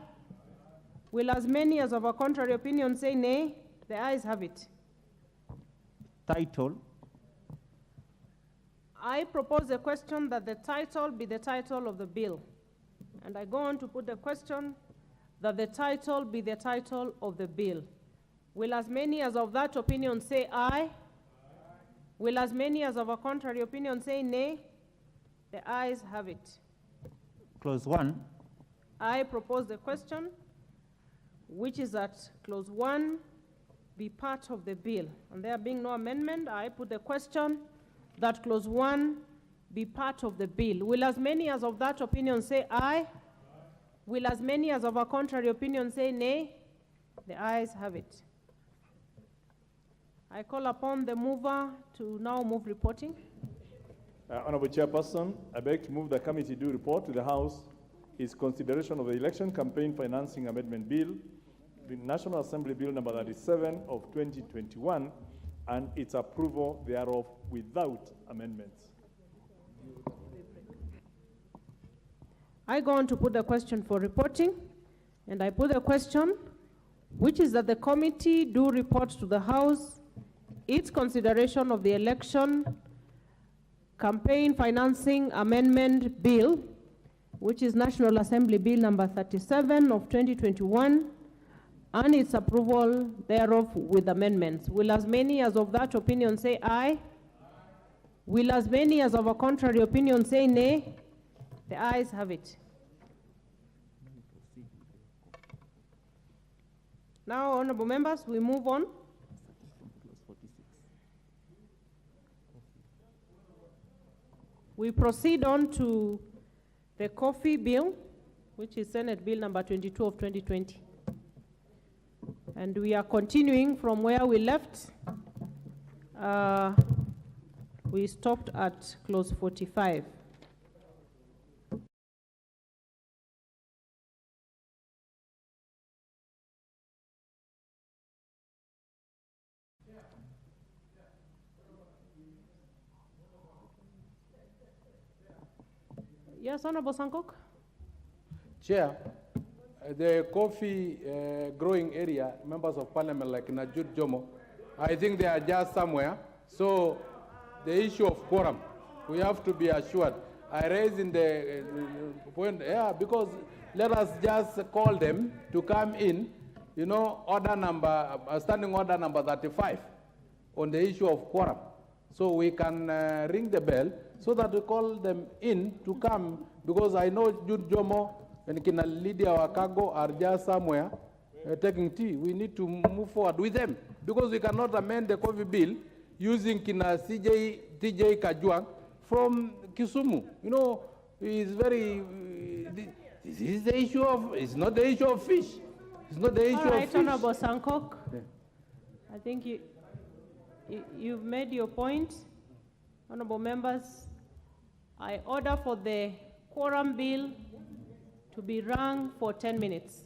Will as many as of a contrary opinion say nay? The ayes have it. Title. I propose a question that the title be the title of the bill. And I go on to put the question that the title be the title of the bill. Will as many as of that opinion say aye? Will as many as of a contrary opinion say nay? The ayes have it. Clause 1. I propose the question, which is that clause 1 be part of the bill. And there being no amendment, I put the question that clause 1 be part of the bill. Will as many as of that opinion say aye? Will as many as of a contrary opinion say nay? The ayes have it. I call upon the mover to now move reporting. Honorable Chairperson, I beg to move the committee due report to the House is consideration of the Election Campaign Financing Amendment Bill, the National Assembly Bill number 37 of 2021, and its approval thereof without amendments. I go on to put the question for reporting, and I put the question, which is that the committee do report to the House its consideration of the Election Campaign Financing Amendment Bill, which is National Assembly Bill number 37 of 2021, and its approval thereof with amendments. Will as many as of that opinion say aye? Will as many as of a contrary opinion say nay? The ayes have it. Now, honorable members, we move on. We proceed on to the coffee bill, which is Senate Bill number 22 of 2020. And we are continuing from where we left. We stopped at clause 45. Yes, Honorable Sankok. Chair, the coffee growing area, members of parliament like Najut Jomo, I think they are just somewhere. So the issue of quorum, we have to be assured. I raised in the point, because let us just call them to come in, order number, standing order number 35 on the issue of quorum. So we can ring the bell so that we call them in to come, because I know Jude Jomo and Kina Lydia Wakago are just somewhere taking tea. We need to move forward with them, because we cannot amend the coffee bill using Kina TJ Kajuang from Kisumu. It's very, this is the issue of, it's not the issue of fish. It's not the issue of fish. Honorable Sankok, I think you've made your point. Honorable members, I order for the quorum bill to be rung for 10 minutes.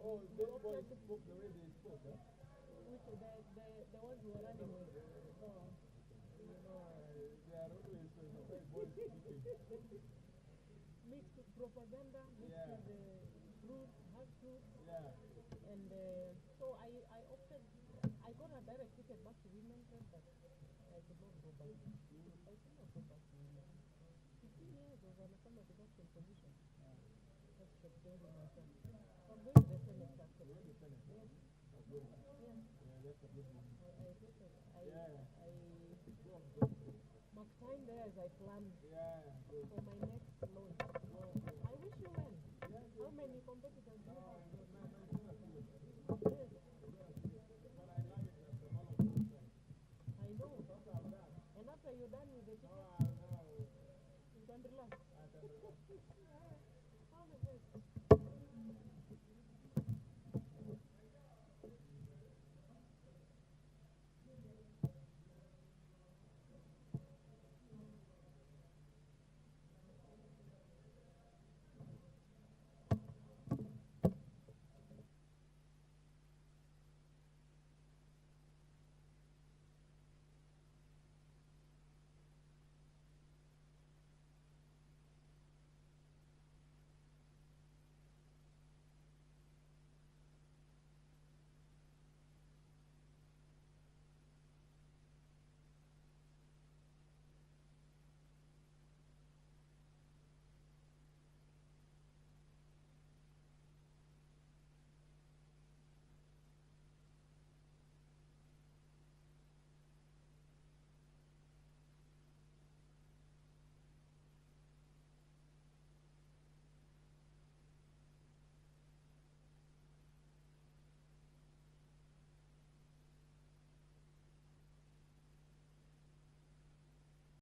Oh, those boys spoke the way they spoke, huh? The ones who are running with. No. You know, they are always very boys speaking. Mixed with propaganda, mixed with the truth, half truth. Yeah. And so I opted, I got a direct ticket back to women, but I could not go back. I could not go back to women. 15 years was on a summer deduction position. That's the thing in myself. I'm going to the Senate after. Yes. Yeah. Yeah, that's a good one. I marked time there as I planned for my next